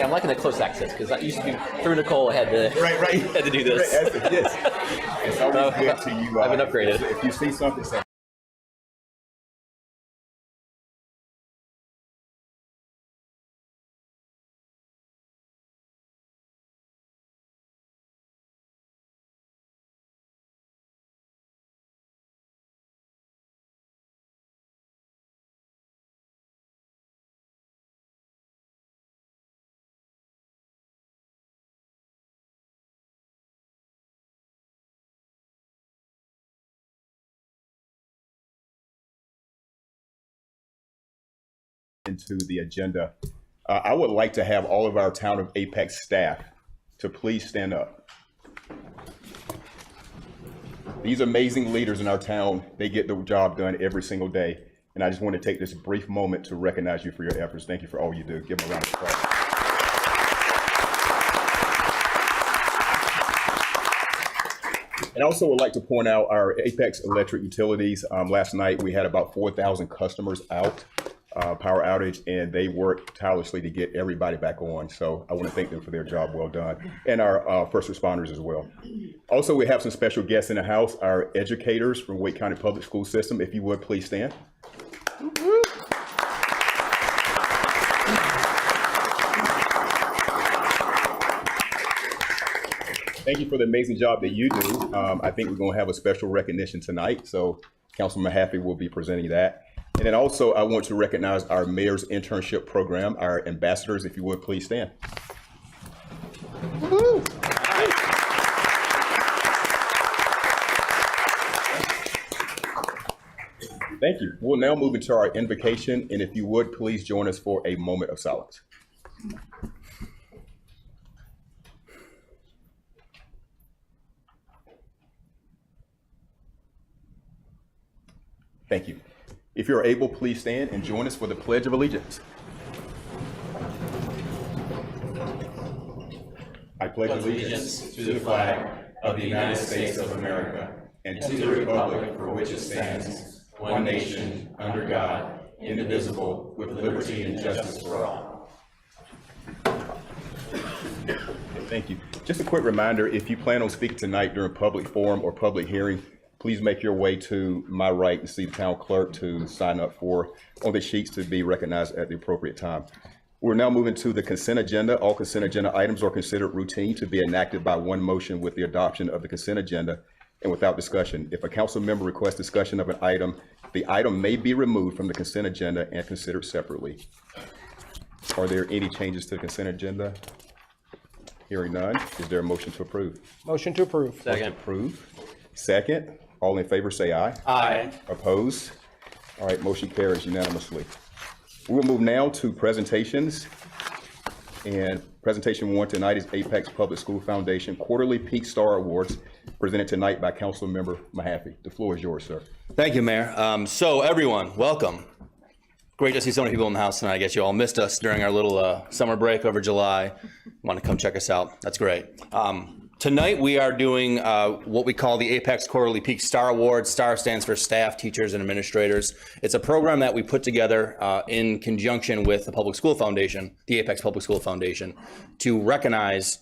I'm liking the close access because I used to be through Nicole. I had to had to do this. Right. Yes. It's always good to you. I've been upgraded. If you see something, say. Into the agenda. I would like to have all of our Town of Apex staff to please stand up. These amazing leaders in our town, they get the job done every single day. And I just want to take this brief moment to recognize you for your efforts. Thank you for all you do. Give them a round of applause. And also would like to point out our Apex electric utilities. Last night we had about 4,000 customers out. Power outage, and they worked tirelessly to get everybody back on. So I want to thank them for their job well done, and our first responders as well. Also, we have some special guests in the house, our educators from Wake County Public School System. If you would, please stand. Thank you for the amazing job that you do. I think we're going to have a special recognition tonight, so Councilman Mahaffey will be presenting that. And then also, I want to recognize our mayor's internship program, our ambassadors. If you would, please stand. Woo-hoo. Thank you. We'll now move into our invocation, and if you would, please join us for a moment of silence. Thank you. If you're able, please stand and join us for the Pledge of Allegiance. I pledge allegiance to the flag of the United States of America and to the republic for which it stands, one nation, under God, indivisible, with liberty and justice for all. Thank you. Just a quick reminder, if you plan on speaking tonight during public forum or public hearing, please make your way to my right and see the town clerk to sign up for on the sheets to be recognized at the appropriate time. We're now moving to the consent agenda. All consent agenda items are considered routine to be enacted by one motion with the adoption of the consent agenda and without discussion. If a council member requests discussion of an item, the item may be removed from the consent agenda and considered separately. Are there any changes to the consent agenda? Hearing none, is there a motion to approve? Motion to approve. Second. Motion approved. Second. All in favor say aye. Aye. Opposed? All right, motion carries unanimously. We will move now to presentations. And presentation one tonight is Apex Public School Foundation Quarterly Peak Star Awards, presented tonight by Council Member Mahaffey. The floor is yours, sir. Thank you, Mayor. So everyone, welcome. Great to see so many people in the house tonight. I guess you all missed us during our little summer break over July. Want to come check us out? That's great. Tonight we are doing what we call the Apex Quarterly Peak Star Awards. STAR stands for Staff, Teachers, and Administrators. It's a program that we put together in conjunction with the Public School Foundation, the Apex Public School Foundation, to recognize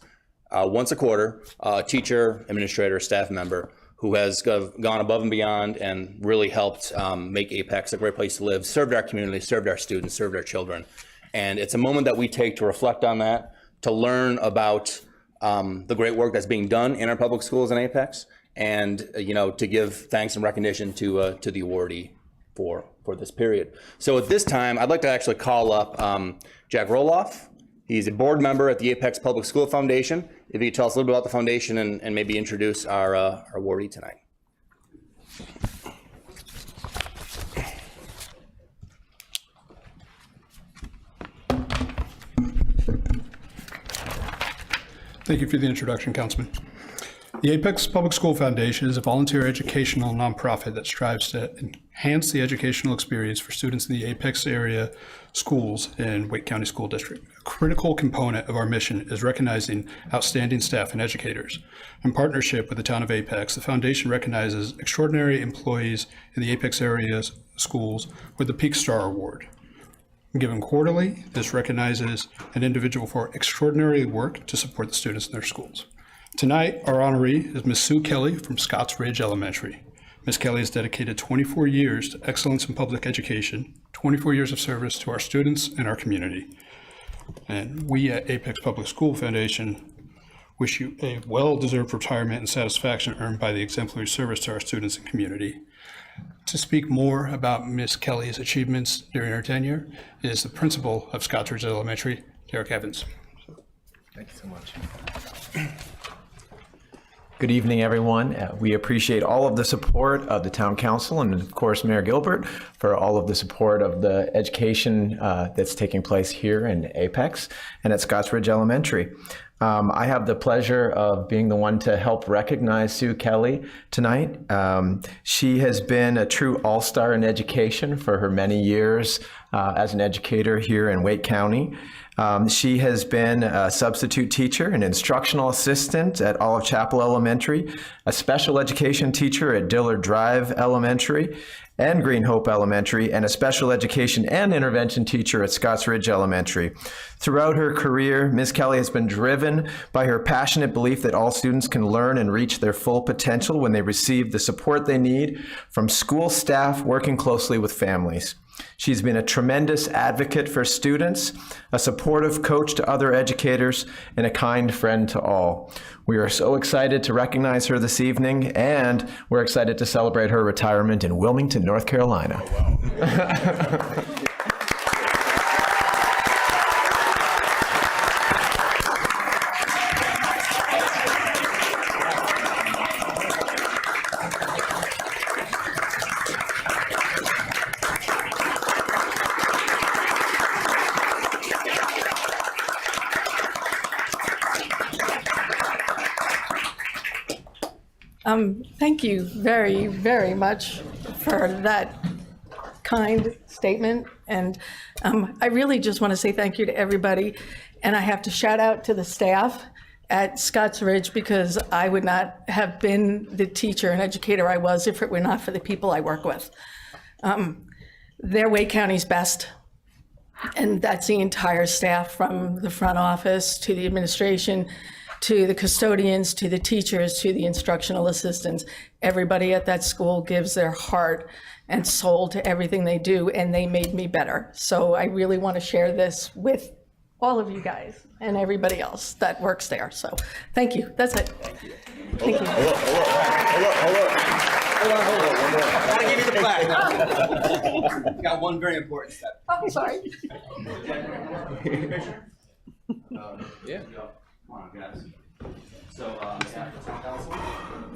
once a quarter a teacher, administrator, staff member who has gone above and beyond and really helped make Apex a great place to live, served our community, served our students, served our children. And it's a moment that we take to reflect on that, to learn about the great work that's being done in our public schools in Apex, and to give thanks and recognition to the awardee for this period. So at this time, I'd like to actually call up Jack Roloff. He's a board member at the Apex Public School Foundation. If you could tell us a little bit about the foundation and maybe introduce our awardee tonight. Thank you for the introduction, Councilman. The Apex Public School Foundation is a volunteer educational nonprofit that strives to enhance the educational experience for students in the Apex area schools in Wake County School District. A critical component of our mission is recognizing outstanding staff and educators. In partnership with the town of Apex, the foundation recognizes extraordinary employees in the Apex area schools with the Peak Star Award. Given quarterly, this recognizes an individual for extraordinary work to support the students in their schools. Tonight, our honoree is Ms. Sue Kelly from Scotts Ridge Elementary. Ms. Kelly has dedicated 24 years to excellence in public education, 24 years of service to our students and our community. And we at Apex Public School Foundation wish you a well-deserved retirement and satisfaction earned by the exemplary service to our students and community. To speak more about Ms. Kelly's achievements during her tenure is the principal of Scotts Ridge Elementary, Derek Evans. Thank you so much. Good evening, everyone. We appreciate all of the support of the Town Council and, of course, Mayor Gilbert for all of the support of the education that's taking place here in Apex and at Scotts Ridge Elementary. I have the pleasure of being the one to help recognize Sue Kelly tonight. She has been a true all-star in education for her many years as an educator here in Wake County. She has been a substitute teacher, an instructional assistant at Olive Chapel Elementary, a special education teacher at Burma Drive Elementary and Green Hope Elementary, and a special education and intervention teacher at Scotts Ridge Elementary. Throughout her career, Ms. Kelly has been driven by her passionate belief that all students can learn and reach their full potential when they receive the support they need from school staff working closely with families. She's been a tremendous advocate for students, a supportive coach to other educators, and a kind friend to all. We are so excited to recognize her this evening, and we're excited to celebrate her retirement in Wilmington, North Carolina. Thank you very, very much for that kind statement. And I really just want to say thank you to everybody. And I have to shout out to the staff at Scotts Ridge, because I would not have been the teacher and educator I was if it were not for the people I work with. They're Wake County's best. And that's the entire staff, from the front office to the administration, to the custodians, to the teachers, to the instructional assistants. Everybody at that school gives their heart and soul to everything they do, and they made me better. So I really want to share this with all of you guys and everybody else that works there. So thank you. That's it. Thank you. Thank you. Hold on. Gotta give you the plaque. Got one very important step. Oh, sorry. Yeah. Come on, guys. So, on behalf of the Town Council, I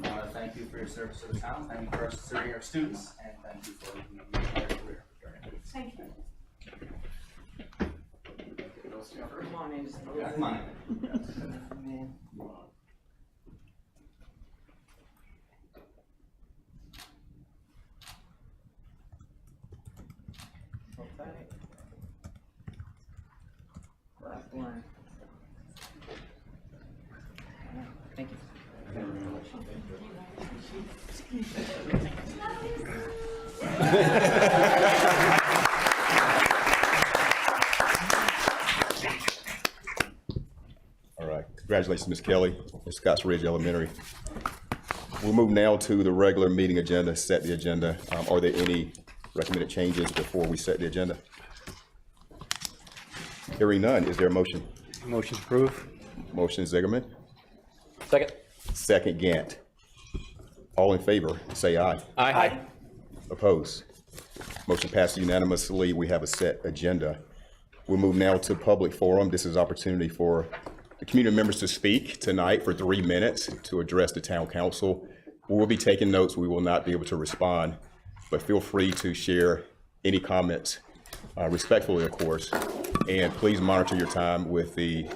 want to thank you for your service to the town. Thank you for serving our students, and thank you for your entire career. Thank you. Come on, Andy. Yeah, come on. Last one. Thank you. All right, congratulations, Ms. Kelly at Scotts Ridge Elementary. We'll move now to the regular meeting agenda, set the agenda. Are there any recommended changes before we set the agenda? Hearing none, is there a motion? Motion approved. Motion Zigerman, Second. second Gant. All in favor, say aye. Aye. Opposed? Motion passes unanimously. We have a set agenda. We'll move now to public forum. This is opportunity for the community members to speak tonight for 3 minutes to address the town council. We will be taking notes. We will not be able to respond, but feel free to share any comments, respectfully, of course. And please monitor your time with the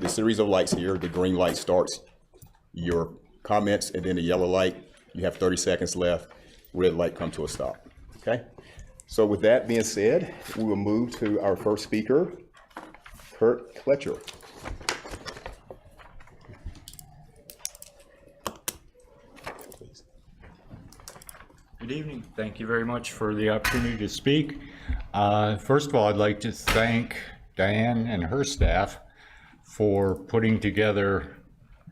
series of lights here. The green light starts your comments, and then the yellow light, you have 30 seconds left. Red light come to a stop, okay? So with that being said, we will move to our first speaker, Kurt Kletcher. Good evening. Thank you very much for the opportunity to speak. First of all, I'd like to thank Diane and her staff for putting together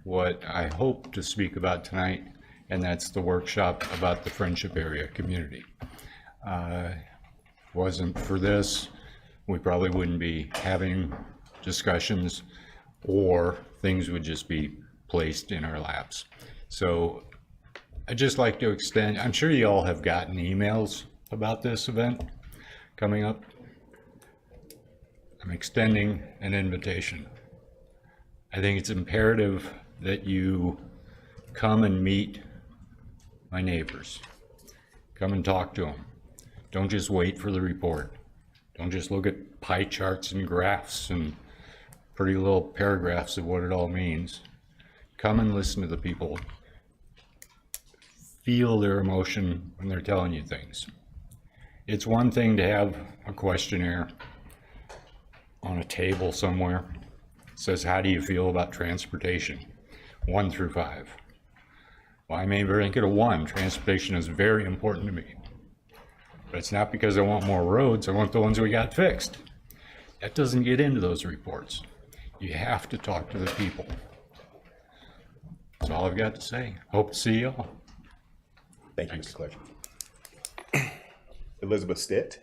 what I hope to speak about tonight, and that's the workshop about the Friendship Area community. Wasn't for this, we probably wouldn't be having discussions, or things would just be placed in our laps. So I'd just like to extend, I'm sure you all have gotten emails about this event coming up. I'm extending an invitation. I think it's imperative that you come and meet my neighbors. Come and talk to them. Don't just wait for the report. Don't just look at pie charts and graphs and pretty little paragraphs of what it all means. Come and listen to the people. Feel their emotion when they're telling you things. It's one thing to have a questionnaire on a table somewhere. It says, how do you feel about transportation? 1 through 5. Well, I may rank it a 1. Transportation is very important to me. But it's not because I want more roads. I want the ones we got fixed. That doesn't get into those reports. You have to talk to the people. That's all I've got to say. Hope to see you all. Thank you, Mr. Clerk. Elizabeth Stitt.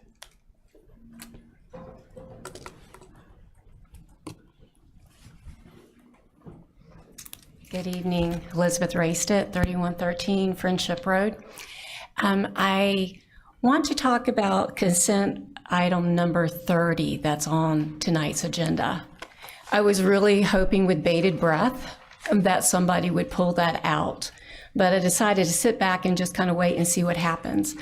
Good evening, Elizabeth Raysted, 3113 Friendship Road. I want to talk about consent item number 30 that's on tonight's agenda. I was really hoping with bated breath that somebody would pull that out, but I decided to sit back and just kind of wait and see what happens.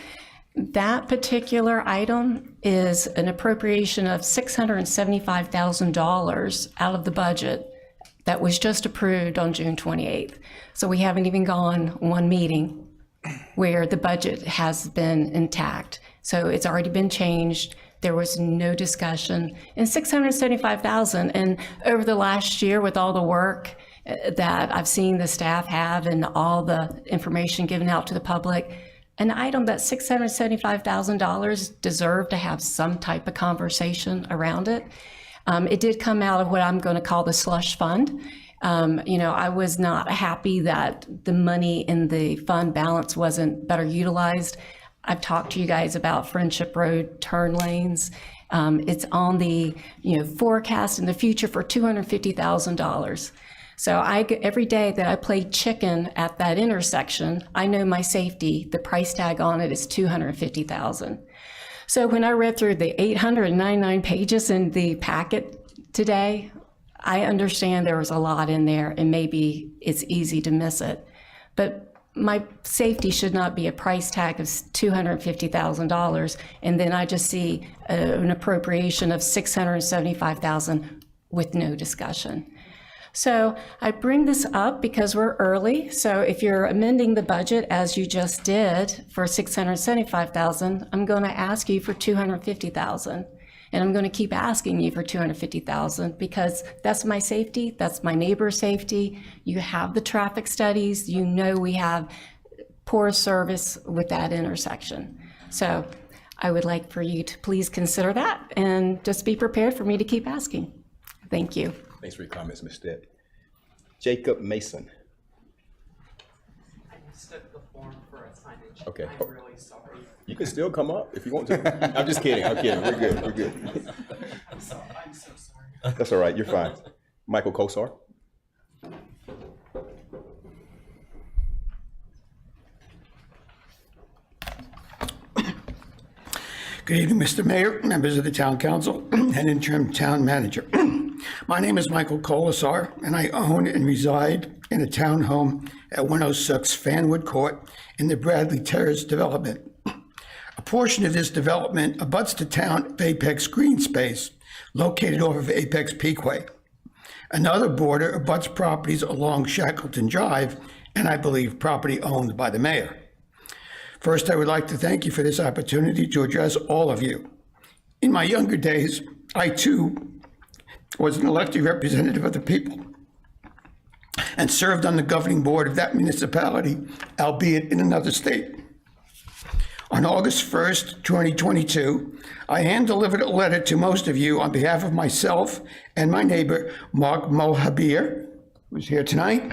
That particular item is an appropriation of $675,000 out of the budget that was just approved on June 28th. So we haven't even gone one meeting where the budget has been intact. So it's already been changed. There was no discussion. And $675,000, and over the last year with all the work that I've seen the staff have and all the information given out to the public, an item that's $675,000 deserved to have some type of conversation around it. It did come out of what I'm going to call the slush fund. I was not happy that the money in the fund balance wasn't better utilized. I've talked to you guys about Friendship Road turn lanes. It's on the forecast in the future for $250,000. So every day that I play chicken at that intersection, I know my safety, the price tag on it is $250,000. So when I read through the 899 pages in the packet today, I understand there was a lot in there and maybe it's easy to miss it. But my safety should not be a price tag of $250,000. And then I just see an appropriation of $675,000 with no discussion. So I bring this up because we're early. So if you're amending the budget as you just did for $675,000, I'm going to ask you for $250,000. And I'm going to keep asking you for $250,000 because that's my safety. That's my neighbor's safety. You have the traffic studies. You know we have poor service with that intersection. So I would like for you to please consider that and just be prepared for me to keep asking. Thank you. Thanks for your comments, Ms. Stitt. Jacob Mason. I mistook the form for a signage. Okay. I'm really sorry. You can still come up if you want to. I'm just kidding. I'm kidding. We're good. We're good. I'm so sorry. That's all right. You're fine. Michael Kosar. Good evening, Mr. Mayor, members of the Town Council, and interim town manager. My name is Michael Kolasar, and I own and reside in a townhome at 106 Fanwood Court in the Bradley Terrace development. A portion of this development abuts the town of Apex Green Space, located off of Apex Peakway. Another border abuts properties along Shackleton Drive, and I believe property owned by the mayor. First, I would like to thank you for this opportunity to address all of you. In my younger days, I too was an elected representative of the people and served on the governing board of that municipality, albeit in another state. On August 1st, 2022, I hand-delivered a letter to most of you on behalf of myself and my neighbor, Mark Mohabir, who's here tonight,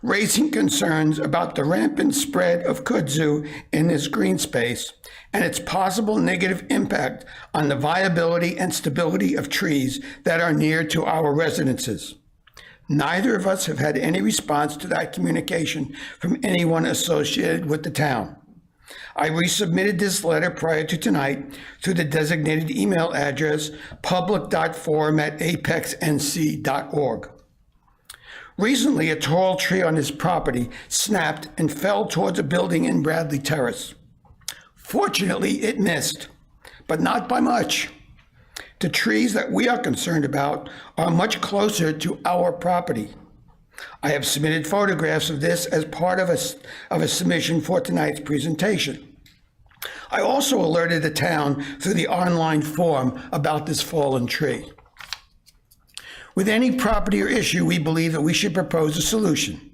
raising concerns about the rampant spread of kudzu in this green space and its possible negative impact on the viability and stability of trees that are near to our residences. Neither of us have had any response to that communication from anyone associated with the town. I resubmitted this letter prior to tonight through the designated email address public.forum@apexnc.org. Recently, a tall tree on this property snapped and fell towards a building in Bradley Terrace. Fortunately, it missed, but not by much. The trees that we are concerned about are much closer to our property. I have submitted photographs of this as part of a submission for tonight's presentation. I also alerted the town through the online forum about this fallen tree. With any property or issue, we believe that we should propose a solution.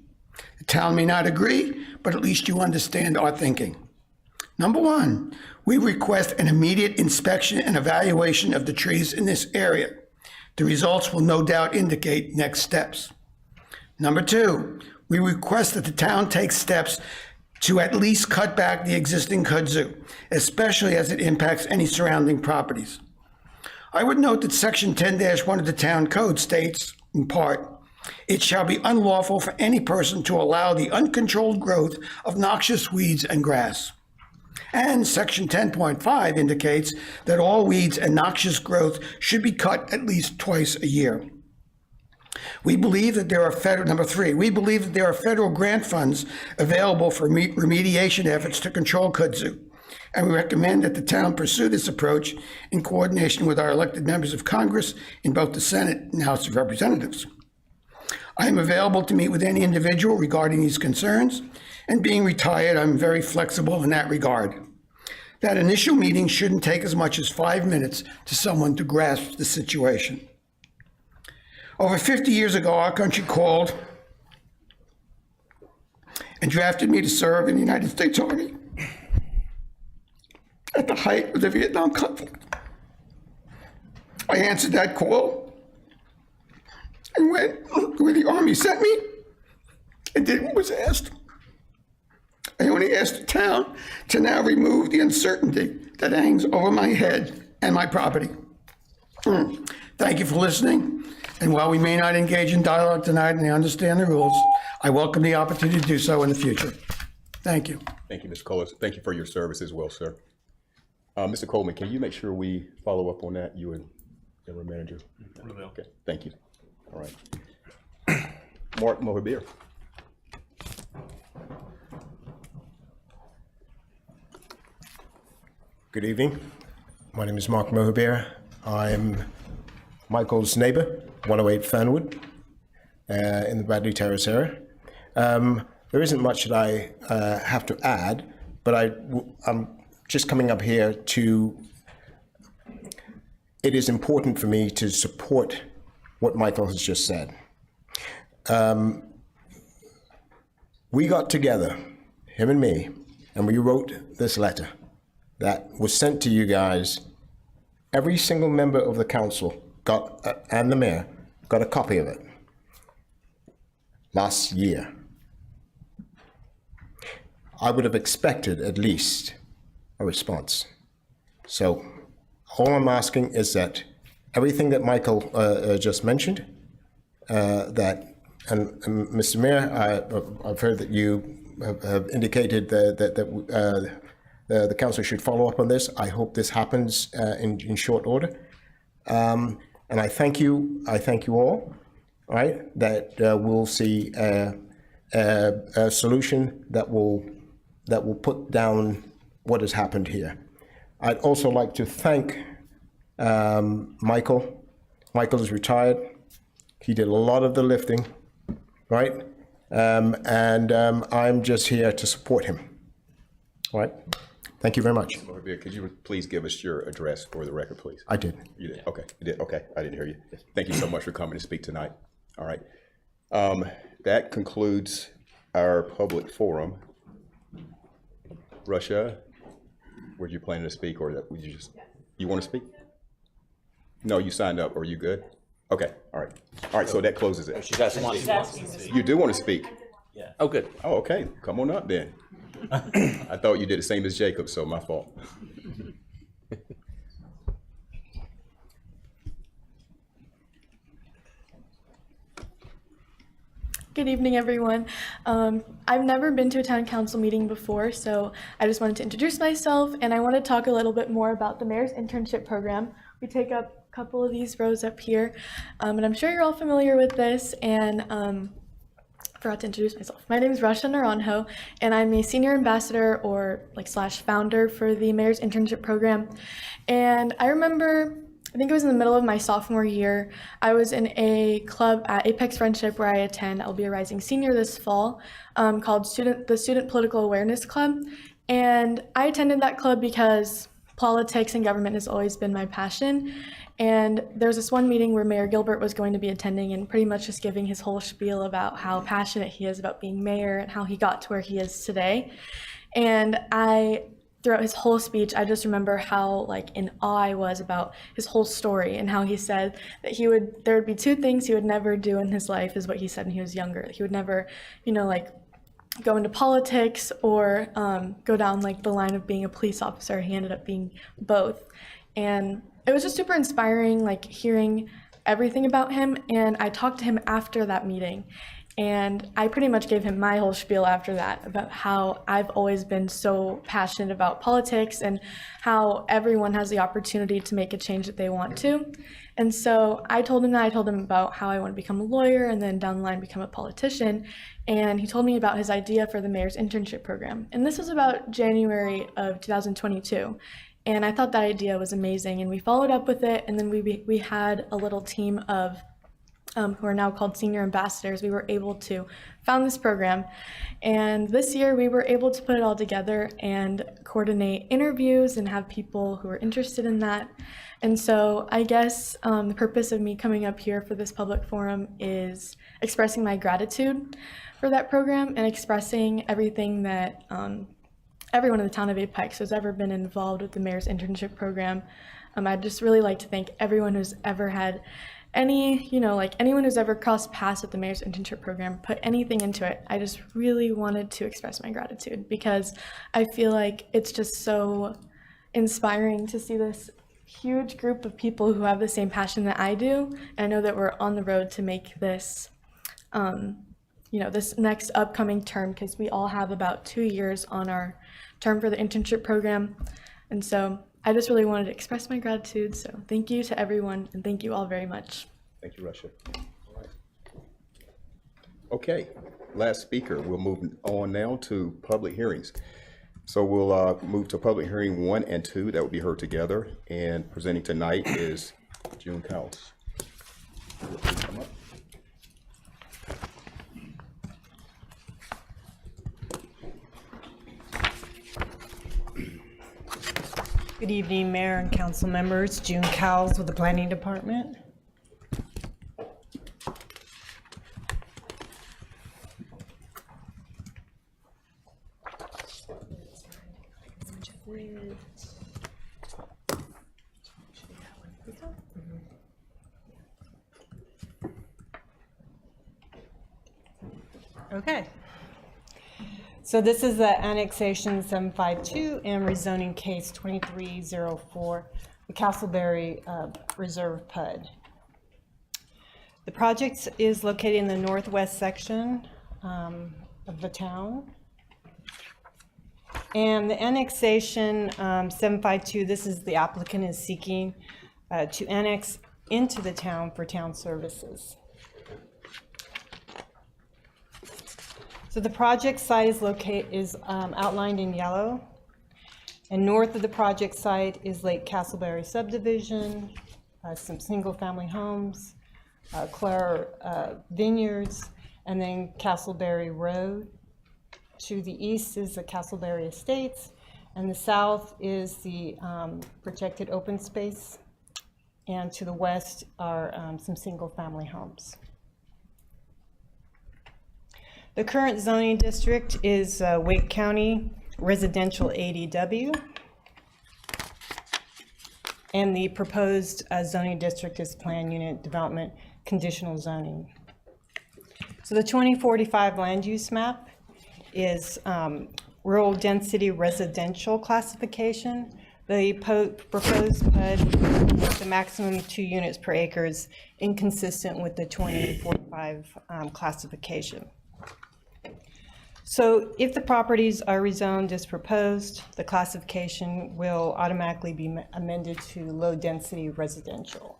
The town may not agree, but at least you understand our thinking. Number one, we request an immediate inspection and evaluation of the trees in this area. The results will no doubt indicate next steps. Number two, we request that the town take steps to at least cut back the existing kudzu, especially as it impacts any surrounding properties. I would note that Section 10-1 of the Town Code states, in part, it shall be unlawful for any person to allow the uncontrolled growth of noxious weeds and grass. And Section 10.5 indicates that all weeds and noxious growth should be cut at least twice a year. We believe that there are number three, we believe that there are federal grant funds available for remediation efforts to control kudzu, and we recommend that the town pursue this approach in coordination with our elected members of Congress in both the Senate and House of Representatives. I am available to meet with any individual regarding these concerns, and being retired, I'm very flexible in that regard. That initial meeting shouldn't take as much as 5 minutes to someone to grasp the situation. Over 50 years ago, our country called and drafted me to serve in the United States Army at the height of the Vietnam conflict. I answered that call and went where the Army sent me and did what was asked. I only asked the town to now remove the uncertainty that hangs over my head and my property. Thank you for listening. And while we may not engage in dialogue tonight and I understand the rules, I welcome the opportunity to do so in the future. Thank you. Thank you, Mr. Kohler. Thank you for your service as well, sir. Mr. Coleman, can you make sure we follow up on that, you and the manager? Okay, thank you. All right. Mark Mohabir. Good evening. My name is Mark Mohabir. I'm Michael's neighbor, 108 Fernwood, in the Bradley Terrace area. There isn't much that I have to add, but I'm just coming up here to, it is important for me to support what Michael has just said. We got together, him and me, and we wrote this letter that was sent to you guys. Every single member of the council got, and the mayor, got a copy of it last year. I would have expected at least a response. So all I'm asking is that everything that Michael just mentioned, and Mr. Mayor, I've heard that you have indicated that the council should follow up on this. I hope this happens in short order. And I thank you all, right, that we'll see a solution that will put down what has happened here. I'd also like to thank Michael. Michael is retired. He did a lot of the lifting, right? I'm just here to support him, all right? Thank you very much. Could you please give us your address for the record, please? I did. You did? Okay, you did? Okay, I didn't hear you. Thank you so much for coming to speak tonight. All right. That concludes our public forum. Russia, were you planning to speak, or that would you just, you want to speak? No, you signed up. Are you good? Okay, all right. All right, so that closes it. She got some money. You do want to speak? Yeah. Oh, good. Oh, okay. Come on up then. I thought you did the same as Jacob, so my fault. Good evening, everyone. I've never been to a town council meeting before, so I just wanted to introduce myself, and I want to talk a little bit more about the mayor's internship program. We take up a couple of these rows up here, and I'm sure you're all familiar with this, and forgot to introduce myself. My name is Rasha Naranjo, and I'm a senior ambassador or / founder for the mayor's internship program. And I remember, I think it was in the middle of my sophomore year, I was in a club at Apex Friendship where I attend. I'll be a rising senior this fall, called the Student Political Awareness Club. And I attended that club because politics and government has always been my passion. And there was this one meeting where Mayor Gilbert was going to be attending and pretty much just giving his whole spiel about how passionate he is about being mayor and how he got to where he is today. And throughout his whole speech, I just remember how in awe I was about his whole story and how he said that there would be two things he would never do in his life, is what he said when he was younger. He would never, go into politics or go down the line of being a police officer. He ended up being both. And it was just super inspiring, hearing everything about him. And I talked to him after that meeting. And I pretty much gave him my whole spiel after that about how I've always been so passionate about politics and how everyone has the opportunity to make a change that they want to. And so I told him about how I want to become a lawyer and then down the line become a politician. And he told me about his idea for the mayor's internship program. And this was about January of 2022. And I thought that idea was amazing. And we followed up with it. And then we had a little team of who are now called senior ambassadors. We were able to found this program, and this year we were able to put it all together and coordinate interviews and have people who are interested in that. And so I guess the purpose of me coming up here for this public forum is expressing my gratitude for that program and expressing everything that everyone in the town of Apex who's ever been involved with the mayor's internship program. I'd just really like to thank everyone who's ever had anyone who's ever crossed paths with the mayor's internship program, put anything into it. I just really wanted to express my gratitude because I feel like it's just so inspiring to see this huge group of people who have the same passion that I do. And I know that we're on the road to make this, this next upcoming term, because we all have about 2 years on our term for the internship program. And so I just really wanted to express my gratitude. So thank you to everyone, and thank you all very much. Thank you, Russia. All right. Okay, last speaker. We'll move on now to public hearings. So we'll move to public hearing 1 and 2 that will be heard together. And presenting tonight is June Cowles. Come up. Good evening, Mayor and Council members. June Cowles with the Planning Department. Okay. So this is the annexation 752 and rezoning case 2304, the Castleberry Reserve PUD. The project is located in the northwest section of the town. And the annexation 752, this is the applicant is seeking to annex into the town for town services. So the project site is outlined in yellow, and north of the project site is Lake Castleberry subdivision, some single-family homes, Clare Vineyards, and then Castleberry Road. To the east is the Castleberry Estates, and the south is the protected open space, and to the west are some single-family homes. The current zoning district is Wake County Residential ADW. and the proposed zoning district is planned unit development conditional zoning. So the 2045 land use map is rural density residential classification. The proposed PUD with the maximum 2 units per acre is inconsistent with the 2045 classification. So if the properties are rezoned as proposed, the classification will automatically be amended to low density residential.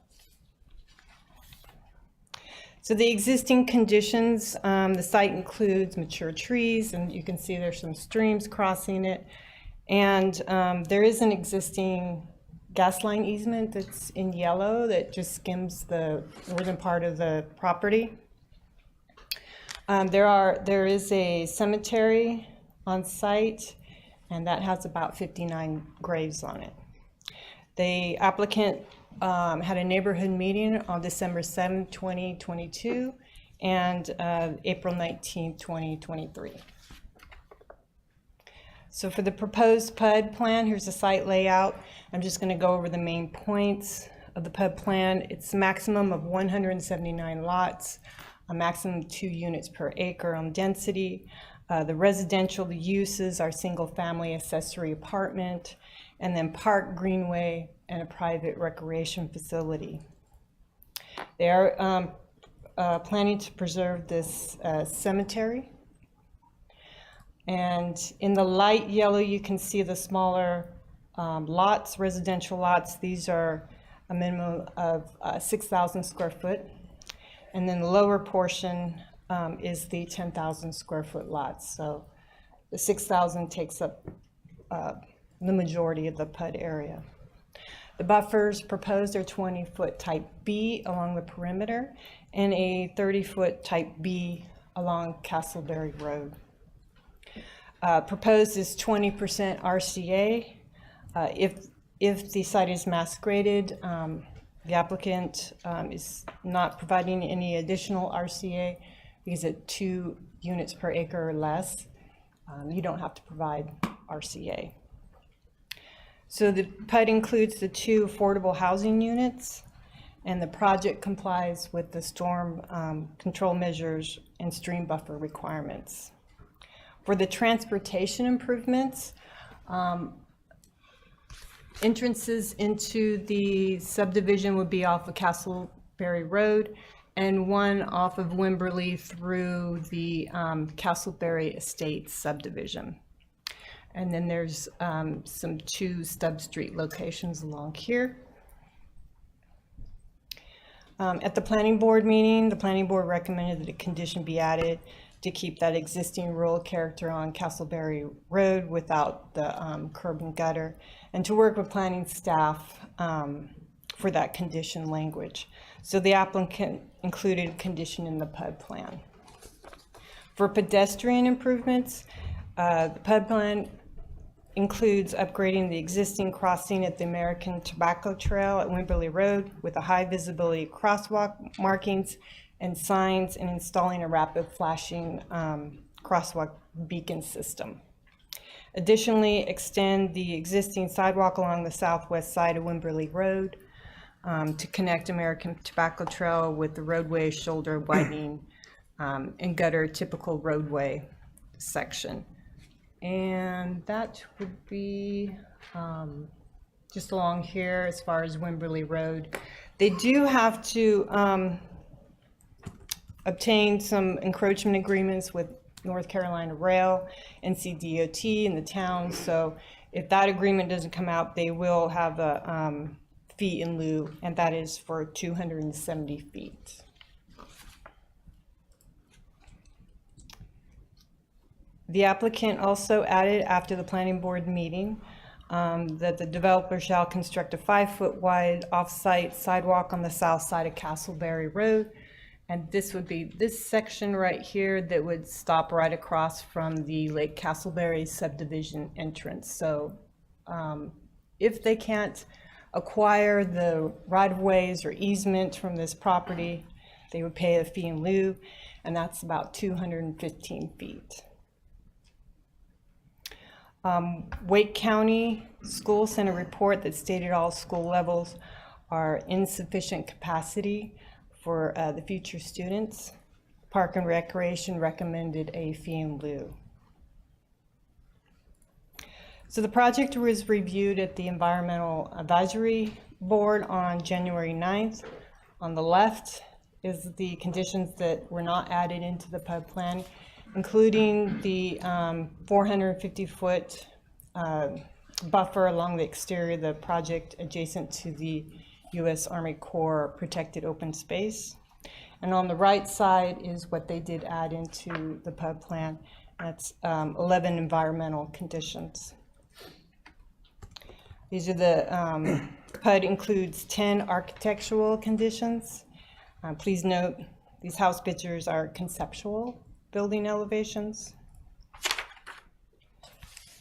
So the existing conditions, the site includes mature trees, and you can see there's some streams crossing it. And there is an existing gas line easement that's in yellow that just skims the northern part of the property. There is a cemetery on site, and that has about 59 graves on it. The applicant had a neighborhood meeting on December 7, 2022, and April 19, 2023. So for the proposed PUD plan, here's the site layout. I'm just going to go over the main points of the PUD plan. It's a maximum of 179 lots, a maximum of 2 units per acre on density. The residential uses are single-family accessory apartment, and then park, greenway, and a private recreation facility. They are planning to preserve this cemetery. And in the light yellow, you can see the smaller lots, residential lots. These are a minimum of 6,000 square foot. And then the lower portion is the 10,000 square foot lots. So the 6,000 takes up the majority of the PUD area. The buffers proposed are 20-foot type B along the perimeter and a 30-foot type B along Castleberry Road. Proposed is 20% RCA. If the site is mass graded, the applicant is not providing any additional RCA because at 2 units per acre or less, you don't have to provide RCA. So the PUD includes the 2 affordable housing units, and the project complies with the storm control measures and stream buffer requirements. For the transportation improvements, entrances into the subdivision would be off of Castleberry Road and one off of Wimberley through the Castleberry Estates subdivision. And then there's some 2 stub street locations along here. At the planning board meeting, the planning board recommended that a condition be added to keep that existing rural character on Castleberry Road without the curb and gutter, and to work with planning staff for that condition language. So the applicant included a condition in the PUD plan. For pedestrian improvements, the PUD plan includes upgrading the existing crossing at the American Tobacco Trail at Wimberley Road with a high visibility crosswalk markings and signs, and installing a rapid flashing crosswalk beacon system. Additionally, extend the existing sidewalk along the southwest side of Wimberley Road to connect American Tobacco Trail with the roadway shoulder widening and gutter typical roadway section. And that would be just along here as far as Wimberley Road. They do have to obtain some encroachment agreements with North Carolina Rail, NCDOT, and the town. So if that agreement doesn't come out, they will have a fee in lieu, and that is for 270 feet. The applicant also added after the planning board meeting that the developer shall construct a 5-foot wide off-site sidewalk on the south side of Castleberry Road. And this would be this section right here that would stop right across from the Lake Castleberry subdivision entrance. So if they can't acquire the right-of-ways or easement from this property, they would pay a fee in lieu, and that's about 215 feet. Wake County School sent a report that stated all school levels are insufficient capacity for the future students. Park and Recreation recommended a fee in lieu. So the project was reviewed at the Environmental Advisory Board on January 9th. On the left is the conditions that were not added into the PUD plan, including the 450-foot buffer along the exterior of the project adjacent to the U.S. Army Corps protected open space. And on the right side is what they did add into the PUD plan. That's 11 environmental conditions. These are the, PUD includes 10 architectural conditions. Please note, these house pictures are conceptual building elevations.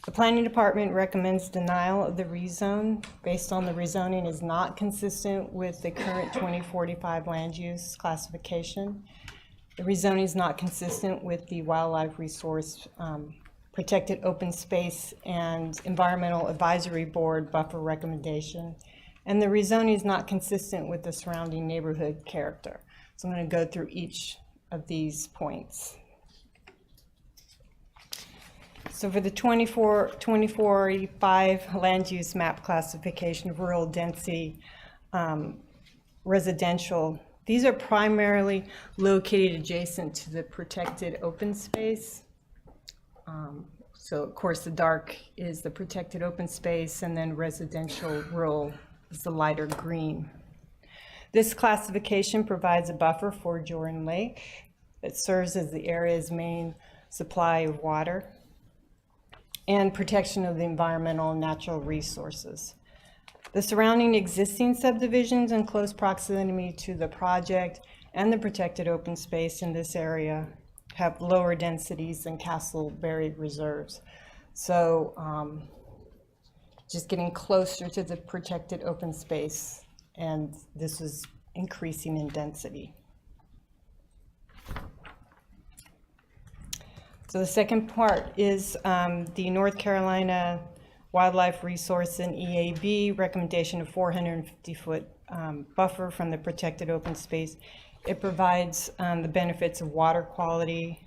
The Planning Department recommends denial of the rezone based on the rezoning is not consistent with the current 2045 land use classification. The rezoning is not consistent with the Wildlife Resource Protected Open Space and Environmental Advisory Board buffer recommendation. And the rezoning is not consistent with the surrounding neighborhood character. So I'm going to go through each of these points. So for the 2045 land use map classification of rural density residential, these are primarily located adjacent to the protected open space. So of course the dark is the protected open space, and then residential rural is the lighter green. This classification provides a buffer for Jordan Lake that serves as the area's main supply of water and protection of the environmental and natural resources. The surrounding existing subdivisions in close proximity to the project and the protected open space in this area have lower densities than Castleberry Reserves. So just getting closer to the protected open space, and this is increasing in density. So the second part is the North Carolina Wildlife Resource and EAB recommendation of 450-foot buffer from the protected open space. It provides the benefits of water quality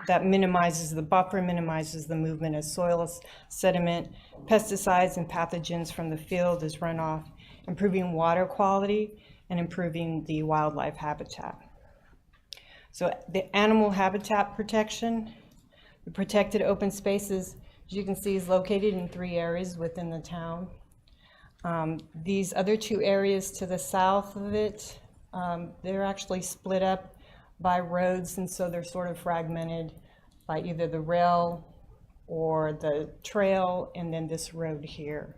that minimizes the buffer, minimizes the movement of soil sediment, pesticides and pathogens from the field as runoff, improving water quality and improving the wildlife habitat. So the animal habitat protection, the protected open spaces, as you can see, is located in 3 areas within the town. These other 2 areas to the south of it, they're actually split up by roads, and so they're sort of fragmented by either the rail or the trail, and then this road here.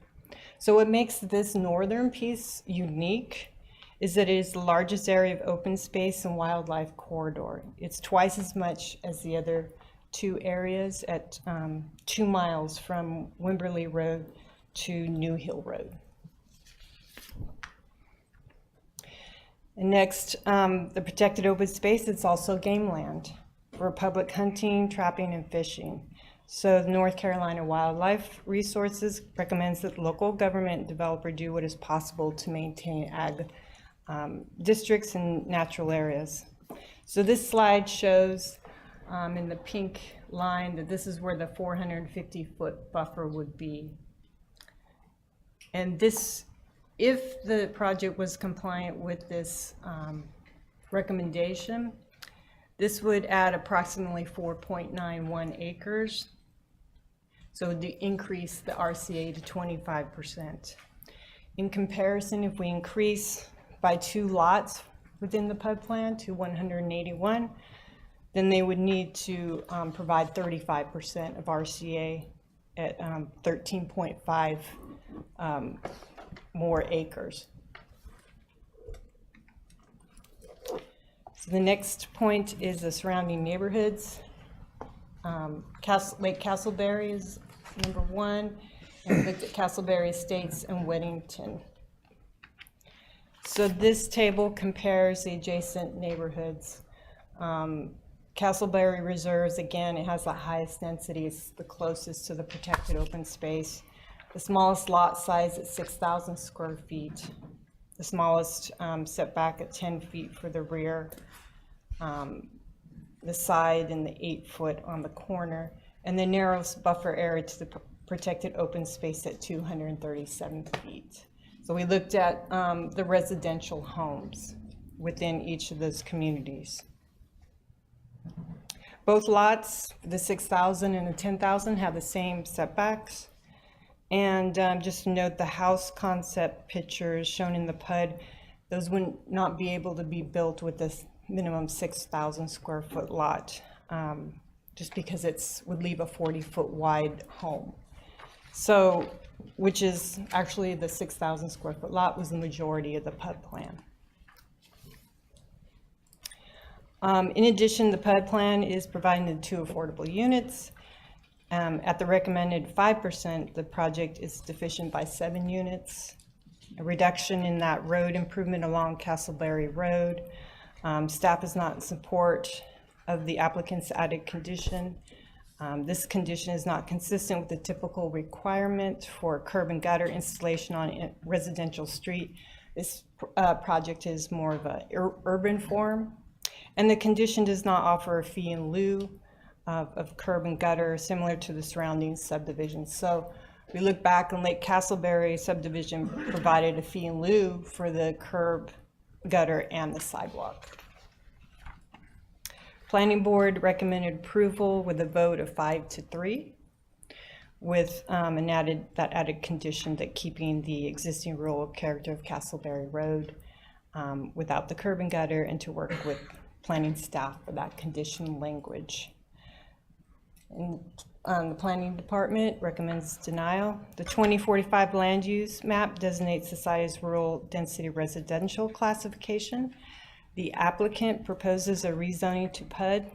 So what makes this northern piece unique is that it is the largest area of open space and wildlife corridor. It's twice as much as the other 2 areas at 2 miles from Wimberley Road to New Hill Road. And next, the protected open space, it's also game land for public hunting, trapping, and fishing. So the North Carolina Wildlife Resources recommends that local government developer do what is possible to maintain ag districts and natural areas. So this slide shows in the pink line that this is where the 450-foot buffer would be. And this, if the project was compliant with this recommendation, this would add approximately 4.91 acres. So it would increase the RCA to 25%. In comparison, if we increase by 2 lots within the PUD plan to 181, then they would need to provide 35% of RCA at 13.5 more acres. So the next point is the surrounding neighborhoods. Lake Castleberry is number 1, and we looked at Castleberry Estates and Weddington. So this table compares the adjacent neighborhoods. Castleberry Reserves, again, it has the highest density. It's the closest to the protected open space. The smallest lot size at 6,000 square feet. The smallest setback at 10 feet for the rear, the side, and the 8 foot on the corner. And the narrowest buffer area to the protected open space at 237 feet. So we looked at the residential homes within each of those communities. Both lots, the 6,000 and the 10,000, have the same setbacks. And just to note, the house concept pictures shown in the PUD, those would not be able to be built with this minimum 6,000 square foot lot, just because it would leave a 40-foot wide home. So, which is actually the 6,000 square foot lot was the majority of the PUD plan. In addition, the PUD plan is providing the 2 affordable units. At the recommended 5%, the project is deficient by 7 units. A reduction in that road improvement along Castleberry Road. Staff is not in support of the applicant's added condition. This condition is not consistent with the typical requirement for curb and gutter installation on a residential street. This project is more of an urban form. And the condition does not offer a fee in lieu of curb and gutter similar to the surrounding subdivisions. So we look back, and Lake Castleberry subdivision provided a fee in lieu for the curb, gutter, and the sidewalk. Planning Board recommended approval with a vote of 5-3, with that added condition that keeping the existing rural character of Castleberry Road without the curb and gutter, and to work with planning staff for that condition language. And the Planning Department recommends denial. The 2045 land use map designates the site as rural density residential classification. The applicant proposes a rezoning to PUD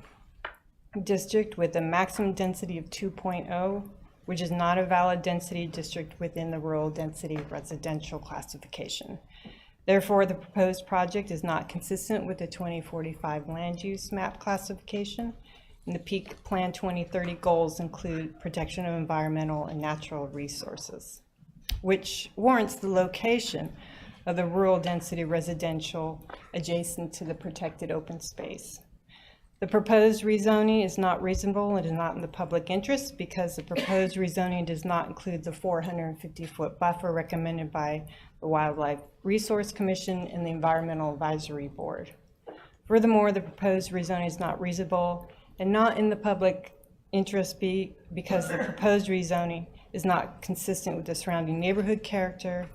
district with a maximum density of 2.0, which is not a valid density district within the rural density residential classification. Therefore, the proposed project is not consistent with the 2045 land use map classification. And the Peak Plan 2030 goals include protection of environmental and natural resources, which warrants the location of the rural density residential adjacent to the protected open space. The proposed rezoning is not reasonable and is not in the public interest because the proposed rezoning does not include the 450-foot buffer recommended by the Wildlife Resource Commission and the Environmental Advisory Board. Furthermore, the proposed rezoning is not reasonable and not in the public interest because the proposed rezoning is not consistent with the surrounding neighborhood character,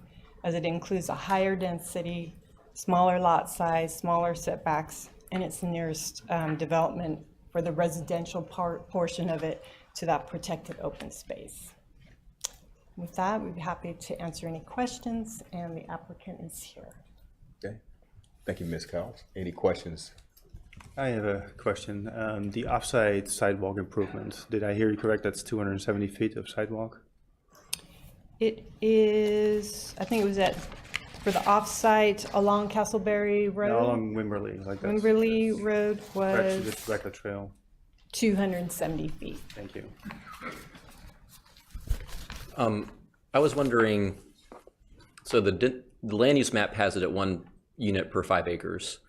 as it includes a higher density, smaller lot size, smaller setbacks, and it's the nearest development for the residential portion of it to that protected open space. With that, we'd be happy to answer any questions, and the applicant is here. Okay. Thank you, Ms. Cowles. Any questions? I have a question. The off-site sidewalk improvement, did I hear you correct? That's 270 feet of sidewalk? It is, I think it was for the off-site along Castleberry Road. No, along Wimberley. Wimberley Road was Just like a trail. 270 feet. Thank you. I was wondering, so the land use map has it at 1 unit per 5 acres.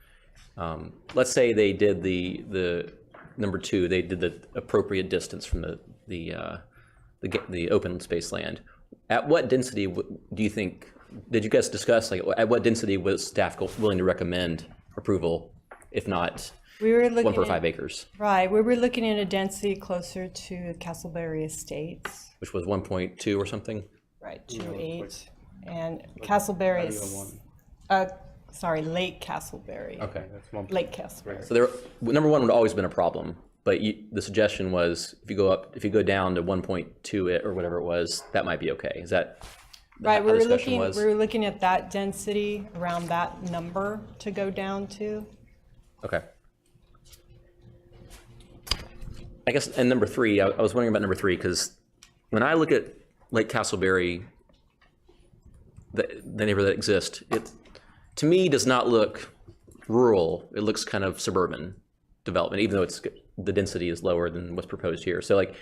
Let's say they did the number 2, they did the appropriate distance from the open space land. At what density do you think, did you guys discuss, like at what density was staff willing to recommend approval, if not we were looking 1 per 5 acres? Right, we were looking at a density closer to Castleberry Estates. Which was 1.2 or something? Right, 2.8. And Castleberry is, sorry, Lake Castleberry. Okay. That's Lake Castleberry. So number 1 would always been a problem, but the suggestion was if you go down to 1.2 or whatever it was, that might be okay. Is that right? how the discussion We were looking at that density around that number to go down to. Okay. I guess, and number 3, I was wondering about number 3 because when I look at Lake Castleberry, the neighborhood that exists, it to me does not look rural. It looks kind of suburban development, even though it's the density is lower than what's proposed here. So like,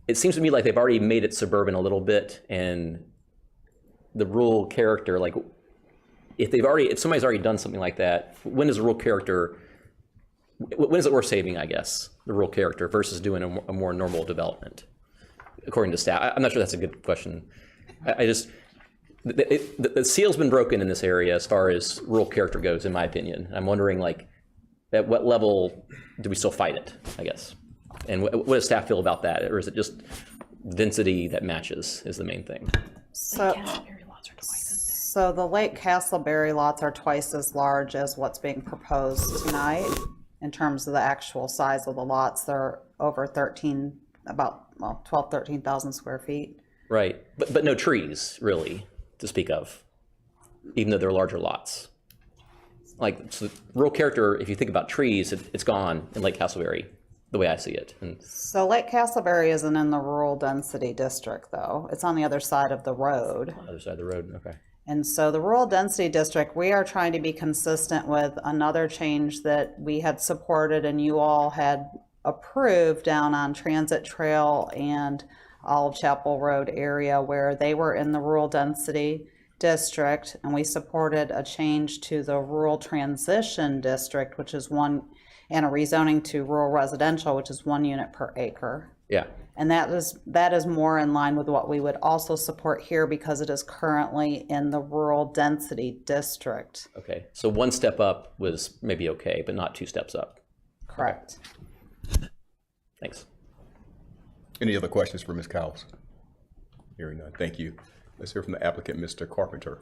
it seems to me like they've already made it suburban a little bit, and the rural character, like if somebody's already done something like that, when is the rural character, when is it worth saving, I guess, the rural character versus doing a more normal development, according to staff? I'm not sure that's a good question. I just, the seal's been broken in this area as far as rural character goes, in my opinion. I'm wondering, like, at what level do we still fight it, I guess? And what does staff feel about that? Or is it just density that matches is the main thing? So the Lake Castleberry lots are twice as large as what's being proposed tonight. In terms of the actual size of the lots, they're over 13,000 square feet. Right, but no trees, really, to speak of, even though they're larger lots. Like, so rural character, if you think about trees, it's gone in Lake Castleberry, the way I see it. And So Lake Castleberry isn't in the rural density district, though. It's on the other side of the road. other side of the road, okay. And so the rural density district, we are trying to be consistent with another change that we had supported and you all had approved down on Transit Trail and Olive Chapel Road area, where they were in the rural density district, and we supported a change to the rural transition district, which is one, and a rezoning to rural residential, which is 1 unit per acre. Yeah. And that is more in line with what we would also support here, because it is currently in the rural density district. Okay, so one step up was maybe okay, but not 2 steps up. Correct. Thanks. Any other questions for Ms. Cowles? Hearing none, thank you. Let's hear from the applicant, Mr. Carpenter.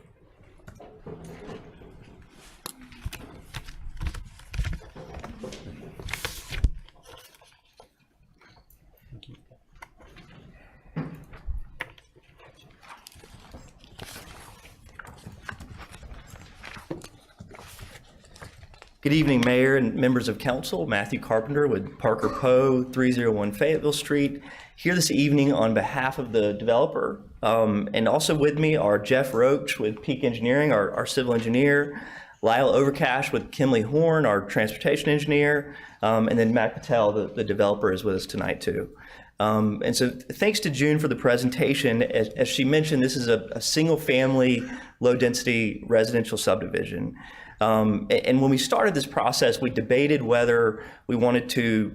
Good evening, Mayor and members of council. Matthew Carpenter with Parker Poe, 301 Fayetteville Street, here this evening on behalf of the developer. And also with me are Jeff Roach with Peak Engineering, our civil engineer, Lyle Overcash with Kimley Horn, our transportation engineer, and then Matt Patel, the developer, is with us tonight too. And so thanks to June for the presentation. As she mentioned, this is a single family, low density residential subdivision. And when we started this process, we debated whether we wanted to,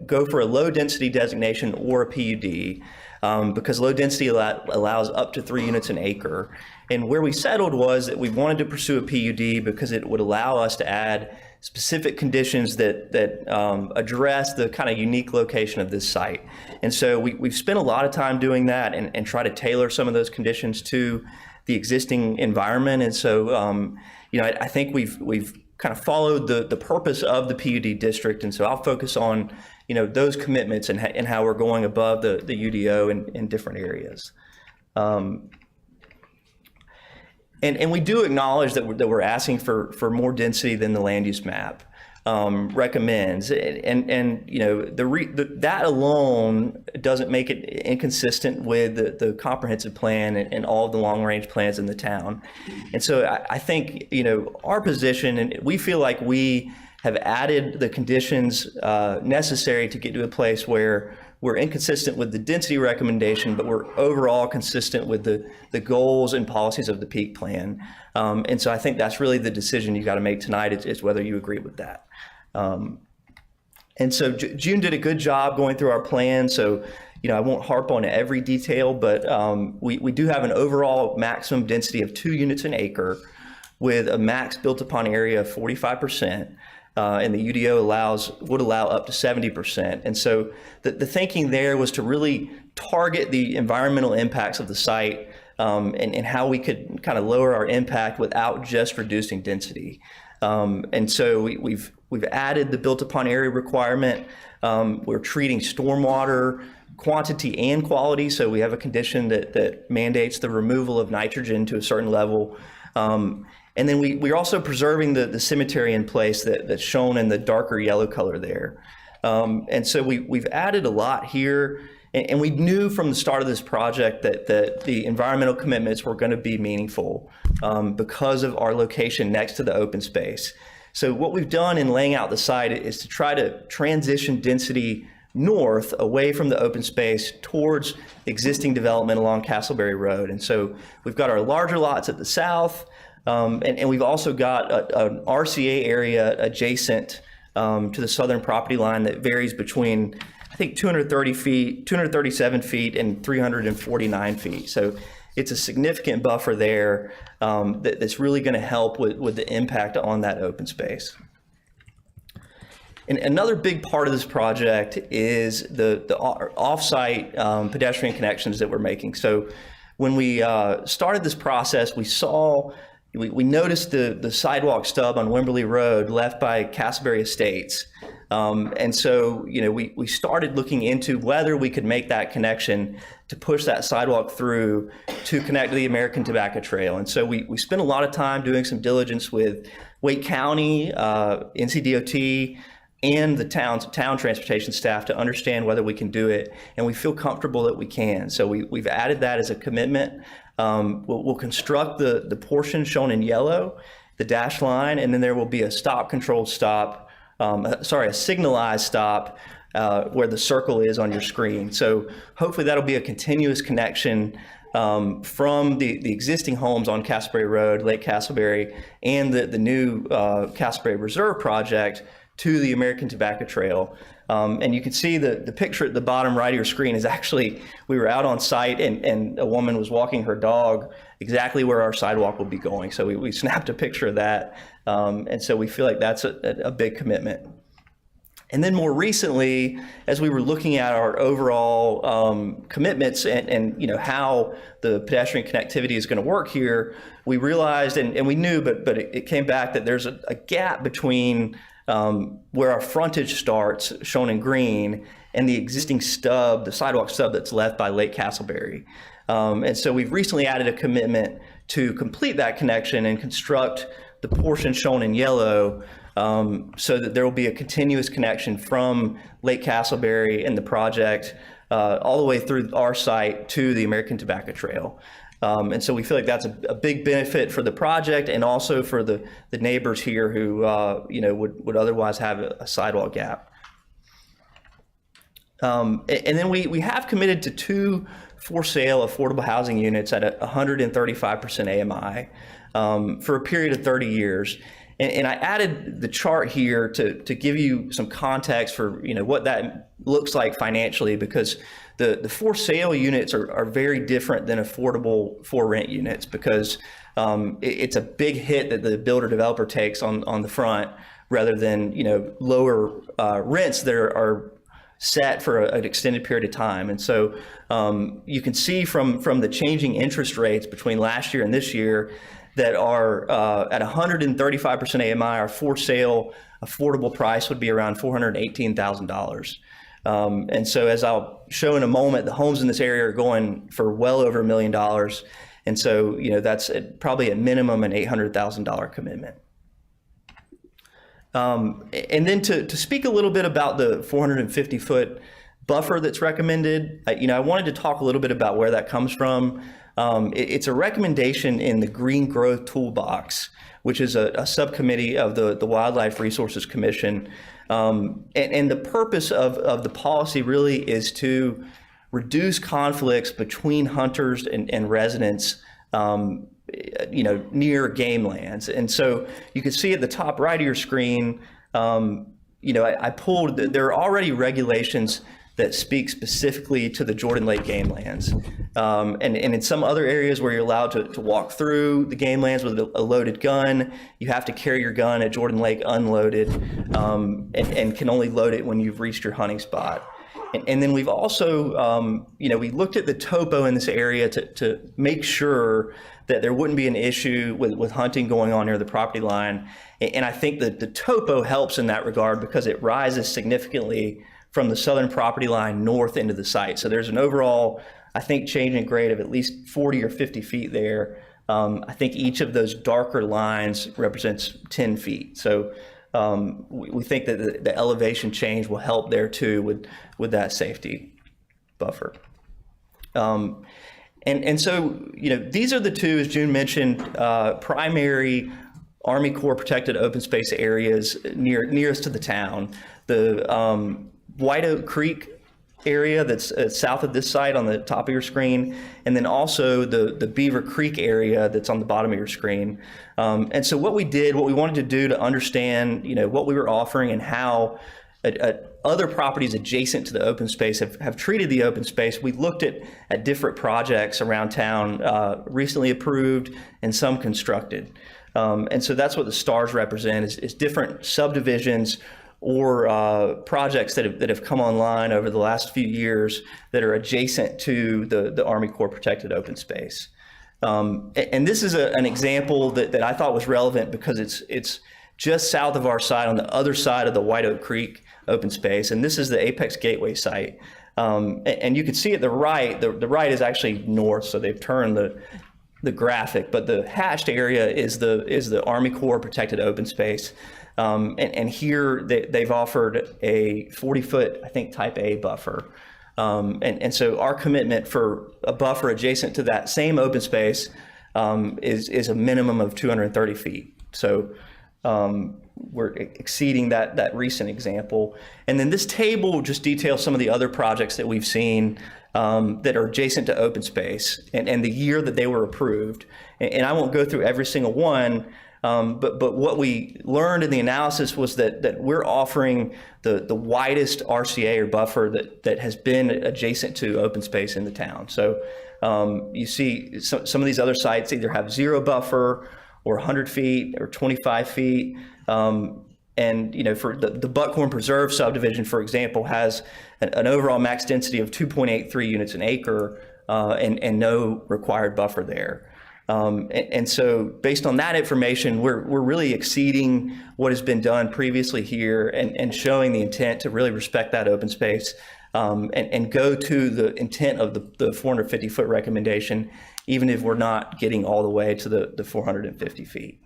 go for a low density designation or a PUD, because low density allows up to 3 units an acre. And where we settled was that we wanted to pursue a PUD because it would allow us to add specific conditions that address the kind of unique location of this site. And so we've spent a lot of time doing that and try to tailor some of those conditions to the existing environment. And so, I think we've kind of followed the purpose of the PUD district. And so I'll focus on, those commitments and how we're going above the UDO in different areas. And we do acknowledge that we're asking for more density than the land use map recommends, and that alone doesn't make it inconsistent with the comprehensive plan and all of the long range plans in the town. And so I think our position, and we feel like we have added the conditions necessary to get to a place where we're inconsistent with the density recommendation, but we're overall consistent with the goals and policies of the peak plan. And so I think that's really the decision you got to make tonight is whether you agree with that. And so June did a good job going through our plan. So, I won't harp on every detail, but we do have an overall maximum density of 2 units an acre with a max built upon area of 45%. And the UDO would allow up to 70%. And so the thinking there was to really target the environmental impacts of the site and how we could kind of lower our impact without just reducing density. And so we've added the built upon area requirement. We're treating stormwater quantity and quality. So we have a condition that mandates the removal of nitrogen to a certain level. And then we're also preserving the cemetery in place that's shown in the darker yellow color there. And so we've added a lot here. And we knew from the start of this project that the environmental commitments were going to be meaningful because of our location next to the open space. So what we've done in laying out the site is to try to transition density north away from the open space towards existing development along Castleberry Road. And so we've got our larger lots at the south, and we've also got an RCA area adjacent to the southern property line that varies between, I think, 237 feet and 349 feet. So it's a significant buffer there that's really going to help with the impact on that open space. And another big part of this project is the off-site pedestrian connections that we're making. So when we started this process, we noticed the sidewalk stub on Wimberley Road left by Castleberry Estates. And so, we started looking into whether we could make that connection to push that sidewalk through to connect to the American Tobacco Trail. And so we spent a lot of time doing some diligence with Wake County, NCDOT, and the town transportation staff to understand whether we can do it, and we feel comfortable that we can. So we've added that as a commitment. We'll construct the portion shown in yellow, the dashed line, and then there will be a a signalized stop where the circle is on your screen. So hopefully that'll be a continuous connection from the existing homes on Castleberry Road, Lake Castleberry, and the new Castleberry Reserve project to the American Tobacco Trail. And you can see the picture at the bottom right of your screen is actually, we were out on site and a woman was walking her dog exactly where our sidewalk will be going. So we snapped a picture of that. And so we feel like that's a big commitment. And then more recently, as we were looking at our overall commitments and how the pedestrian connectivity is going to work here, we realized, and we knew, but it came back that there's a gap between where our frontage starts, shown in green, and the existing stub, the sidewalk stub that's left by Lake Castleberry. And so we've recently added a commitment to complete that connection and construct the portion shown in yellow, so that there will be a continuous connection from Lake Castleberry and the project all the way through our site to the American Tobacco Trail. And so we feel like that's a big benefit for the project and also for the neighbors here who would otherwise have a sidewalk gap. And then we have committed to 2 for sale affordable housing units at 135% AMI for a period of 30 years. And I added the chart here to give you some context for what that looks like financially, because the for sale units are very different than affordable for rent units, because it's a big hit that the builder developer takes on the front, rather than lower rents that are set for an extended period of time. And so you can see from the changing interest rates between last year and this year that are at 135% AMI, our for sale affordable price would be around $418,000. And so, as I'll show in a moment, the homes in this area are going for well over $1 million. And so, that's probably at minimum an $800,000 commitment. And then to speak a little bit about the 450-foot buffer that's recommended, I wanted to talk a little bit about where that comes from. It's a recommendation in the Green Growth Toolbox, which is a subcommittee of the Wildlife Resources Commission. And the purpose of the policy really is to reduce conflicts between hunters and residents, near game lands. And so you can see at the top right of your screen, I pulled, there are already regulations that speak specifically to the Jordan Lake game lands. And in some other areas where you're allowed to walk through the game lands with a loaded gun, you have to carry your gun at Jordan Lake unloaded, and can only load it when you've reached your hunting spot. And then we've also, we looked at the topo in this area to make sure that there wouldn't be an issue with hunting going on near the property line. And I think that the topo helps in that regard because it rises significantly from the southern property line north into the site. So there's an overall, I think, change in grade of at least 40 or 50 feet there. I think each of those darker lines represents 10 feet. So we think that the elevation change will help there too with that safety buffer. And so, these are the two, as June mentioned, primary Army Corps protected open space areas nearest to the town. The White Oak Creek area that's south of this site on the top of your screen, and then also the Beaver Creek area that's on the bottom of your screen. And so what we wanted to do to understand, what we were offering and how other properties adjacent to the open space have treated the open space. We looked at different projects around town, recently approved and some constructed. And so that's what the stars represent is different subdivisions or projects that have come online over the last few years that are adjacent to the Army Corps protected open space. And this is an example that I thought was relevant because it's just south of our site on the other side of the White Oak Creek open space. And this is the Apex Gateway site. And you can see at the right, the right is actually north, so they've turned the graphic, but the hatched area is the Army Corps protected open space. And here they've offered a 40-foot, I think, type A buffer. And so our commitment for a buffer adjacent to that same open space is a minimum of 230 feet. So we're exceeding that recent example. And then this table just details some of the other projects that we've seen that are adjacent to open space and the year that they were approved. And I won't go through every single one, but what we learned in the analysis was that we're offering the widest RCA or buffer that has been adjacent to open space in the town. So you see some of these other sites either have 0 buffer or 100 feet or 25 feet. And for the Buckhorn Preserve subdivision, for example, has an overall max density of 2.83 units an acre and no required buffer there. And so based on that information, we're really exceeding what has been done previously here and showing the intent to really respect that open space and go to the intent of the 450-foot recommendation, even if we're not getting all the way to the 450 feet.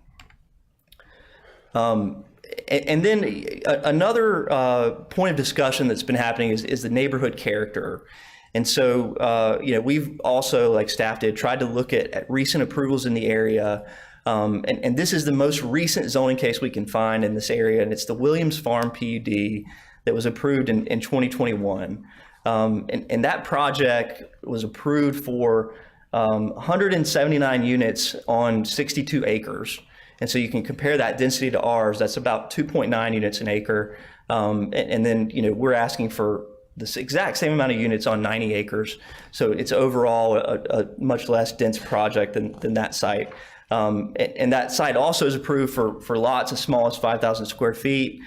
And then another point of discussion that's been happening is the neighborhood character. And so, we've also, like staff did, tried to look at recent approvals in the area. And this is the most recent zoning case we can find in this area, and it's the Williams Farm PUD that was approved in 2021. And that project was approved for 179 units on 62 acres. And so you can compare that density to ours. That's about 2.9 units an acre. And then, we're asking for this exact same amount of units on 90 acres. So it's overall a much less dense project than that site. And that site also is approved for lots as small as 5,000 square feet,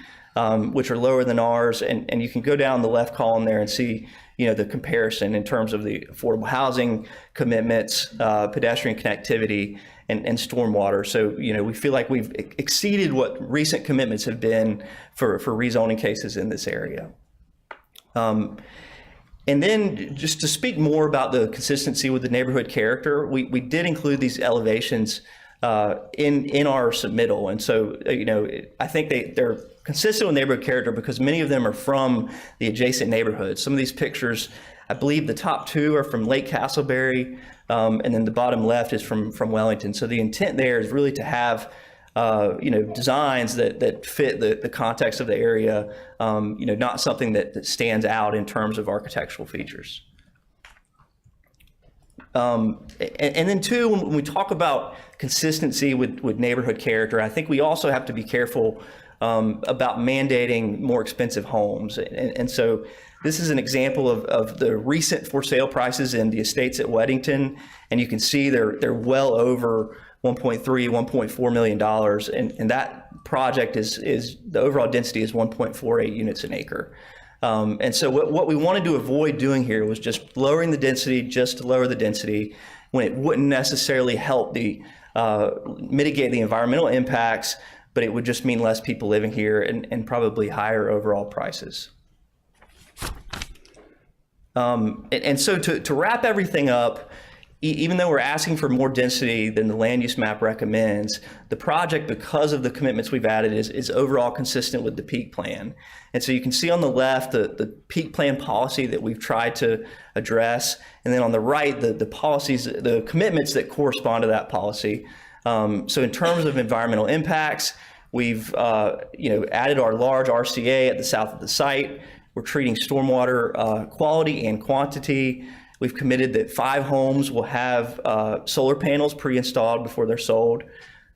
which are lower than ours. And you can go down the left column there and see, the comparison in terms of the affordable housing commitments, pedestrian connectivity, and stormwater. So, we feel like we've exceeded what recent commitments have been for rezoning cases in this area. And then just to speak more about the consistency with the neighborhood character, we did include these elevations in our submittal. And so, I think they're consistent with neighborhood character because many of them are from the adjacent neighborhoods. Some of these pictures, I believe the top 2 are from Lake Castleberry, and then the bottom left is from Wellington. So the intent there is really to have designs that fit the context of the area, not something that stands out in terms of architectural features. And then 2, when we talk about consistency with neighborhood character, I think we also have to be careful about mandating more expensive homes. And so this is an example of the recent for sale prices in the estates at Weddington, and you can see they're well over $1.3, $1.4 million, and that project is the overall density is 1.48 units an acre. And so what we wanted to avoid doing here was just lowering the density just to lower the density when it wouldn't necessarily help mitigate the environmental impacts, but it would just mean less people living here and probably higher overall prices. And so to wrap everything up, even though we're asking for more density than the land use map recommends, the project, because of the commitments we've added, is overall consistent with the peak plan. And so you can see on the left the peak plan policy that we've tried to address, and then on the right the policies, the commitments that correspond to that policy. So in terms of environmental impacts, we've added our large RCA at the south of the site. We're treating stormwater quality and quantity. We've committed that 5 homes will have solar panels pre-installed before they're sold.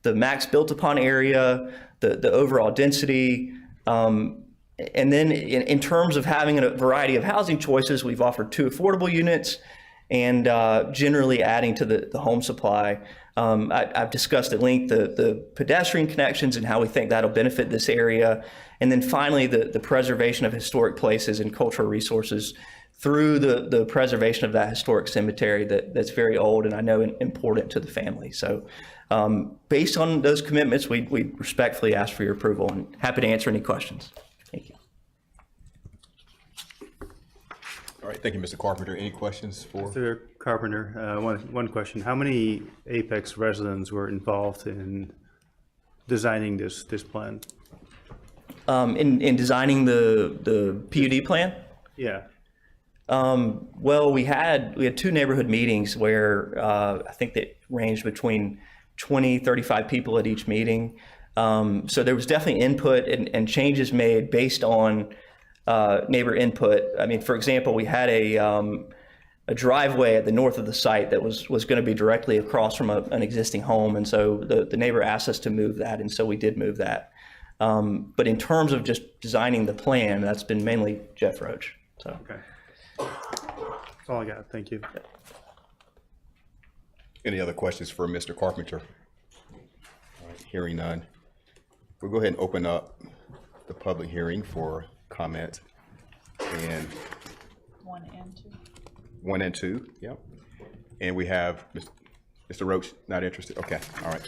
The max built upon area, the overall density, and then in terms of having a variety of housing choices, we've offered 2 affordable units and generally adding to the home supply. I've discussed at length the pedestrian connections and how we think that'll benefit this area. And then finally, the preservation of historic places and cultural resources through the preservation of that historic cemetery that's very old and I know important to the family. So based on those commitments, we respectfully ask for your approval and happy to answer any questions. Thank you. All right, thank you, Mr. Carpenter. Any questions for? Mr. Carpenter, one question. How many Apex residents were involved in designing this plan? In designing the PUD plan? Yeah. Well, we had 2 neighborhood meetings where I think that ranged between 20, 35 people at each meeting. So there was definitely input and changes made based on neighbor input. I mean, for example, we had a driveway at the north of the site that was going to be directly across from an existing home. And so the neighbor asked us to move that. And so we did move that. But in terms of just designing the plan, that's been mainly Jeff Roach. So. Okay. That's all I got. Thank you. Any other questions for Mr. Carpenter? All right, hearing none. We'll go ahead and open up the public hearing for comment. And 1 and 2. 1 and 2, yep. And we have Mr. Roach, not interested? Okay, all right.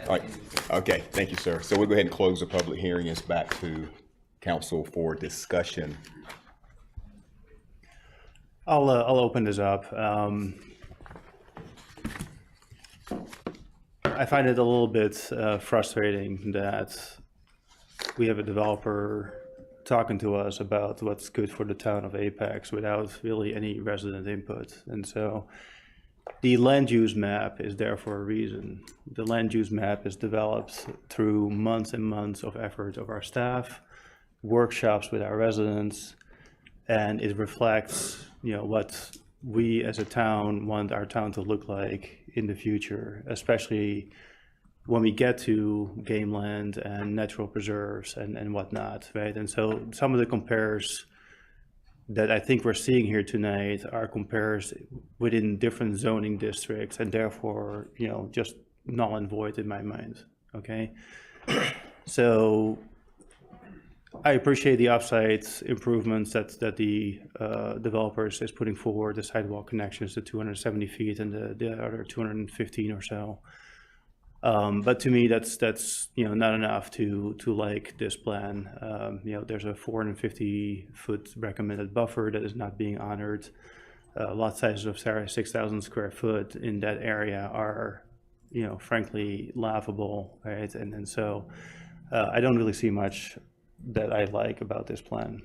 All right, okay, thank you, sir. So we'll go ahead and close the public hearing. It's back to council for discussion. I'll open this up. I find it a little bit frustrating that we have a developer talking to us about what's good for the town of Apex without really any resident input. And so the land use map is there for a reason. The land use map is developed through months and months of effort of our staff, workshops with our residents, and it reflects, what we as a town want our town to look like in the future, especially when we get to game land and natural preserves and whatnot, right? And so some of the compares that I think we're seeing here tonight are compares within different zoning districts and therefore, just null and void in my mind, okay? So I appreciate the offsite improvements that the developers is putting forward, the sidewalk connections to 270 feet and the other 215 or so. But to me, that's not enough to like this plan. There's a 450-foot recommended buffer that is not being honored. Lot sizes of 6,000 square foot in that area are, frankly laughable, right? And so I don't really see much that I like about this plan.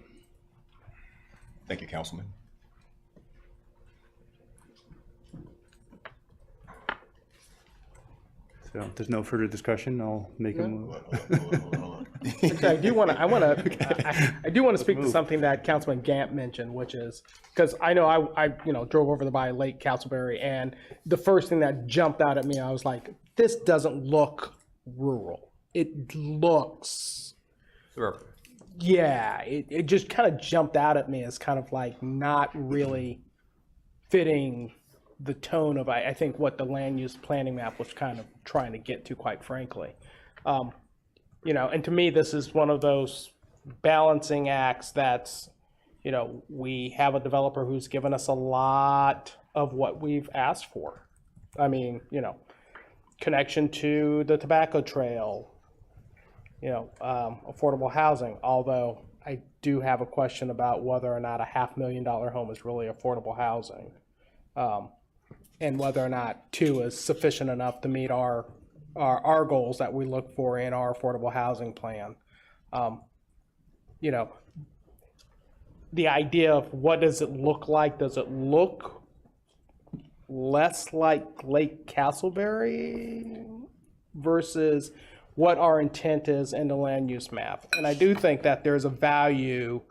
Thank you, Councilman. So if there's no further discussion, I'll make a move. Actually, I do want to speak to something that Councilman Gant mentioned, which is because I know I drove over by Lake Castleberry, and the first thing that jumped out at me, I was like, this doesn't look rural. It looks Sure. Yeah, it just kind of jumped out at me as kind of like not really fitting the tone of, I think, what the land use planning map was kind of trying to get to, quite frankly. And to me, this is one of those balancing acts that's, we have a developer who's given us a lot of what we've asked for. I mean, connection to the tobacco trail, affordable housing, although I do have a question about whether or not a $500,000 home is really affordable housing. And whether or not 2 is sufficient enough to meet our goals that we look for in our affordable housing plan. The idea of what does it look like? Does it look less like Lake Castleberry versus what our intent is in the land use map. And I do think that there's a value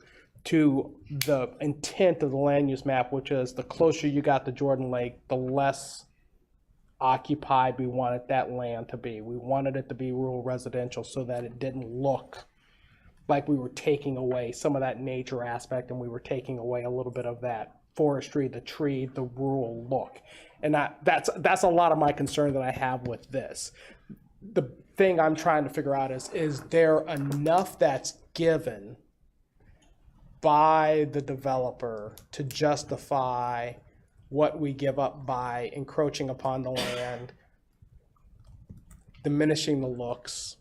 to the intent of the land use map, which is the closer you got to Jordan Lake, the less occupied we wanted that land to be. We wanted it to be rural residential so that it didn't look like we were taking away some of that nature aspect, and we were taking away a little bit of that forestry, the tree, the rural look. And that's a lot of my concern that I have with this. The thing I'm trying to figure out is there enough that's given by the developer to justify what we give up by encroaching upon the land, diminishing the looks,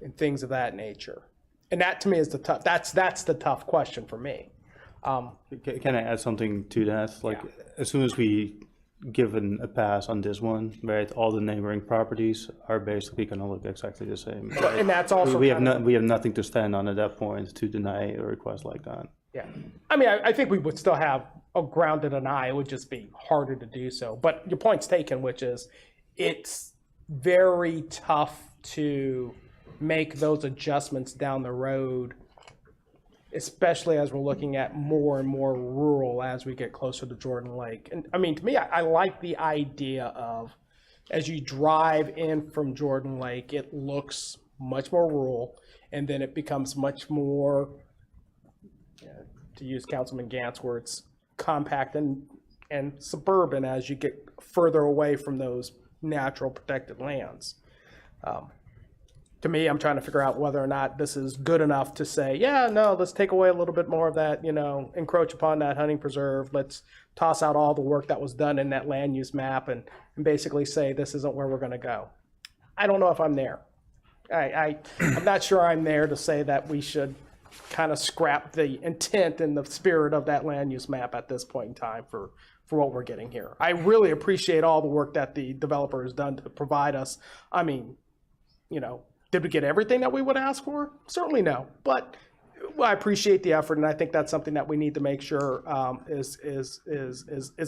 and things of that nature. And that to me is the tough, that's the tough question for me. Can I add something to that? Like, as soon as we give a pass on this one, right, all the neighboring properties are basically going to look exactly the same. Right? And that's also we have nothing to stand on at that point to deny a request like that. Yeah, I mean, I think we would still have a ground to deny. It would just be harder to do so. But your point's taken, which is it's very tough to make those adjustments down the road, especially as we're looking at more and more rural as we get closer to Jordan Lake. And I mean, to me, I like the idea of, as you drive in from Jordan Lake, it looks much more rural, and then it becomes much more, to use Councilman Gant's words, compact and suburban as you get further away from those natural protected lands. To me, I'm trying to figure out whether or not this is good enough to say, yeah, no, let's take away a little bit more of that, encroach upon that hunting preserve. Let's toss out all the work that was done in that land use map and basically say this isn't where we're going to go. I don't know if I'm there. I'm not sure I'm there to say that we should kind of scrap the intent and the spirit of that land use map at this point in time for what we're getting here. I really appreciate all the work that the developer has done to provide us. I mean, did we get everything that we would ask for? Certainly no, but I appreciate the effort, and I think that's something that we need to make sure is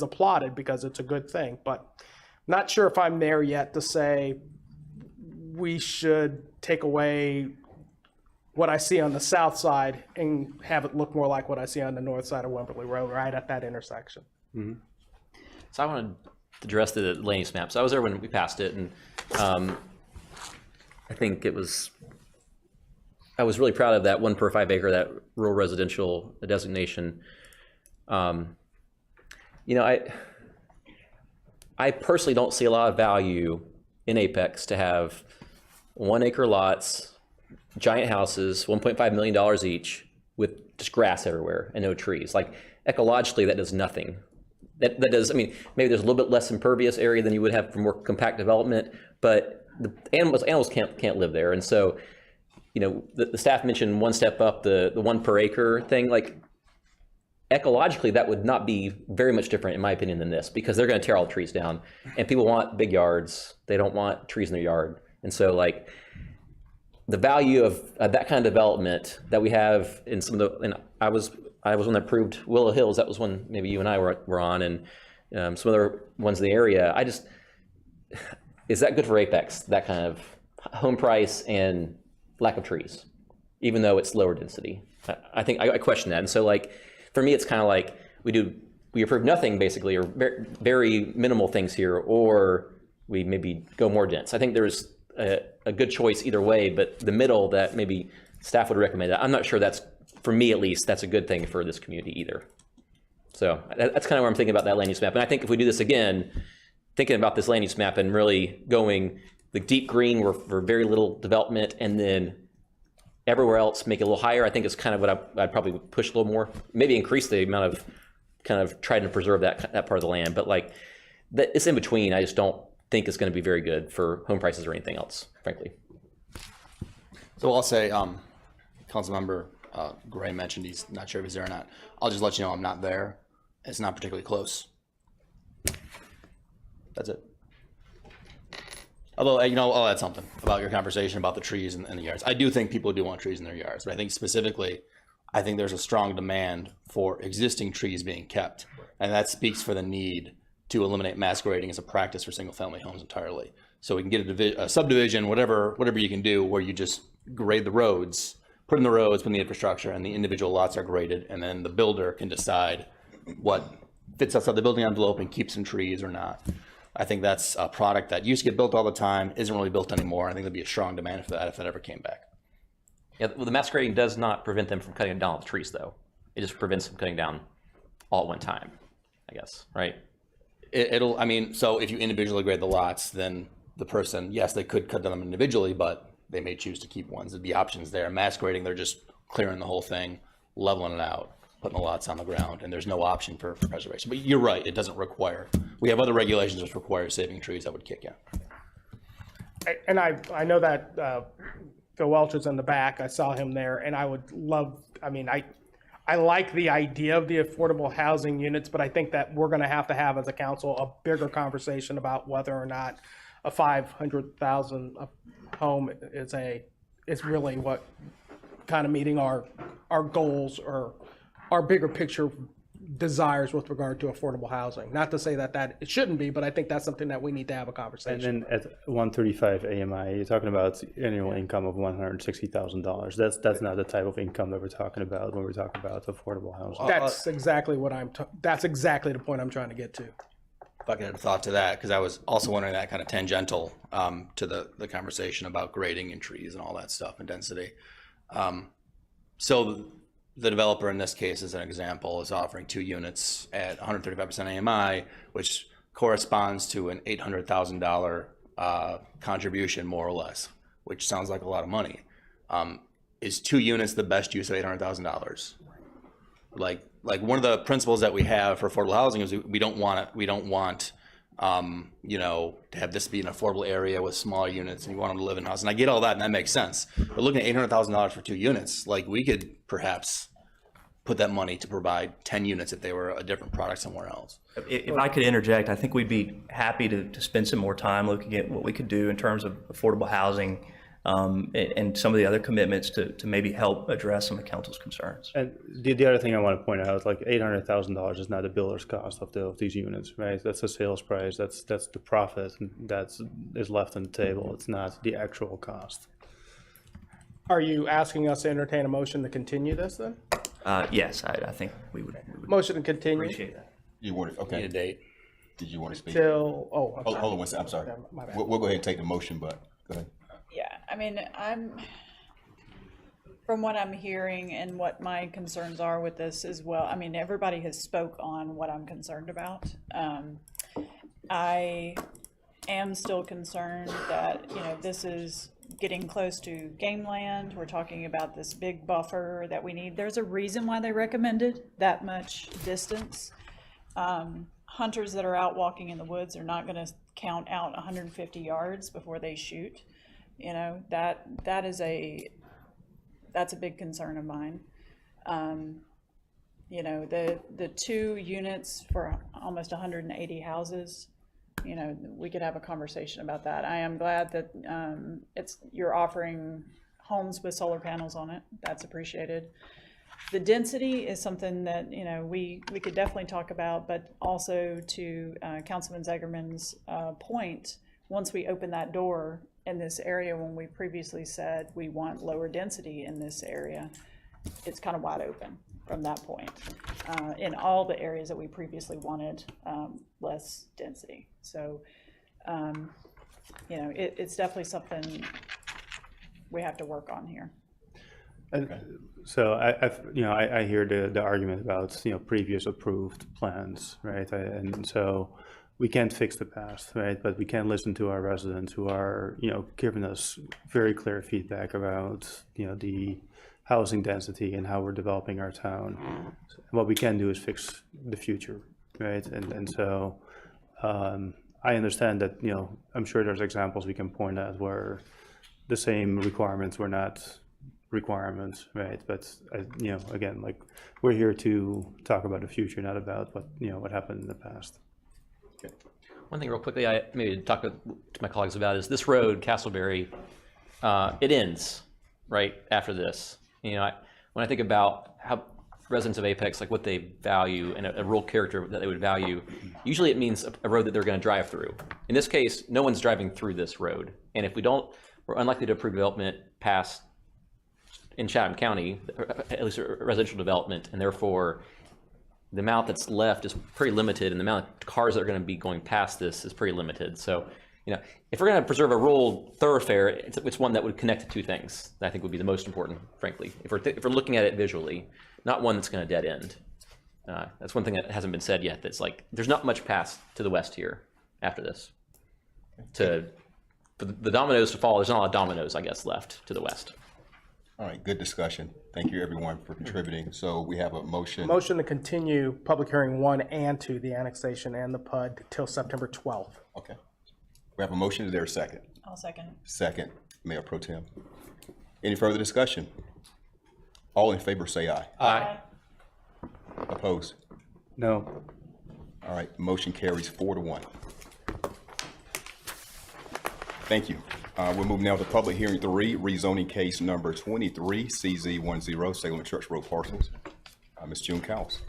applauded because it's a good thing. But not sure if I'm there yet to say we should take away what I see on the south side and have it look more like what I see on the north side of Wimberley Road, right at that intersection. Mm-hmm. So I wanted to address the land use map. So I was there when we passed it, and I think I was really proud of that 1 per 5 acre, that rural residential designation. I personally don't see a lot of value in Apex to have 1 acre lots, giant houses, $1.5 million each, with just grass everywhere and no trees. Like, ecologically, that does nothing. That does, I mean, maybe there's a little bit less impervious area than you would have for more compact development, but the animals can't live there. And so, the staff mentioned 1 step up, the 1 per acre thing. Like, ecologically, that would not be very much different, in my opinion, than this, because they're going to tear all the trees down, and people want big yards. They don't want trees in their yard. And so, like, the value of that kind of development that we have in some of the, and I was one that approved Willow Hills. That was one maybe you and I were on, and some other ones in the area. Is that good for Apex? That kind of home price and lack of trees, even though it's lower density. I think I question that. And so, like, for me, it's kind of like we approve nothing basically, or very, very minimal things here, or we maybe go more dense. I think there's a good choice either way, but the middle that maybe staff would recommend, I'm not sure that's, for me at least, that's a good thing for this community either. So that's kind of where I'm thinking about that land use map. And I think if we do this again, thinking about this land use map and really going the deep green where for very little development, and then everywhere else make it a little higher, I think is kind of what I'd probably push a little more, maybe increase the amount of kind of trying to preserve that part of the land. But like, it's in between. I just don't think it's going to be very good for home prices or anything else, frankly. So I'll say, Councilmember Gray mentioned he's not sure if he's there or not. I'll just let you know I'm not there. It's not particularly close. That's it. Although, I'll add something about your conversation about the trees in the yards. I do think people do want trees in their yards, but I think specifically, I think there's a strong demand for existing trees being kept. And that speaks for the need to eliminate mass grading as a practice for single family homes entirely. So we can get a subdivision, whatever you can do, where you just grade the roads, put in the roads, put in the infrastructure, and the individual lots are graded, and then the builder can decide what fits outside the building envelope and keeps in trees or not. I think that's a product that used to get built all the time, isn't really built anymore. I think there'd be a strong demand for that if that ever came back. Yeah, well, the mass grading does not prevent them from cutting down all the trees, though. It just prevents them cutting down all at one time, I guess, right? I mean, so if you individually grade the lots, then the person, yes, they could cut them individually, but they may choose to keep ones. There'd be options there. Mass grading, they're just clearing the whole thing, leveling it out, putting the lots on the ground, and there's no option for preservation. But you're right, it doesn't require. We have other regulations which require saving trees that would kick in. And I know that Phil Welch is in the back. I saw him there, and I would love, I mean, I like the idea of the affordable housing units, but I think that we're going to have as a council a bigger conversation about whether or not a 500,000 home is really what kind of meeting our goals or our bigger picture desires with regard to affordable housing. Not to say that it shouldn't be, but I think that's something that we need to have a conversation. And then at 135 AMI, you're talking about annual income of $160,000. That's not the type of income that we're talking about when we're talking about affordable housing. That's exactly what that's exactly the point I'm trying to get to. If I could add a thought to that, because I was also wondering that kind of tangential to the conversation about grading and trees and all that stuff and density. So the developer in this case, as an example, is offering 2 units at 135% AMI, which corresponds to an $800,000 contribution, more or less, which sounds like a lot of money. Is 2 units the best use of $800,000? Like one of the principles that we have for affordable housing is we don't want to have this be an affordable area with smaller units, and you want them to live in houses. And I get all that, and that makes sense. But looking at $800,000 for 2 units, like we could perhaps put that money to provide 10 units if they were a different product somewhere else. If I could interject, I think we'd be happy to spend some more time looking at what we could do in terms of affordable housing and some of the other commitments to maybe help address some of council's concerns. And the other thing I want to point out, like $800,000 is not the builder's cost of these units, right? That's the sales price. That's the profit that is left on the table. It's not the actual cost. Are you asking us to entertain a motion to continue this then? Yes, I think we would motion to continue. appreciate that. You want to, okay. Need a date. Did you want to speak? Till, Hold on one second, I'm sorry. My bad. We'll go ahead and take the motion, but go ahead. Yeah, I mean, from what I'm hearing and what my concerns are with this as well, I mean, everybody has spoke on what I'm concerned about. I am still concerned that, this is getting close to game land. We're talking about this big buffer that we need. There's a reason why they recommended that much distance. Hunters that are out walking in the woods are not going to count out 150 yards before they shoot. That's a big concern of mine. The 2 units for almost 180 houses, we could have a conversation about that. I am glad that you're offering homes with solar panels on it. That's appreciated. The density is something that, we could definitely talk about, but also to Councilman Zegerman's point, once we open that door in this area, when we previously said we want lower density in this area, it's kind of wide open from that point. In all the areas that we previously wanted less density. So, it's definitely something we have to work on here. And so I hear the argument about previous approved plans, right? And so we can't fix the past, right? But we can listen to our residents who are giving us very clear feedback about the housing density and how we're developing our town. What we can do is fix the future, right? And so I understand that I'm sure there's examples we can point at where the same requirements were not requirements, right? But again, like we're here to talk about the future, not about what happened in the past. Okay. One thing real quickly I maybe talk to my colleagues about is this road, Castleberry, it ends right after this. When I think about how residents of Apex, like what they value and a rural character that they would value, usually it means a road that they're going to drive through. In this case, no one's driving through this road. And if we don't, we're unlikely to approve development past in Chatham County, at least residential development, and therefore the amount that's left is pretty limited, and the amount of cars that are going to be going past this is pretty limited. So, you know, if we're going to preserve a rural thoroughfare, it's one that would connect the two things that I think would be the most important, frankly. If we're looking at it visually, not one that's going to dead end. That's one thing that hasn't been said yet. That's like there's not much past to the west here after this. For the dominoes to fall, there's not a lot of dominoes, I guess, left to the west. All right, good discussion. Thank you, everyone, for contributing. So we have a motion. Motion to continue public hearing 1 and 2, the annexation and the PUD, till September 12th. Okay. We have a motion. Is there a second? I'll second. Second, Mayor Pro Tem. Any further discussion? All in favor say aye. Aye. Opposed? No. All right, motion carries 4-1. Thank you. We'll move now to public hearing 3, rezoning case number 23 CZ10 Salem Church Road parcels. Ms. June Cowles.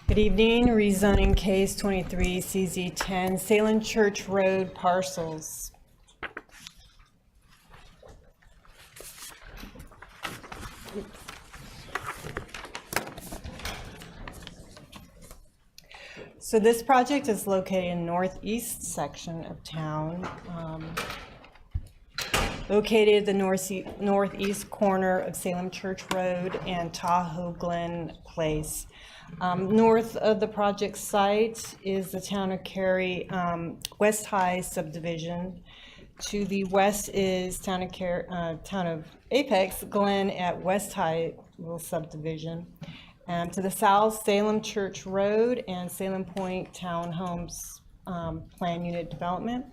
Good evening, rezoning case 23 CZ10 Salem Church Road parcels. So this project is located in northeast section of town, located at the northeast corner of Salem Church Road and Tahoe Glen Place. North of the project site is the town of Cary West High subdivision. To the west is town of Apex Glen at West High little subdivision. To the south, Salem Church Road and Salem Point Townhomes Plan Unit Development.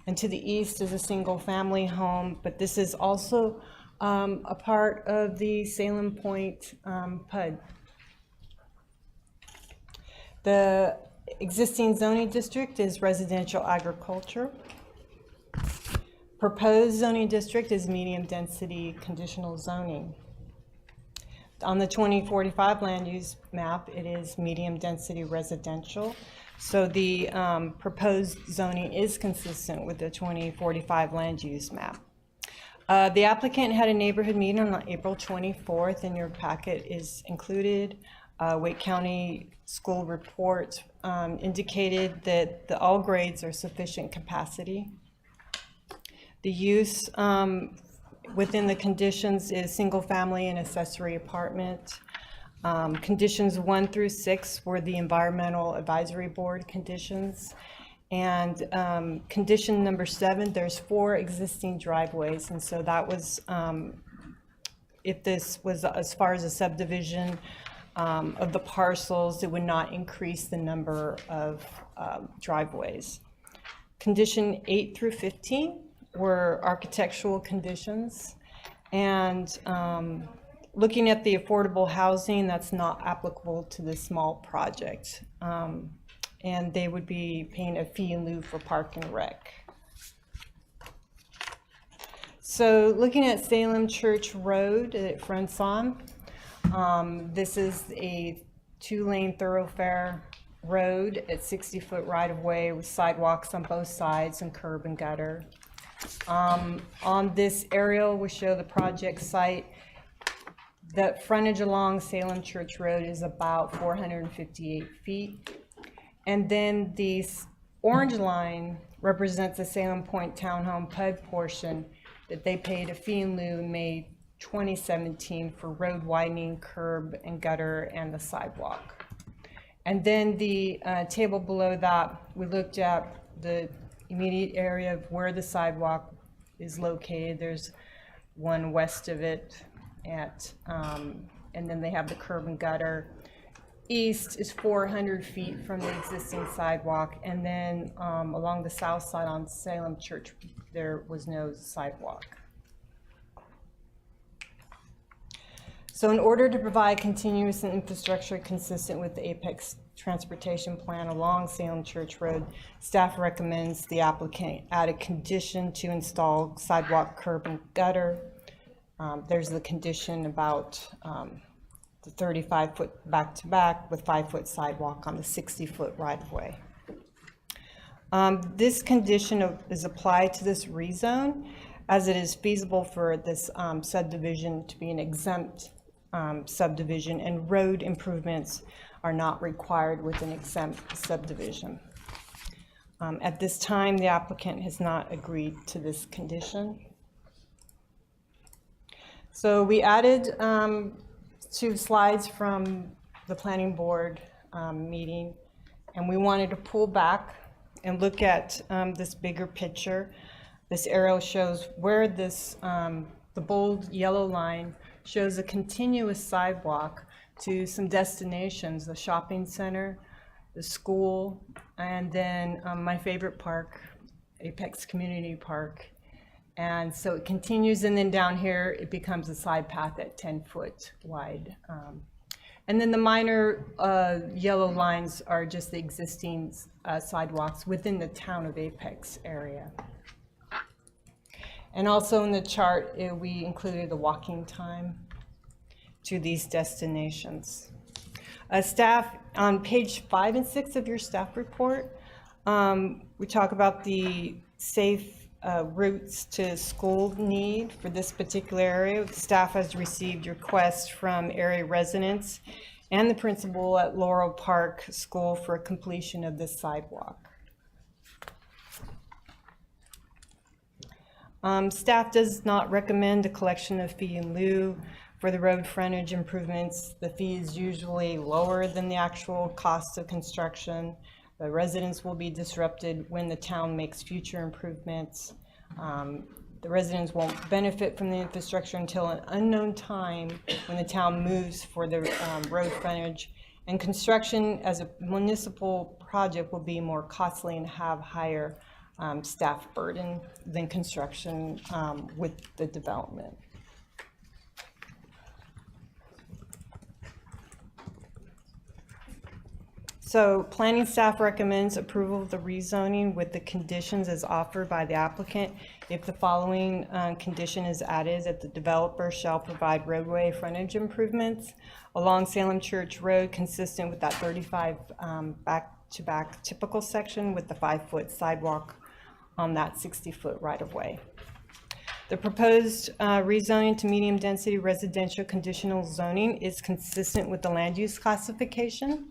And to the east is a single family home, but this is also a part of the Salem Point PUD. The existing zoning district is residential agriculture. Proposed zoning district is medium density conditional zoning. On the 2045 land use map, it is medium density residential. So the proposed zoning is consistent with the 2045 land use map. The applicant had a neighborhood meeting on April 24th, and your packet is included. Wake County School Report indicated that all grades are sufficient capacity. The use within the conditions is single family and accessory apartment. Conditions 1 through 6 were the Environmental Advisory Board conditions. And condition number 7, there's 4 existing driveways. And so that was, if this was as far as a subdivision of the parcels, it would not increase the number of driveways. Condition 8 through 15 were architectural conditions. And looking at the affordable housing, that's not applicable to this small project. And they would be paying a fee in lieu for park and rec. So looking at Salem Church Road that it fronts on, this is a 2-lane thoroughfare road at 60-foot right-of-way with sidewalks on both sides and curb and gutter. On this aerial, we show the project site. The frontage along Salem Church Road is about 458 feet. And then the orange line represents the Salem Point Townhome PUD portion that they paid a fee in lieu in May 2017 for road widening, curb and gutter, and the sidewalk. And then the table below that, we looked at the immediate area of where the sidewalk is located. There's one west of it at, and then they have the curb and gutter. East is 400 feet from the existing sidewalk, and then along the south side on Salem Church, there was no sidewalk. So in order to provide continuous infrastructure consistent with the Apex Transportation Plan along Salem Church Road, staff recommends the applicant add a condition to install sidewalk, curb, and gutter. There's the condition about the 35-foot back-to-back with 5-foot sidewalk on the 60-foot right-of-way. This condition is applied to this rezone as it is feasible for this subdivision to be an exempt subdivision, and road improvements are not required with an exempt subdivision. At this time, the applicant has not agreed to this condition. So we added 2 slides from the planning board meeting, and we wanted to pull back and look at this bigger picture. This arrow shows where this, the bold yellow line shows a continuous sidewalk to some destinations, the shopping center, the school, and then my favorite park, Apex Community Park. And so it continues, and then down here it becomes a side path at 10-foot wide. And then the minor yellow lines are just the existing sidewalks within the town of Apex area. And also in the chart, we included the walking time to these destinations. Staff, on page 5 and 6 of your staff report, we talk about the safe routes to school need for this particular area. Staff has received requests from area residents and the principal at Laurel Park School for completion of this sidewalk. Staff does not recommend a collection of fee in lieu for the road frontage improvements. The fee is usually lower than the actual cost of construction. The residents will be disrupted when the town makes future improvements. The residents won't benefit from the infrastructure until an unknown time when the town moves for the road frontage. And construction as a municipal project will be more costly and have higher staff burden than construction with the development. So planning staff recommends approval of the rezoning with the conditions as offered by the applicant. If the following condition is added, that the developer shall provide roadway frontage improvements along Salem Church Road consistent with that 35 back-to-back typical section with the 5-foot sidewalk on that 60-foot right-of-way. The proposed rezoning to medium-density residential conditional zoning is consistent with the land use classification.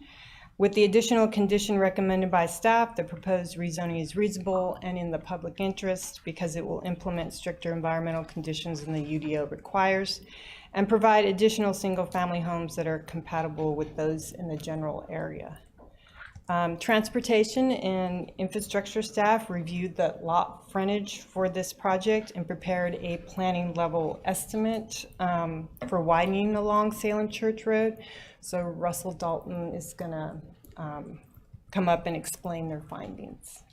With the additional condition recommended by staff, the proposed rezoning is reasonable and in the public interest because it will implement stricter environmental conditions than the UDO requires and provide additional single-family homes that are compatible with those in the general area. Transportation and infrastructure staff reviewed the lot frontage for this project and prepared a planning level estimate for widening along Salem Church Road. So Russell Dalton is going to come up and explain their findings.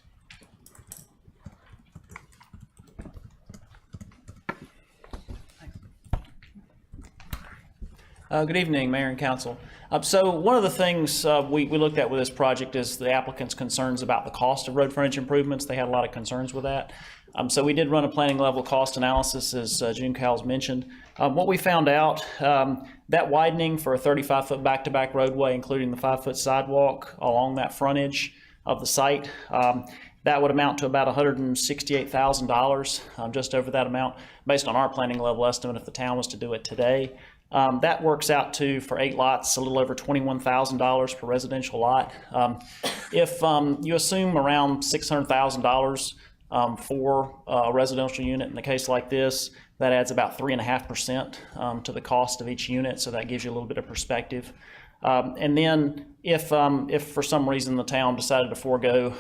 Good evening, Mayor and Council. So one of the things we looked at with this project is the applicant's concerns about the cost of road frontage improvements. They had a lot of concerns with that. So we did run a planning level cost analysis, as June Cowles mentioned. What we found out, that widening for a 35-foot back-to-back roadway, including the 5-foot sidewalk along that frontage of the site, that would amount to about $168,000, just over that amount, based on our planning level estimate if the town was to do it today. That works out to, for 8 lots, a little over $21,000 per residential lot. If you assume around $600,000 for a residential unit in a case like this, that adds about 3.5% to the cost of each unit, so that gives you a little bit of perspective. And then if for some reason the town decided to forego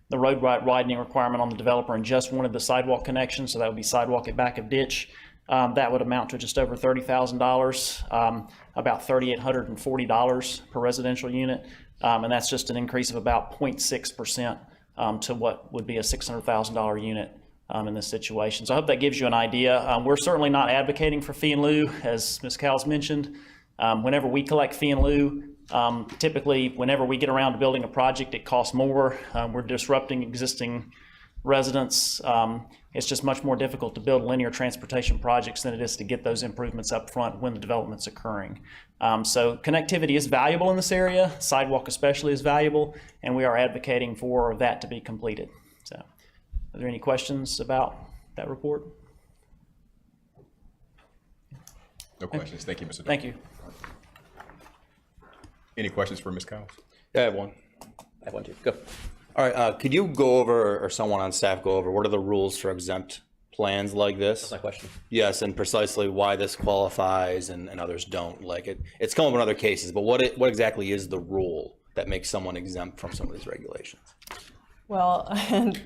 the road widening requirement on the developer and just wanted the sidewalk connection, so that would be sidewalk at back of ditch, that would amount to just over $30,000, about $3,840 per residential unit, and that's just an increase of about 0.6% to what would be a $600,000 unit in this situation. So I hope that gives you an idea. We're certainly not advocating for fee in lieu, as Ms. Cowles mentioned. Whenever we collect fee in lieu, typically whenever we get around to building a project, it costs more. We're disrupting existing residents. It's just much more difficult to build linear transportation projects than it is to get those improvements up front when the development's occurring. So connectivity is valuable in this area, sidewalk especially is valuable, and we are advocating for that to be completed. So, are there any questions about that report? No questions. Thank you, Mr. Thank you. Any questions for Ms. Cowles? Yeah, I have one. I have one too. Go. All right, could you go over, or someone on staff go over, what are the rules for exempt plans like this? That's my question. Yes, and precisely why this qualifies and others don't. Like it's come up in other cases, but what exactly is the rule that makes someone exempt from some of these regulations? Well, and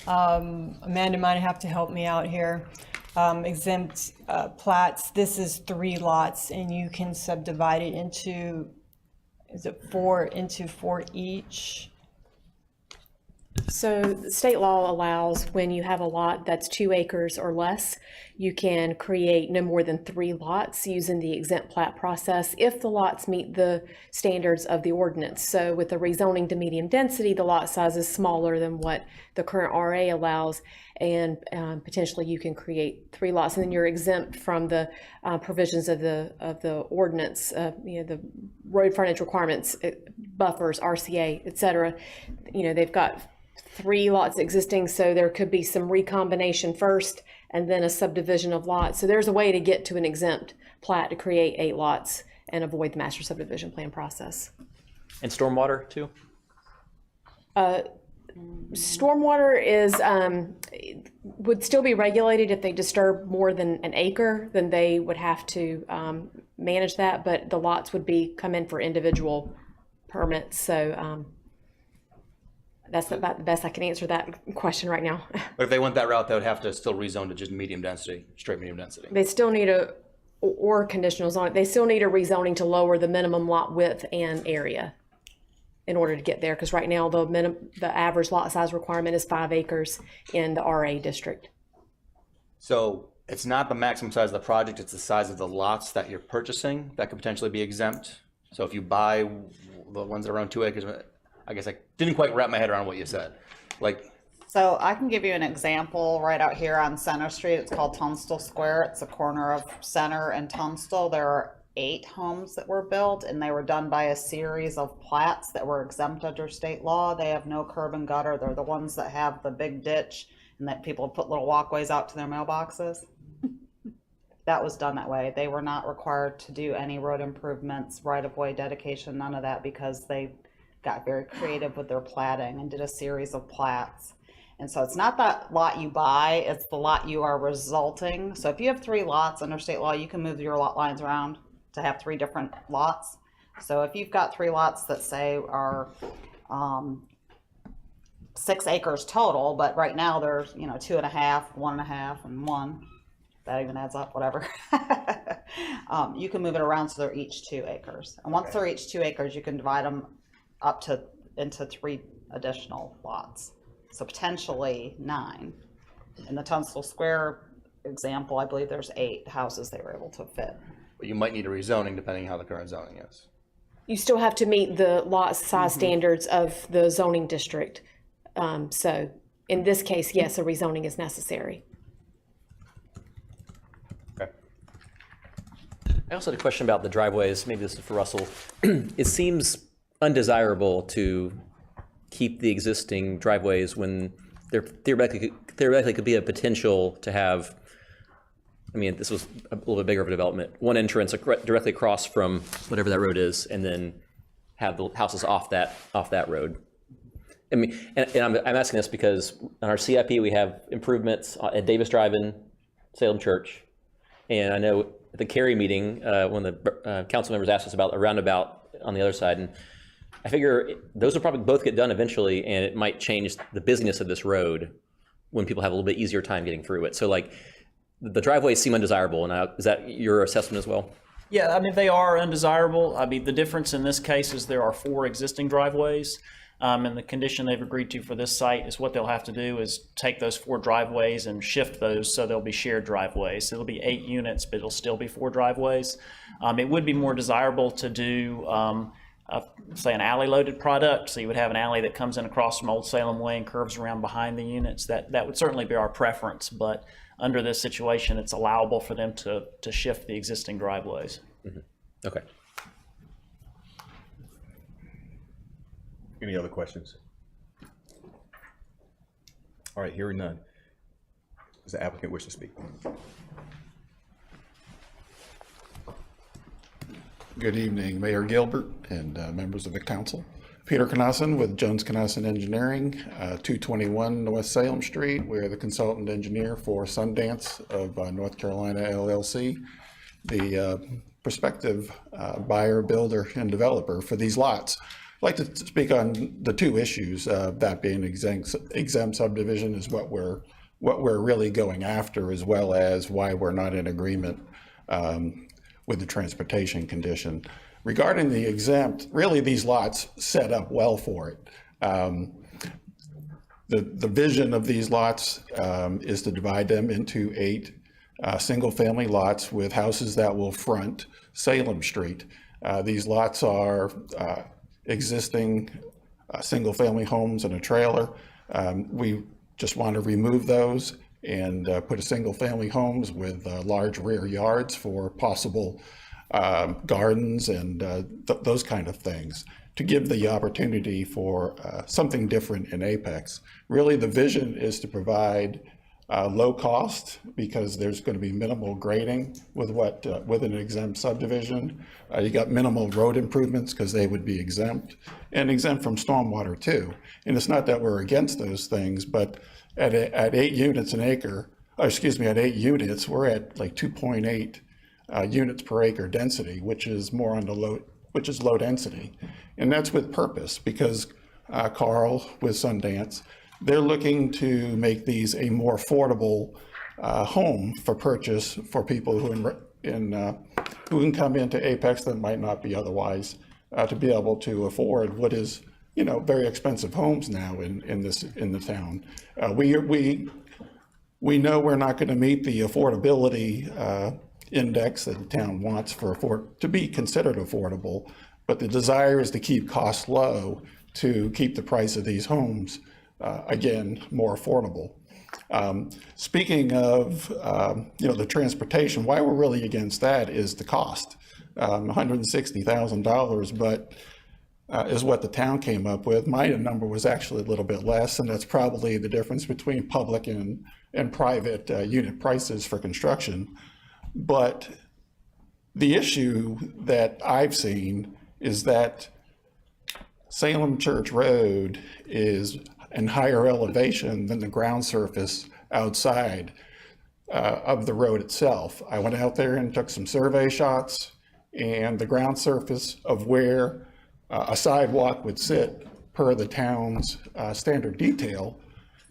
Amanda might have to help me out here. Exempt plats, this is 3 lots, and you can subdivide it into, is it 4 into 4 each? So state law allows when you have a lot that's 2 acres or less, you can create no more than 3 lots using the exempt plat process if the lots meet the standards of the ordinance. So with the rezoning to medium density, the lot size is smaller than what the current RA allows, and potentially you can create 3 lots, and then you're exempt from the provisions of the ordinance, the road frontage requirements, buffers, RCA, et cetera. They've got 3 lots existing, so there could be some recombination first and then a subdivision of lots. So there's a way to get to an exempt plat to create 8 lots and avoid the master subdivision plan process. And stormwater too? Stormwater is would still be regulated. If they disturb more than an acre, then they would have to manage that, but the lots would come in for individual permits. So that's about the best I can answer that question right now. But if they went that route, they would have to still rezone to just medium density, straight medium density. They still need or conditional zoning. They still need a rezoning to lower the minimum lot width and area in order to get there, because right now the average lot size requirement is 5 acres in the RA district. So it's not the maximum size of the project, it's the size of the lots that you're purchasing that could potentially be exempt. So if you buy the ones that are around 2 acres, I guess I didn't quite wrap my head around what you said. So I can give you an example right out here on Center Street. It's called Tunstall Square. It's a corner of Center and Tunstall. There are 8 homes that were built, and they were done by a series of plats that were exempt under state law. They have no curb and gutter. They're the ones that have the big ditch and that people put little walkways out to their mailboxes. That was done that way. They were not required to do any road improvements, right-of-way dedication, none of that, because they got very creative with their platting and did a series of plats. And so it's not that lot you buy, it's the lot you are resulting. So if you have 3 lots under state law, you can move your lot lines around to have 3 different lots. So if you've got 3 lots that say are 6 acres total, but right now there's 2.5, 1.5, and 1. That even adds up, whatever. You can move it around so they're each 2 acres. And once they're each 2 acres, you can divide them up into 3 additional lots. So potentially 9. In the Tunstall Square example, I believe there's 8 houses they were able to fit. But you might need a rezoning depending on how the current zoning is. You still have to meet the lot size standards of the zoning district. So in this case, yes, a rezoning is necessary. I also had a question about the driveways. Maybe this is for Russell. It seems undesirable to keep the existing driveways when there theoretically could be a potential to have, this was a little bit bigger of a development, one entrance directly across from whatever that road is, and then have the houses off that road. And I'm asking this because on our CIP we have improvements at Davis Drive in Salem Church, and I know at the Cary meeting when the council members asked us about a roundabout on the other side, and I figure those will probably both get done eventually, and it might change the busyness of this road when people have a little bit easier time getting through it. So the driveways seem undesirable, and is that your assessment as well? Yeah, they are undesirable. The difference in this case is there are 4 existing driveways. And the condition they've agreed to for this site is what they'll have to do is take those 4 driveways and shift those so they'll be shared driveways. So it'll be 8 units, but it'll still be 4 driveways. It would be more desirable to do, say, an alley-loaded product. So you would have an alley that comes in across from Old Salem Way and curves around behind the units. That would certainly be our preference, but under this situation, it's allowable for them to shift the existing driveways. Mm-hmm. Okay. Any other questions? All right, hearing none. Does the applicant wish to speak? Good evening, Mayor Gilbert and members of the council. Peter Knosson with Jones Knosson Engineering, 221 North Salem Street. We're the consultant engineer for Sundance of North Carolina LLC, the prospective buyer, builder, and developer for these lots. I'd like to speak on the 2 issues, that being exempt subdivision is what we're really going after, as well as why we're not in agreement with the transportation condition. Regarding the exempt, really these lots set up well for it. The vision of these lots is to divide them into 8 single-family lots with houses that will front Salem Street. These lots are existing single-family homes and a trailer. We just want to remove those and put a single-family homes with large rear yards for possible gardens and those kind of things to give the opportunity for something different in Apex. Really, the vision is to provide low cost because there's going to be minimal grading with with an exempt subdivision. You got minimal road improvements because they would be exempt, and exempt from stormwater too. And it's not that we're against those things, but at 8 units an acre, at 8 units, we're at like 2.8 units per acre density, which is more on the low density. And that's with purpose because Carl with Sundance, they're looking to make these a more affordable home for purchase for people who can come into Apex that might not be otherwise to be able to afford what is, very expensive homes now in the town. We know we're not going to meet the affordability index that the town wants to be considered affordable, but the desire is to keep costs low to keep the price of these homes again, more affordable. Speaking of, the transportation, why we're really against that is the cost. $160,000, but is what the town came up with. My number was actually a little bit less, and that's probably the difference between public and private unit prices for construction. But the issue that I've seen is that Salem Church Road is in higher elevation than the ground surface outside of the road itself. I went out there and took some survey shots, and the ground surface of where a sidewalk would sit per the town's standard detail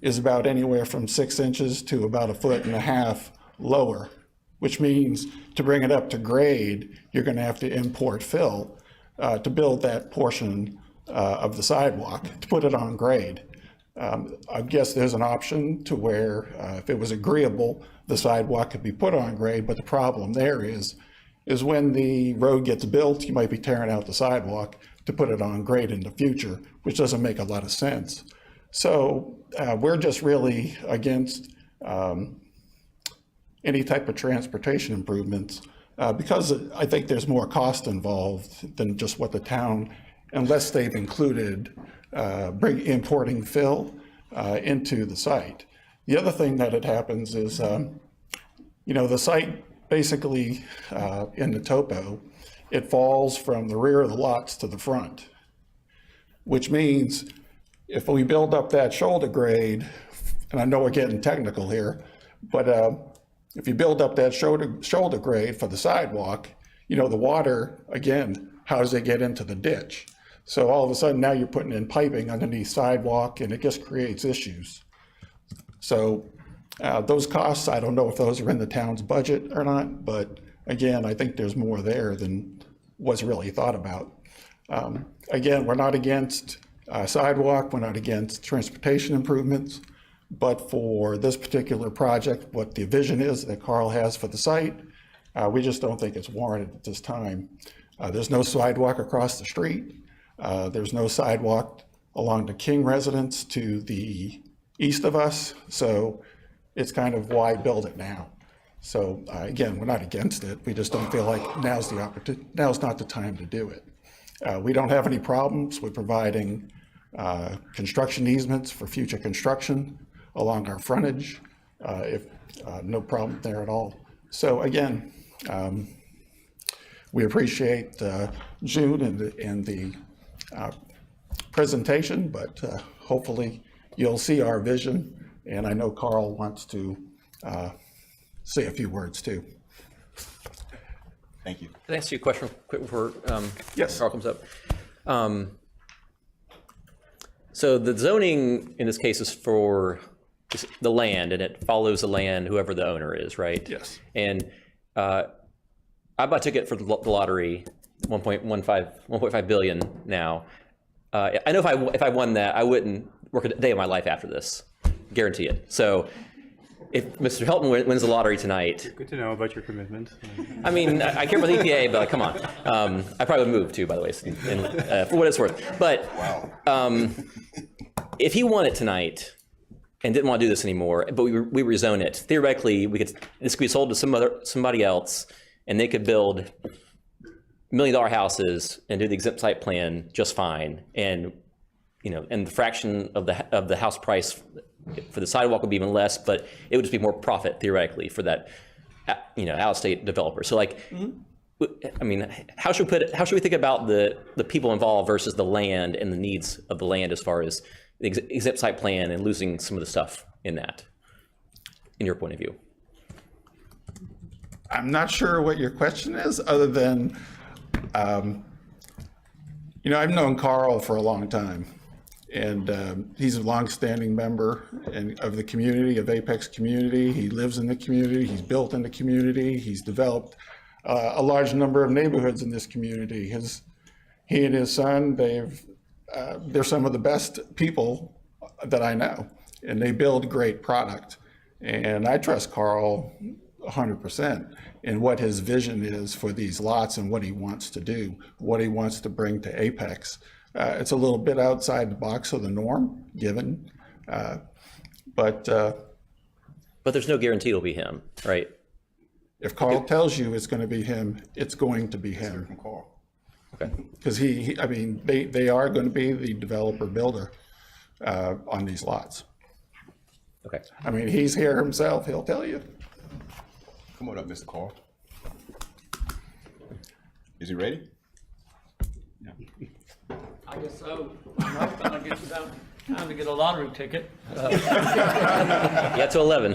is about anywhere from 6 inches to about 1.5 feet lower, which means to bring it up to grade, you're going to have to import fill to build that portion of the sidewalk to put it on grade. I guess there's an option to where if it was agreeable, the sidewalk could be put on grade, but the problem there is when the road gets built, you might be tearing out the sidewalk to put it on grade in the future, which doesn't make a lot of sense. So we're just really against any type of transportation improvements because I think there's more cost involved than just what the town, unless they've included importing fill into the site. The other thing that it happens is, the site basically in the topo, it falls from the rear of the lots to the front, which means if we build up that shoulder grade, and I know we're getting technical here, but if you build up that shoulder grade for the sidewalk, the water, again, how does it get into the ditch? So all of a sudden now you're putting in piping underneath sidewalk and it just creates issues. So those costs, I don't know if those are in the town's budget or not, but again, I think there's more there than was really thought about. Again, we're not against sidewalk. We're not against transportation improvements. But for this particular project, what the vision is that Carl has for the site, we just don't think it's warranted at this time. There's no sidewalk across the street. There's no sidewalk along the King residence to the east of us. So it's kind of why build it now? So again, we're not against it. We just don't feel like now's not the time to do it. We don't have any problems with providing construction easements for future construction along our frontage, no problem there at all. So again, we appreciate June and the presentation, but hopefully you'll see our vision. And I know Carl wants to say a few words too. Thank you. Can I ask you a question quick before yes. Carl comes up? So the zoning in this case is for the land, and it follows the land, whoever the owner is, right? Yes. And I bought a ticket for the lottery, 1.5 billion now. I know if I won that, I wouldn't work a day of my life after this, guarantee it. So if Mr. Helton wins the lottery tonight. Good to know about your commitment. I mean, I care about the EPA, but come on. I probably would move too, by the way, for what it's worth. But if he won it tonight and didn't want to do this anymore, but we rezone it, theoretically, this could be sold to somebody else, and they could build $1 million houses and do the exempt site plan just fine, and and the fraction of the house price for the sidewalk would be even less, but it would just be more profit theoretically for that out-of-state developer. So like, I mean, how should we think about the people involved versus the land and the needs of the land as far as the exempt site plan and losing some of the stuff in that, in your point of view? I'm not sure what your question is, other than, I've known Carl for a long time, and he's a longstanding member of the community, of Apex community. He lives in the community, he's built in the community, he's developed a large number of neighborhoods in this community. He and his son, they're some of the best people that I know, and they build great product. And I trust Carl 100% in what his vision is for these lots and what he wants to do, what he wants to bring to Apex. It's a little bit outside the box of the norm, given, but there's no guarantee it'll be him, right? If Carl tells you it's going to be him, it's going to be him. From Carl. Okay. Because they are going to be the developer builder on these lots. Okay. I mean, he's here himself, he'll tell you. Come on up, Mr. Carl. Is he ready? I guess so. I'm hoping I get you down time to get a lottery ticket. Yeah, to 11.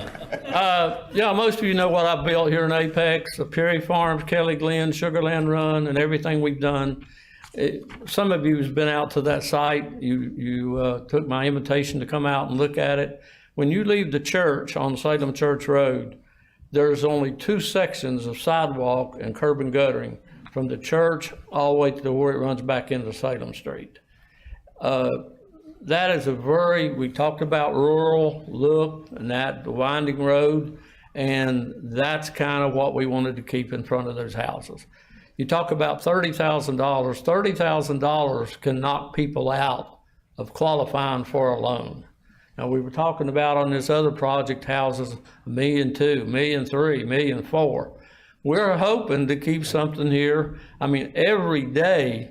Yeah, most of you know what I built here in Apex, the Perry Farms, Kelly Glen, Sugarland Run, and everything we've done. Some of you has been out to that site. You took my invitation to come out and look at it. When you leave the church on Salem Church Road, there's only 2 sections of sidewalk and curb and guttering from the church all the way to where it runs back into Salem Street. That is we talked about rural look and the winding road, and that's kind of what we wanted to keep in front of those houses. You talk about $30,000. $30,000 can knock people out of qualifying for a loan. Now, we were talking about on this other project houses, $1.2 million, $1.3 million, $1.4 million. We're hoping to keep something here. I mean, every day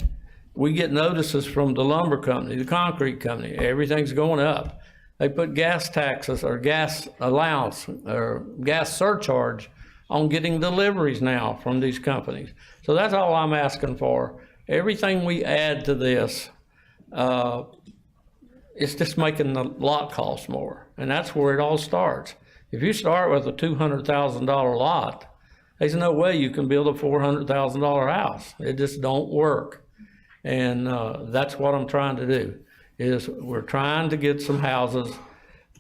we get notices from the lumber company, the concrete company, everything's going up. They put gas taxes or gas allowance or gas surcharge on getting deliveries now from these companies. So that's all I'm asking for. Everything we add to this, it's just making the lot cost more. And that's where it all starts. If you start with a $200,000 lot, there's no way you can build a $400,000 house. It just don't work. And that's what I'm trying to do, is we're trying to get some houses,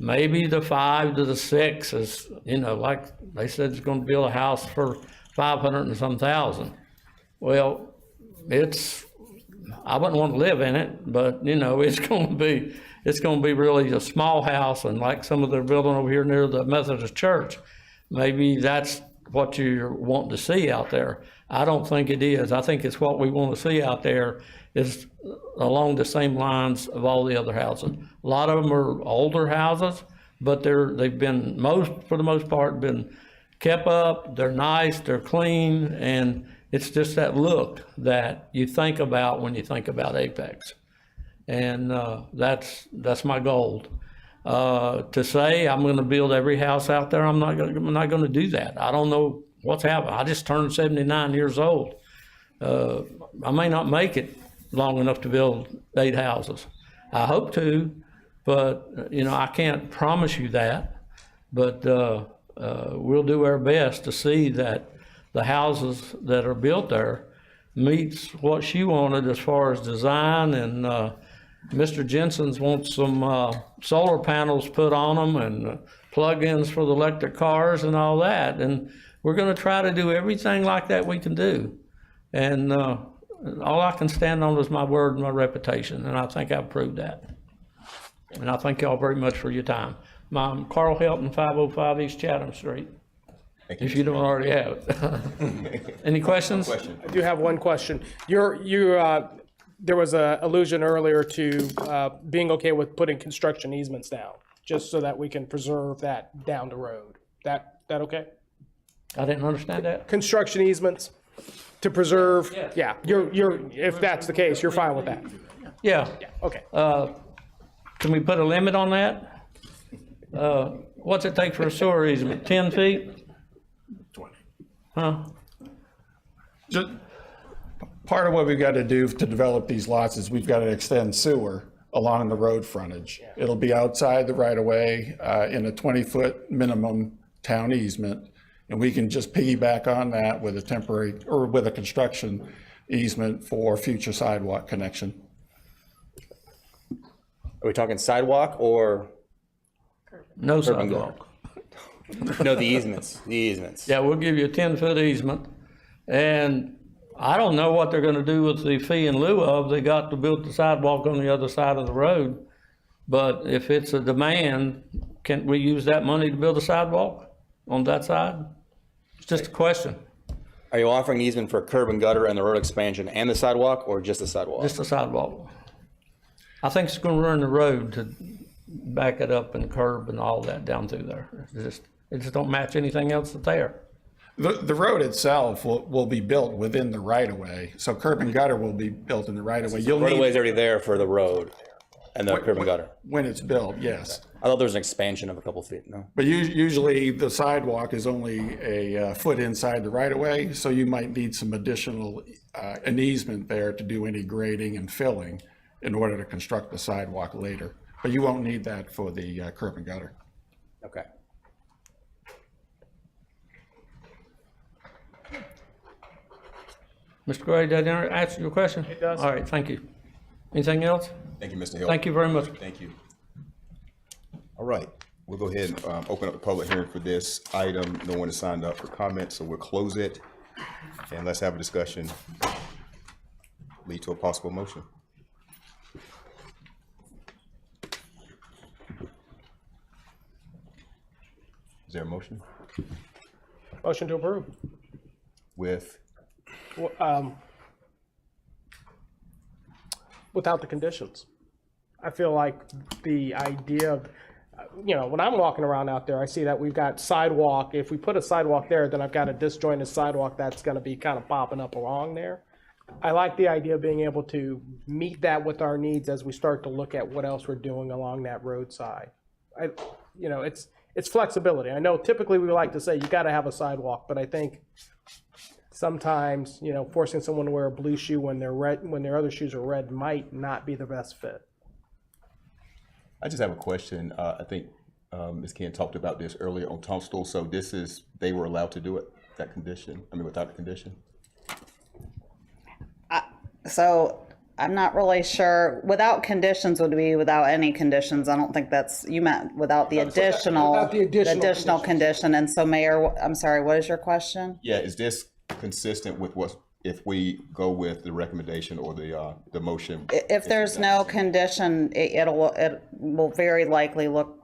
maybe the 5 to the 6 is, like they said, it's going to build a house for 500 and some thousand. Well, it's I wouldn't want to live in it, but you know, it's going to be really a small house, and like some of the building over here near the Methodist Church, maybe that's what you're wanting to see out there. I don't think it is. I think it's what we want to see out there is along the same lines of all the other houses. A lot of them are older houses, but they've been for the most part, been kept up. They're nice, they're clean, and it's just that look that you think about when you think about Apex. And that's my goal. To say I'm going to build every house out there, I'm not going to do that. I don't know what's happened. I just turned 79 years old. I may not make it long enough to build 8 houses. I hope to, but you know, I can't promise you that. But we'll do our best to see that the houses that are built there meets what she wanted as far as design, and Mr. Jensen's wants some solar panels put on them and plug-ins for the electric cars and all that. And we're going to try to do everything like that we can do. And all I can stand on is my word and my reputation, and I think I've proved that. And I thank y'all very much for your time. I'm Carl Helton, 505 East Chatham Street. If you don't already have it. Any questions? I do have one question. There was a allusion earlier to being okay with putting construction easements down, just so that we can preserve that down the road. That okay? I didn't understand that. Construction easements to preserve. Yes. Yeah. If that's the case, you're fine with that. Yeah. Okay. Can we put a limit on that? What's it take for a sewer easement? 10 feet? 20. Huh? Just part of what we've got to do to develop these lots is we've got to extend sewer along the road frontage. It'll be outside the right of way in a 20-foot minimum town easement, and we can just piggyback on that with a temporary or with a construction easement for future sidewalk connection. Are we talking sidewalk or? No sidewalk. No, the easements, the easements. Yeah, we'll give you a 10-foot easement, and I don't know what they're going to do with the fee in lieu of. They got to build the sidewalk on the other side of the road, but if it's a demand, can we use that money to build a sidewalk on that side? It's just a question. Are you offering easement for curb and gutter and the road expansion and the sidewalk, or just the sidewalk? Just the sidewalk. I think it's going to run the road to back it up and curb and all that down through there. It just don't match anything else that's there. The road itself will be built within the right of way, so curb and gutter will be built in the right of way. The right of way is already there for the road and the curb and gutter. When it's built, yes. I thought there was an expansion of a couple feet, no? But usually the sidewalk is only a foot inside the right of way, so you might need some additional, an easement there to do any grading and filling in order to construct the sidewalk later. But you won't need that for the curb and gutter. Okay. Mr. Gray, did that answer your question? It does. All right, thank you. Anything else? Thank you, Mr. Hill. Thank you very much. Thank you. All right, we'll go ahead and open up the public hearing for this item. No one has signed up for comments, so we'll close it. And let's have a discussion. Lead to a possible motion. Is there a motion? Motion to approve. With? Without the conditions. I feel like the idea of, when I'm walking around out there, I see that we've got sidewalk. If we put a sidewalk there, then I've got a disjointed sidewalk that's going to be kind of popping up along there. I like the idea of being able to meet that with our needs as we start to look at what else we're doing along that roadside. It's flexibility. I know typically we like to say you got to have a sidewalk, but I think sometimes, forcing someone to wear a blue shoe when they're red, when their other shoes are red, might not be the best fit. I just have a question. I think Ms. Ken talked about this earlier on Tunstall. So they were allowed to do it, that condition, without the condition? So I'm not really sure. Without conditions would be without any conditions. I don't think you meant without the additional condition. And so Mayor, I'm sorry, what is your question? Yeah, is this consistent with what's if we go with the recommendation or the motion? If there's no condition, it will very likely look,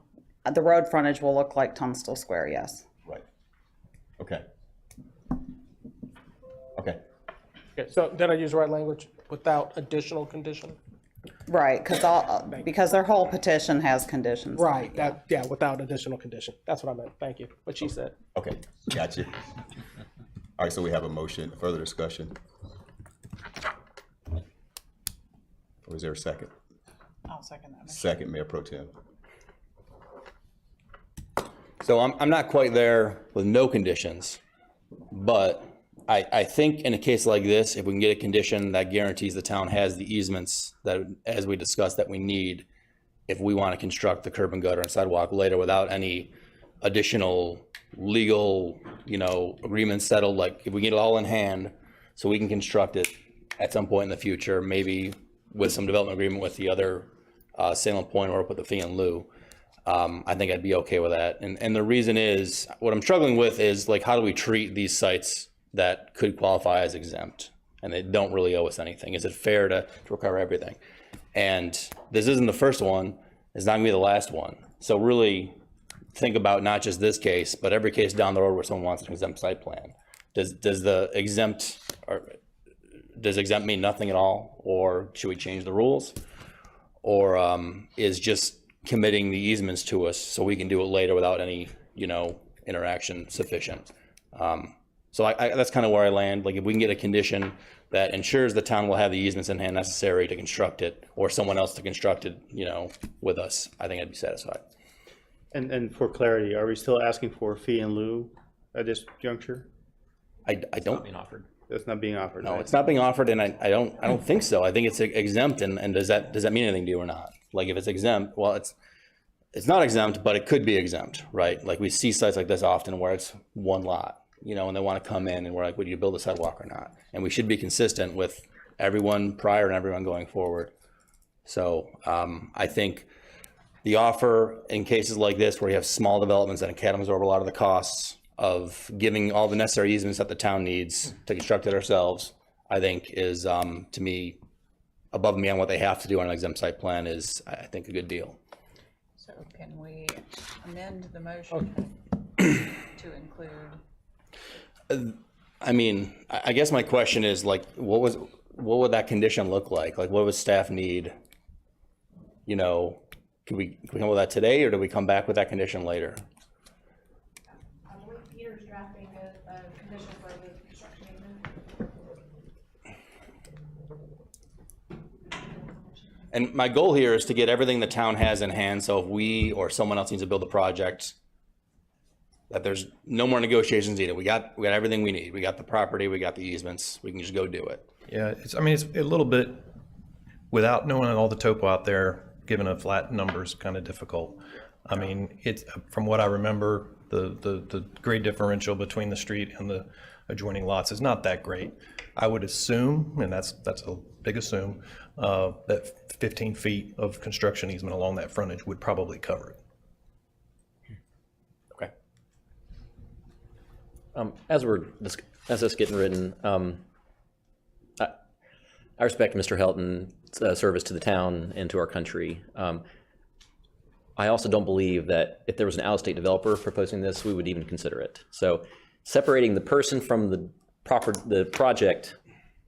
the road frontage will look like Tunstall Square, yes. Right. Okay. Okay. Okay, so did I use the right language? Without additional condition? Right, because their whole petition has conditions. Right, yeah, without additional condition. That's what I meant. Thank you. What she said. Okay, gotcha. All right, so we have a motion, further discussion. Or is there a second? I'll second that. Second, Mayor Pro Tem. So I'm not quite there with no conditions, but I think in a case like this, if we can get a condition that guarantees the town has the easements that, as we discussed, that we need, if we want to construct the curb and gutter and sidewalk later without any additional legal, agreements settled, like if we get it all in hand, so we can construct it at some point in the future, maybe with some development agreement with the other Salem Point or with the fee in lieu. I think I'd be okay with that. And the reason is, what I'm struggling with is, like, how do we treat these sites that could qualify as exempt and they don't really owe us anything? Is it fair to recover everything? And this isn't the first one, it's not gonna be the last one. So really think about not just this case, but every case down the road where someone wants an exempt site plan. Does exempt mean nothing at all? Or should we change the rules? Or is just committing the easements to us so we can do it later without any, interaction sufficient? So that's kind of where I land. Like, if we can get a condition that ensures the town will have the easements in hand necessary to construct it, or someone else to construct it, with us, I think I'd be satisfied. And for clarity, are we still asking for a fee in lieu at this juncture? I don't. Being offered. That's not being offered. No, right? it's not being offered, and I don't think so. I think it's exempt, and does that mean anything to you or not? Like, if it's exempt, well, it's not exempt, but it could be exempt, right? Like, we see sites like this often where it's one lot, and they want to come in and we're like, would you build a sidewalk or not? And we should be consistent with everyone prior and everyone going forward. So I think the offer in cases like this, where you have small developments that can absorb a lot of the costs of giving all the necessary easements that the town needs to construct it ourselves, I think is, to me, above and beyond what they have to do on an exempt site plan, is, I think, a good deal. So can we amend the motion to include? I mean, I guess my question is, like, what would that condition look like? Like, what would staff need? Can we come up with that today, or do we come back with that condition later? I believe Peter's drafting a condition for the construction easement. And my goal here is to get everything the town has in hand, so if we or someone else needs to build a project, that there's no more negotiations needed. We got everything we need. We got the property, we got the easements, we can just go do it. Yeah, it's a little bit, without knowing all the topo out there, giving a flat number is kind of difficult. I mean, it's, from what I remember, the grade differential between the street and the adjoining lots is not that great. I would assume, and that's a big assume, that 15 feet of construction easement along that frontage would probably cover it. As it's getting written, I respect Mr. Helton's service to the town and to our country. I also don't believe that if there was an out-of-state developer proposing this, we would even consider it. So separating the person from the project,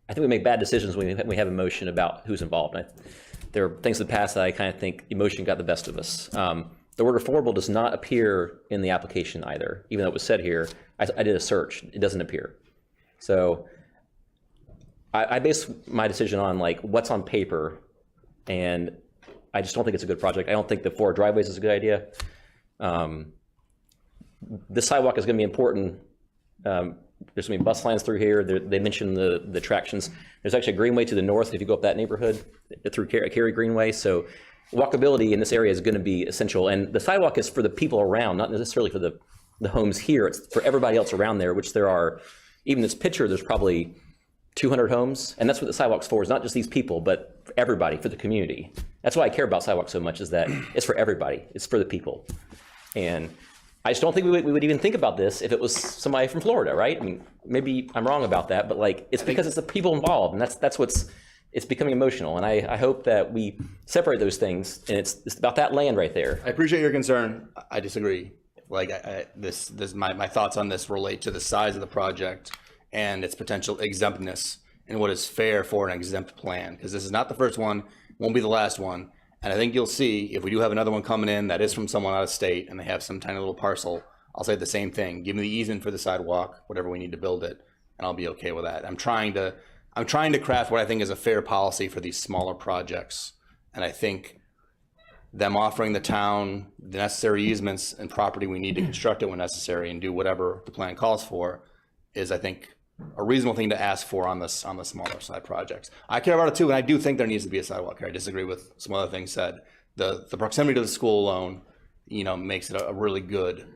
I think we make bad decisions when we have emotion about who's involved. There are things in the past that I kind of think emotion got the best of us. The word affordable does not appear in the application either, even though it was said here. I did a search, it doesn't appear. So I base my decision on, like, what's on paper, and I just don't think it's a good project. I don't think the 4 driveways is a good idea. This sidewalk is gonna be important. There's gonna be bus lines through here. They mentioned the attractions. There's actually a greenway to the north if you go up that neighborhood through Cary Greenway. So walkability in this area is going to be essential, and the sidewalk is for the people around, not necessarily for the homes here. It's for everybody else around there, which there are. Even this picture, there's probably 200 homes, and that's what the sidewalk's for. It's not just these people, but for everybody, for the community. That's why I care about sidewalks so much, is that it's for everybody. It's for the people. And I just don't think we would even think about this if it was somebody from Florida, right? I mean, maybe I'm wrong about that, but like, it's because it's the people involved, and that's what's, it's becoming emotional. And I hope that we separate those things, and it's about that land right there. I appreciate your concern. I disagree. Like my thoughts on this relate to the size of the project and its potential exemptness and what is fair for an exempt plan. Because this is not the first one, won't be the last one. And I think you'll see if we do have another one coming in that is from someone out of state and they have some tiny little parcel, I'll say the same thing. Give me the easement for the sidewalk, whatever we need to build it, and I'll be okay with that. I'm trying to craft what I think is a fair policy for these smaller projects. And I think them offering the town the necessary easements and property we need to construct it when necessary and do whatever the plan calls for is, I think, a reasonable thing to ask for on the smaller side projects. I care about it too, and I do think there needs to be a sidewalk here. I disagree with some other things said. The proximity to the school alone, makes it a really good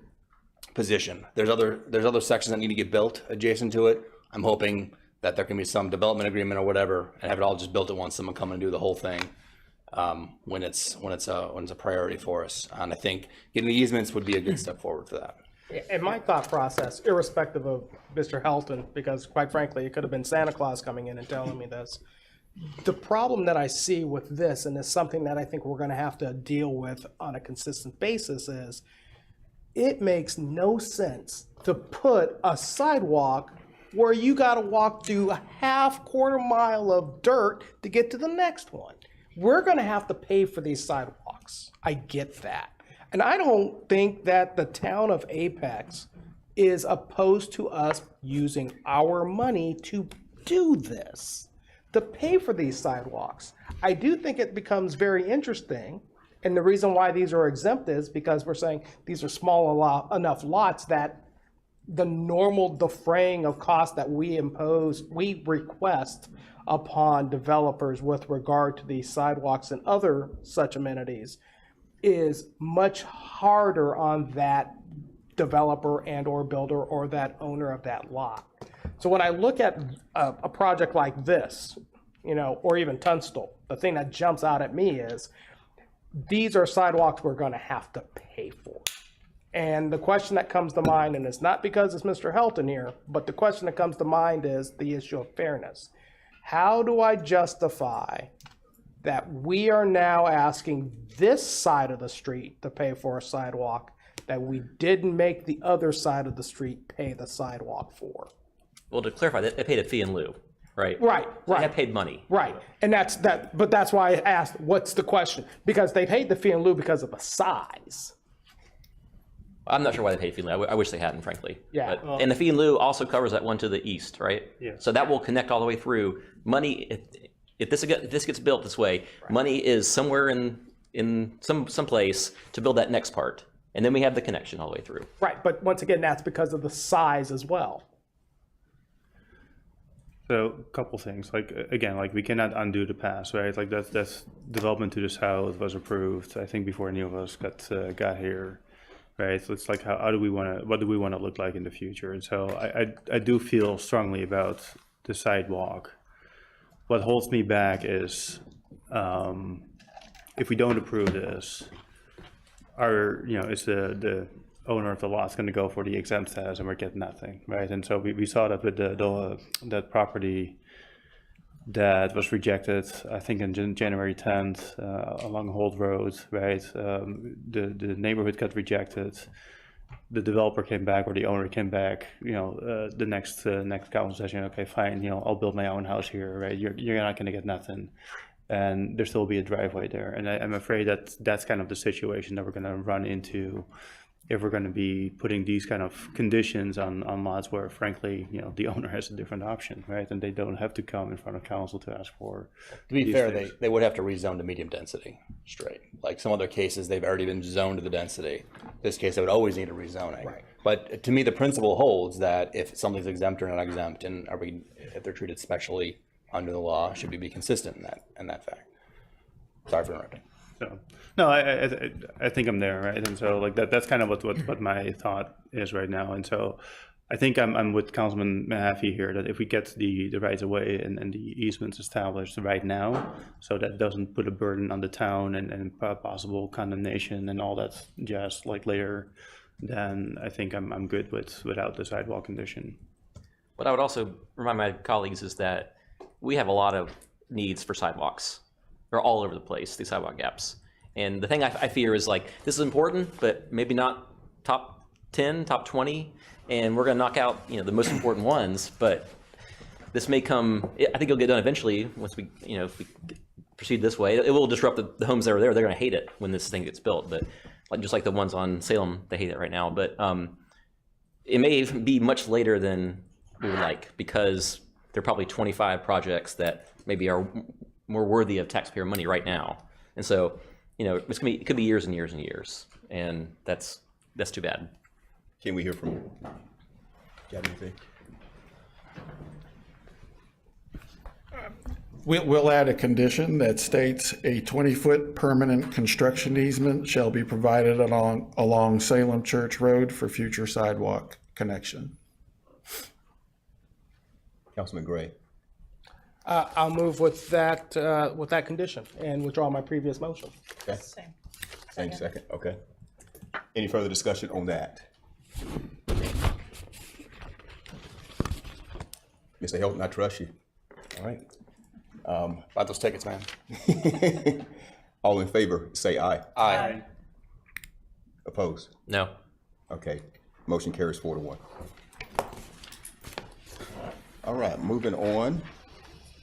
position. There's other sections that need to get built adjacent to it. I'm hoping that there can be some development agreement or whatever, and have it all just built at once. Someone come and do the whole thing when it's a priority for us. And I think getting the easements would be a good step forward for that. And my thought process, irrespective of Mr. Helton, because quite frankly, it could have been Santa Claus coming in and telling me this. The problem that I see with this, and it's something that I think we're going to have to deal with on a consistent basis, is it makes no sense to put a sidewalk where you got to walk through a quarter mile of dirt to get to the next one. We're going to have to pay for these sidewalks. I get that. And I don't think that the town of Apex is opposed to us using our money to do this, to pay for these sidewalks. I do think it becomes very interesting, and the reason why these are exempt is because we're saying these are small enough lots that the normal defraying of costs that we request upon developers with regard to these sidewalks and other such amenities is much harder on that developer and or builder or that owner of that lot. So when I look at a project like this, or even Tunstall, the thing that jumps out at me is these are sidewalks we're going to have to pay for. And the question that comes to mind, and it's not because it's Mr. Helton here, but the question that comes to mind is the issue of fairness. How do I justify that we are now asking this side of the street to pay for a sidewalk that we didn't make the other side of the street pay the sidewalk for? Well, to clarify, they paid a fee in lieu, right? Right. They have paid money. Right. And but that's why I asked, what's the question? Because they paid the fee in lieu because of the size. I'm not sure why they paid fee in lieu. I wish they hadn't, frankly. Yeah. But, and the fee in lieu also covers that one to the east, right? Yeah. So that will connect all the way through. Money, if this gets built this way, right, money is somewhere in some place to build that next part. And then we have the connection all the way through. Right. But once again, that's because of the size as well. So a couple things, we cannot undo the past, right? Like that's development to the south was approved, I think, before any of us got here, right? So it's like, what do we want to look like in the future? And so I do feel strongly about the sidewalk. What holds me back is if we don't approve this, is the owner of the lot is going to go for the exempt status and we're getting nothing, right? And so we saw that with that property that was rejected, I think in January 10th along Holt Road, right? The neighborhood got rejected. The developer came back, or the owner came back, the next council session, okay, fine, I'll build my own house here, right? You're not going to get nothing. And there still be a driveway there. And I'm afraid that that's kind of the situation that we're going to run into if we're going to be putting these kind of conditions on lots where, frankly, the owner has a different option, right? And they don't have to come in front of council to ask for. To be fair, they would have to rezone to medium density straight. Like some other cases, they've already been zoned to the density. This case, they would always need a rezoning. Right. But to me, the principle holds that if something's exempt or not exempt, and if they're treated specially under the law, should we be consistent in that fact? Sorry for interrupting. So, no, I think I'm there, right? And so that's kind of what my thought is right now. And so I think I'm with Councilman Mahaffey here, that if we get the rights of way and the easements established right now, so that doesn't put a burden on the town and possible condemnation and all that jazz later, then I think I'm good without the sidewalk condition. What I would also remind my colleagues is that we have a lot of needs for sidewalks. They're all over the place, these sidewalk gaps. And the thing I fear is like, this is important, but maybe not top 10, top 20, and we're gonna knock out, the most important ones, but this may come, I think it'll get done eventually once we, if we proceed this way. It will disrupt the homes that are there. They're gonna hate it when this thing gets built, but just like the ones on Salem, they hate it right now. But it may even be much later than we would like, because there are probably 25 projects that maybe are more worthy of taxpayer money right now. And so, it could be years and years and years, and that's too bad. Can we hear from you? Got anything? We'll add a condition that states a 20-foot permanent construction easement shall be provided along Salem Church Road for future sidewalk connection. Councilman Gray. I'll move with that condition and withdraw my previous motion. Okay. Same second. Okay. Any further discussion on that? Mr. Hilton, I trust you. All right. About those tickets, man. All in favor, say aye. Aye. Opposed? No. Okay. Motion carries 4-1. All right, moving on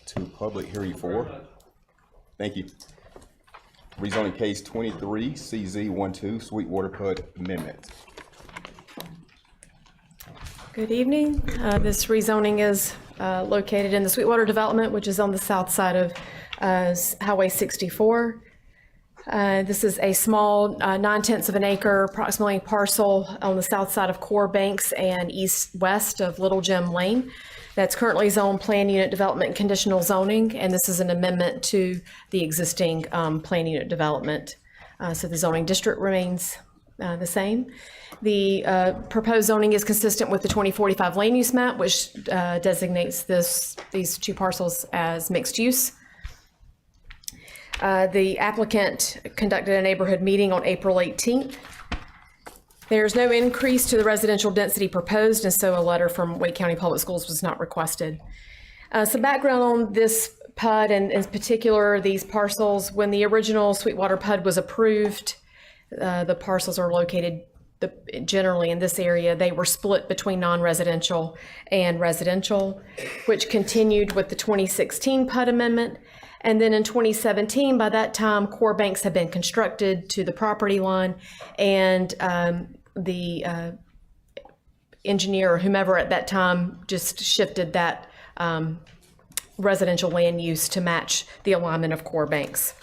to public hearing 4. Thank you. Rezoning case 23 CZ12 Sweetwater PUD amendment. Good evening. This rezoning is located in the Sweetwater development, which is on the south side of Highway 64. This is a small 9/10 of an acre, approximately parcel on the south side of Core Banks and east-west of Little Gem Lane. That's currently zoned plan unit development and conditional zoning, and this is an amendment to the existing plan unit development. So the zoning district remains the same. The proposed zoning is consistent with the 2045 land use map, which designates these two parcels as mixed use. The applicant conducted a neighborhood meeting on April 18th. There's no increase to the residential density proposed, and so a letter from Wake County Public Schools was not requested. Some background on this PUD, and in particular these parcels. When the original Sweetwater PUD was approved, the parcels are located generally in this area. They were split between non-residential and residential, which continued with the 2016 PUD amendment. And then in 2017, by that time, core banks had been constructed to the property line, and the engineer or whomever at that time just shifted that residential land use to match the alignment of core banks.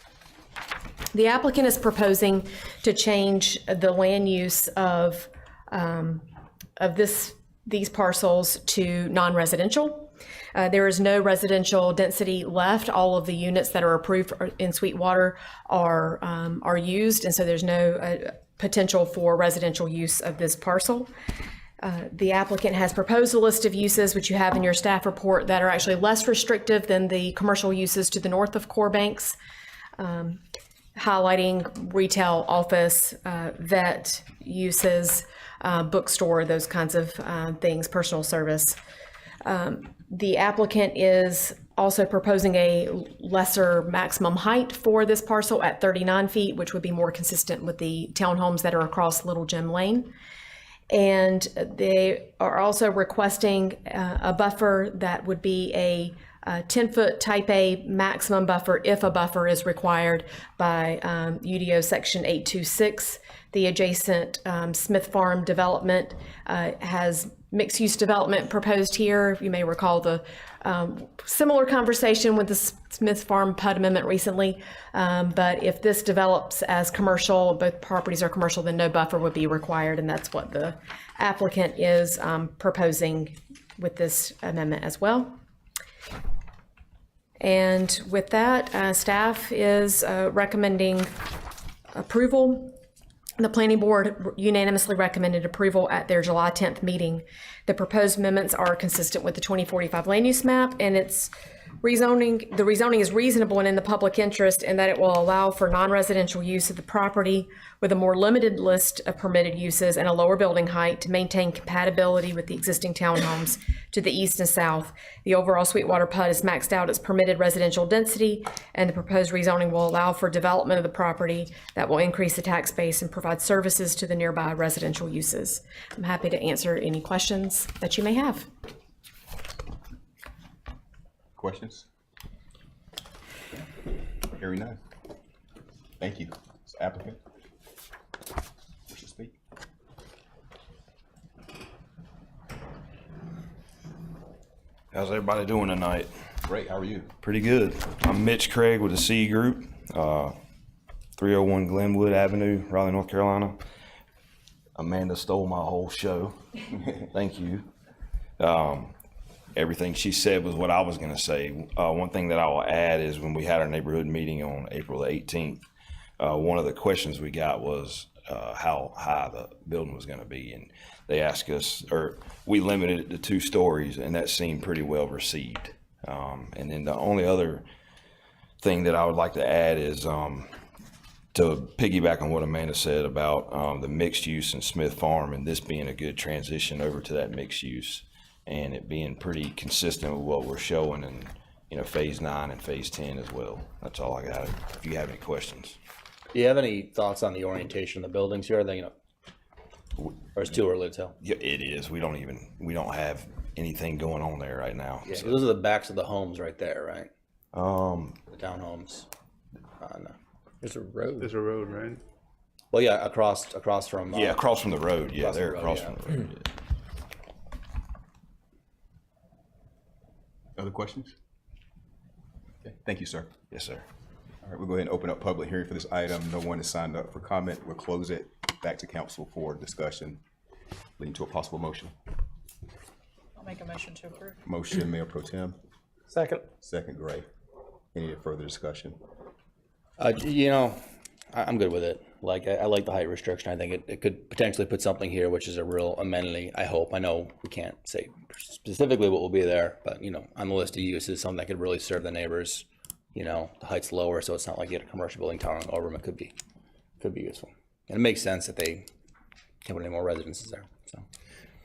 The applicant is proposing to change the land use of these parcels to non-residential. There is no residential density left. All of the units that are approved in Sweetwater are used, and so there's no potential for residential use of this parcel. The applicant has proposed a list of uses, which you have in your staff report, that are actually less restrictive than the commercial uses to the north of core banks, highlighting retail, office, vet uses, bookstore, those kinds of things, personal service. The applicant is also proposing a lesser maximum height for this parcel at 39 feet, which would be more consistent with the townhomes that are across Little Gem Lane. And they are also requesting a buffer that would be a 10-foot type A maximum buffer if a buffer is required by UDO section 826. The adjacent Smith Farm development has mixed-use development proposed here. You may recall the similar conversation with the Smith Farm PUD amendment recently. But if this develops as commercial, both properties are commercial, then no buffer would be required, and that's what the applicant is proposing with this amendment as well. And with that, staff is recommending approval. The planning board unanimously recommended approval at their July 10th meeting. The proposed amendments are consistent with the 2045 land use map, and it's The rezoning is reasonable and in the public interest in that it will allow for non-residential use of the property with a more limited list of permitted uses and a lower building height to maintain compatibility with the existing townhomes to the east and south. The overall Sweetwater PUD is maxed out its permitted residential density, and the proposed rezoning will allow for development of the property that will increase the tax base and provide services to the nearby residential uses. I'm happy to answer any questions that you may have. Questions? Hearing none. Thank you. Applicant, wish to speak? How's everybody doing tonight? Great, how are you? Pretty good. I'm Mitch Craig with the C Group, 301 Glenwood Avenue, Raleigh, North Carolina. Amanda stole my whole show. Thank you. Everything she said was what I was going to say. One thing that I will add is when we had our neighborhood meeting on April the 18th, one of the questions we got was how high the building was going to be. And they asked us, or we limited it to 2 stories, and that seemed pretty well received. And then the only other thing that I would like to add is to piggyback on what Amanda said about the mixed use in Smith Farm and this being a good transition over to that mixed use. And it being pretty consistent with what we're showing in, phase 9 and phase 10 as well. That's all I got. If you have any questions. Do you have any thoughts on the orientation of the buildings here? Are they, or it's too early to tell? Yeah, it is. We don't have anything going on there right now. Yeah, so those are the backs of the homes right there, right? The townhomes. No. There's a road. There's a road, right? Well, yeah, across from. Across from the road. Yeah, they're across from the road. Yeah. Other questions? Okay, thank you, sir. Yes, sir. All right, we'll go ahead and open up public hearing for this item. No one has signed up for comment. We'll close it back to council for discussion, leading to a possible motion. I'll make a motion to approve. Motion, Mayor Pro Tem. Second. Second, Gray. Any further discussion? I'm good with it. Like, I like the height restriction. I think it could potentially put something here, which is a real amenity, I hope. I know we can't say specifically what will be there, but, on the list of uses, something that could really serve the neighbors. The height's lower, so it's not like you get a commercial building towering over them. It could be useful. And it makes sense that they can't put any more residences there, so.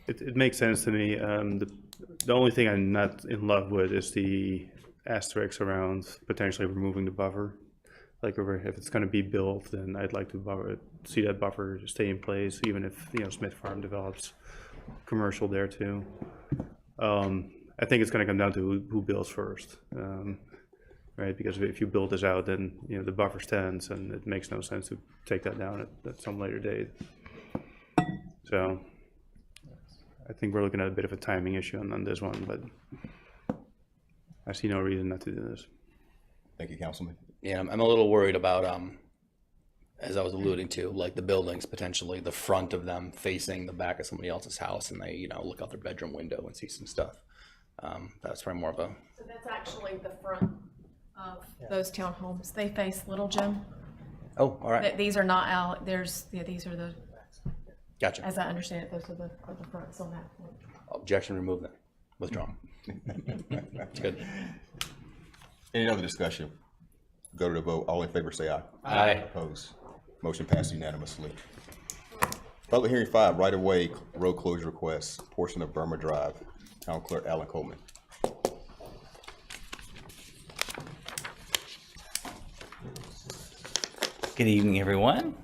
It makes sense to me. The only thing I'm not in love with is the asterisks around potentially removing the buffer. Like if it's going to be built, then I'd like to see that buffer stay in place, even if Smith Farm develops commercial there too. I think it's going to come down to who builds first, right? Because if you build this out, then the buffer stands, and it makes no sense to take that down at some later date. So I think we're looking at a bit of a timing issue on this one, but I see no reason not to do this. Thank you, Councilman. Yeah, I'm a little worried about, as I was alluding to, like the buildings, potentially the front of them facing the back of somebody else's house, and they, look out their bedroom window and see some stuff. That's probably more of a. So that's actually the front of those townhomes. They face Little Gym. Oh, all right. These are not out. These are the. Gotcha. As I understand it, those are the fronts on that. Objection removed then. Withdrawn. That's good. Any other discussion? Go to the vote. All in favor say aye. Aye. Opposed? Motion passed unanimously. Public hearing 5, right-of-way road closure request, portion of Burma Drive. Town Clerk Alan Coleman. Good evening, everyone.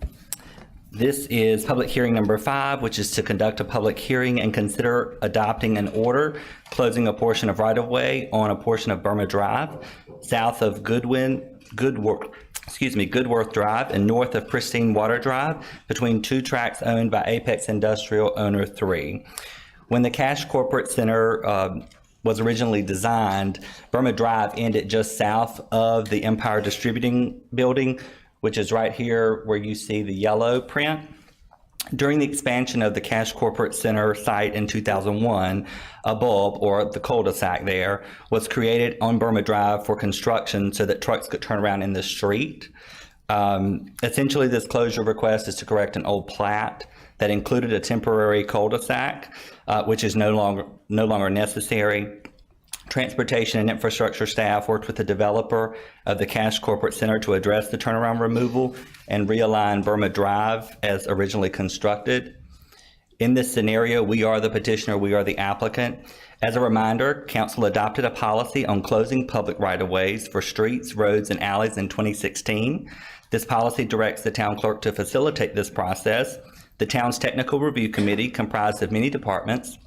This is public hearing number 5, which is to conduct a public hearing and consider adopting an order closing a portion of right-of-way on a portion of Burma Drive, south of Goodworth Drive and north of Pristine Water Drive, between 2 tracts owned by Apex Industrial Owner 3. When the Cash Corporate Center was originally designed, Burma Drive ended just south of the Empire Distributing Building, which is right here where you see the yellow print. During the expansion of the Cash Corporate Center site in 2001, a bulb, or the cul-de-sac there, was created on Burma Drive for construction so that trucks could turn around in the street. Essentially, this closure request is to correct an old plat that included a temporary cul-de-sac, which is no longer necessary. Transportation and infrastructure staff worked with the developer of the Cash Corporate Center to address the turnaround removal and realign Burma Drive as originally constructed. In this scenario, we are the petitioner, we are the applicant. As a reminder, council adopted a policy on closing public right-of-ways for streets, roads, and alleys in 2016. This policy directs the town clerk to facilitate this process. The town's technical review committee, comprised of many departments,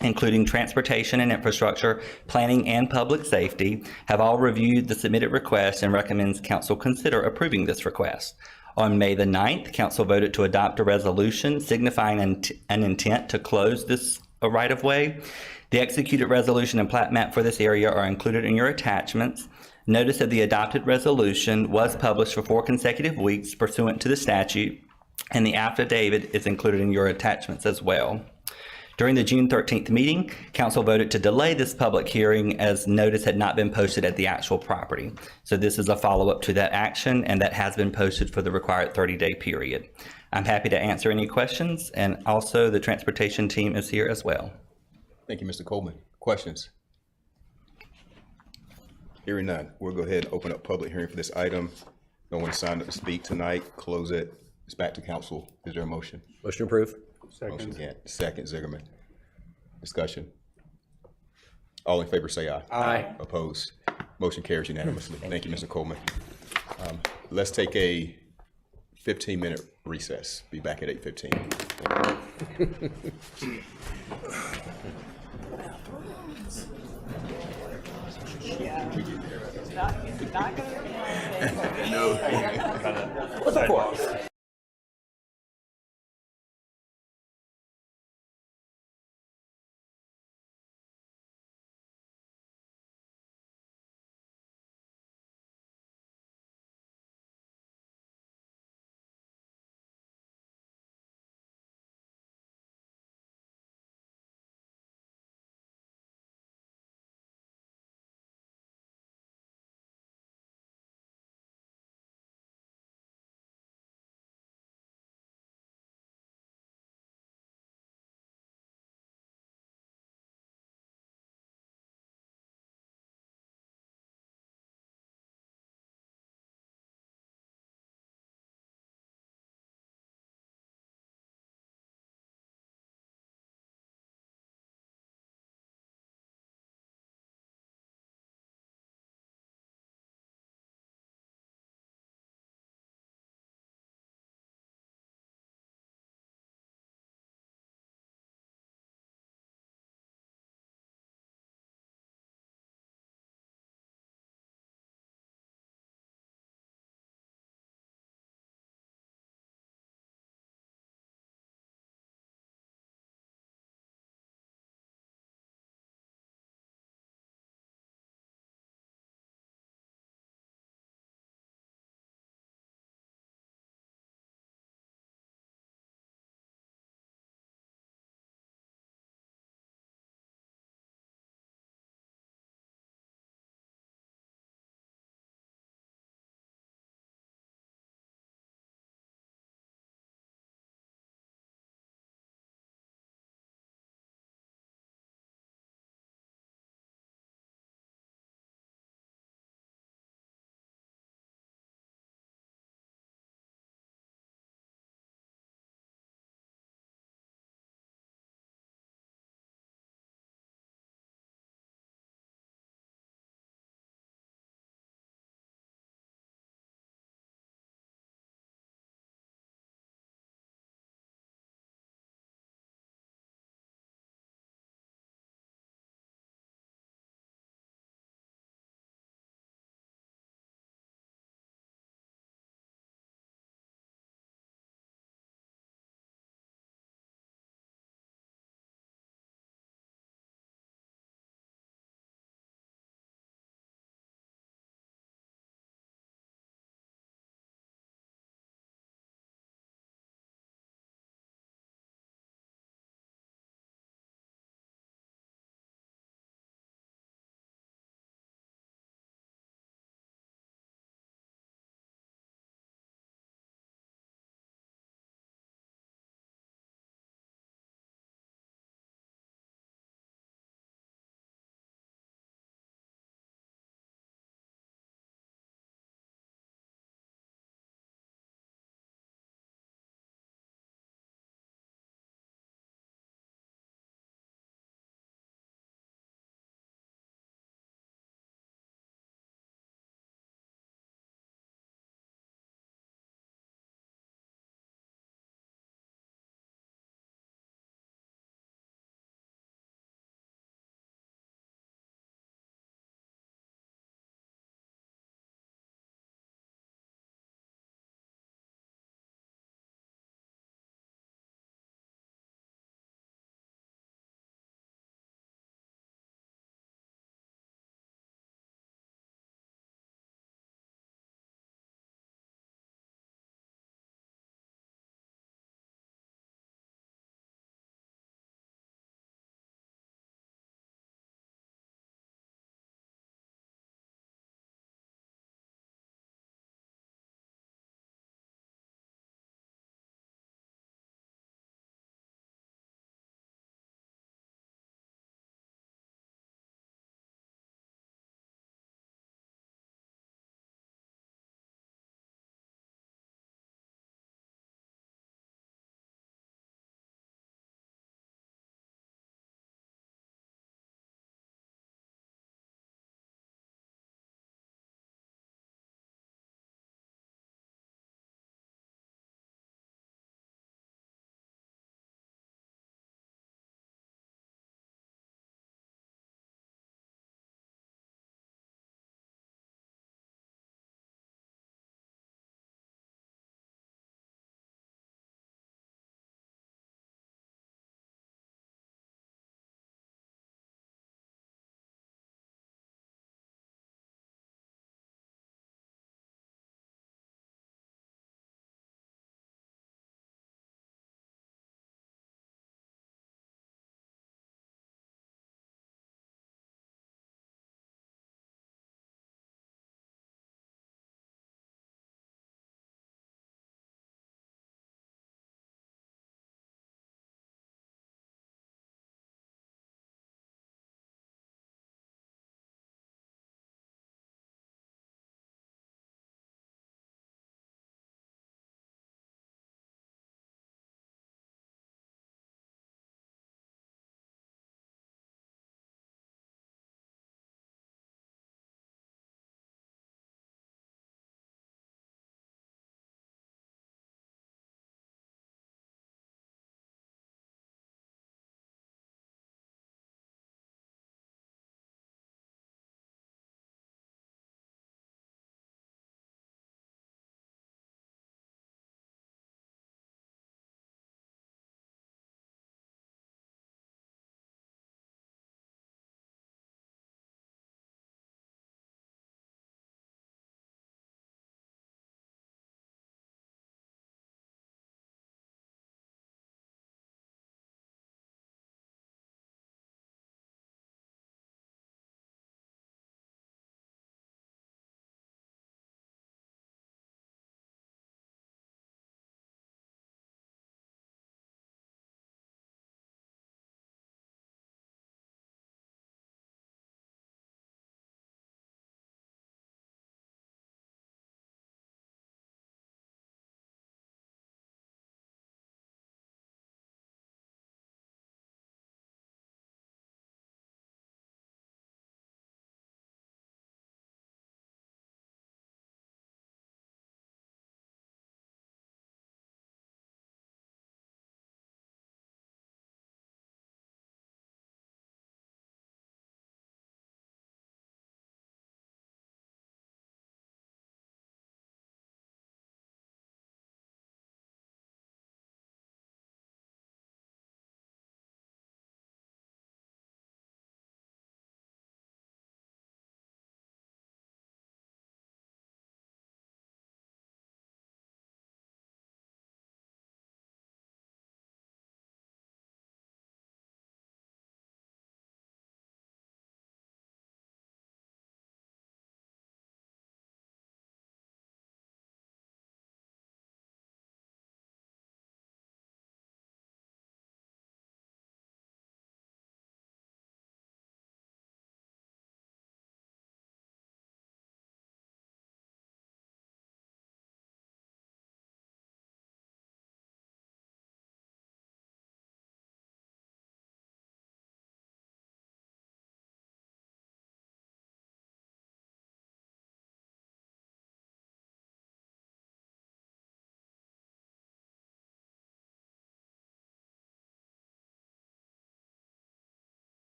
including transportation and infrastructure, planning, and public safety, have all reviewed the submitted request and recommends council consider approving this request. On May the 9th, council voted to adopt a resolution signifying an intent to close this right-of-way. The executed resolution and plat map for this area are included in your attachments. Notice of the adopted resolution was published for 4 consecutive weeks pursuant to the statute, and the affidavit is included in your attachments as well. During the June 13th meeting, council voted to delay this public hearing as notice had not been posted at the actual property. So this is a follow-up to that action, and that has been posted for the required 30-day period. I'm happy to answer any questions, and also the transportation team is here as well. Thank you, Mr. Coleman. Questions? Hearing none, we'll go ahead and open up public hearing for this item. No one signed up to speak tonight. Close it. It's back to council. Is there a motion? Motion approved. Motion again. Second, Zigerman. Discussion. All in favor say aye. Aye. Opposed? Motion carries unanimously. Thank you, Mr. Coleman. Let's take a 15-minute recess. Be back at 8:15. What's that for?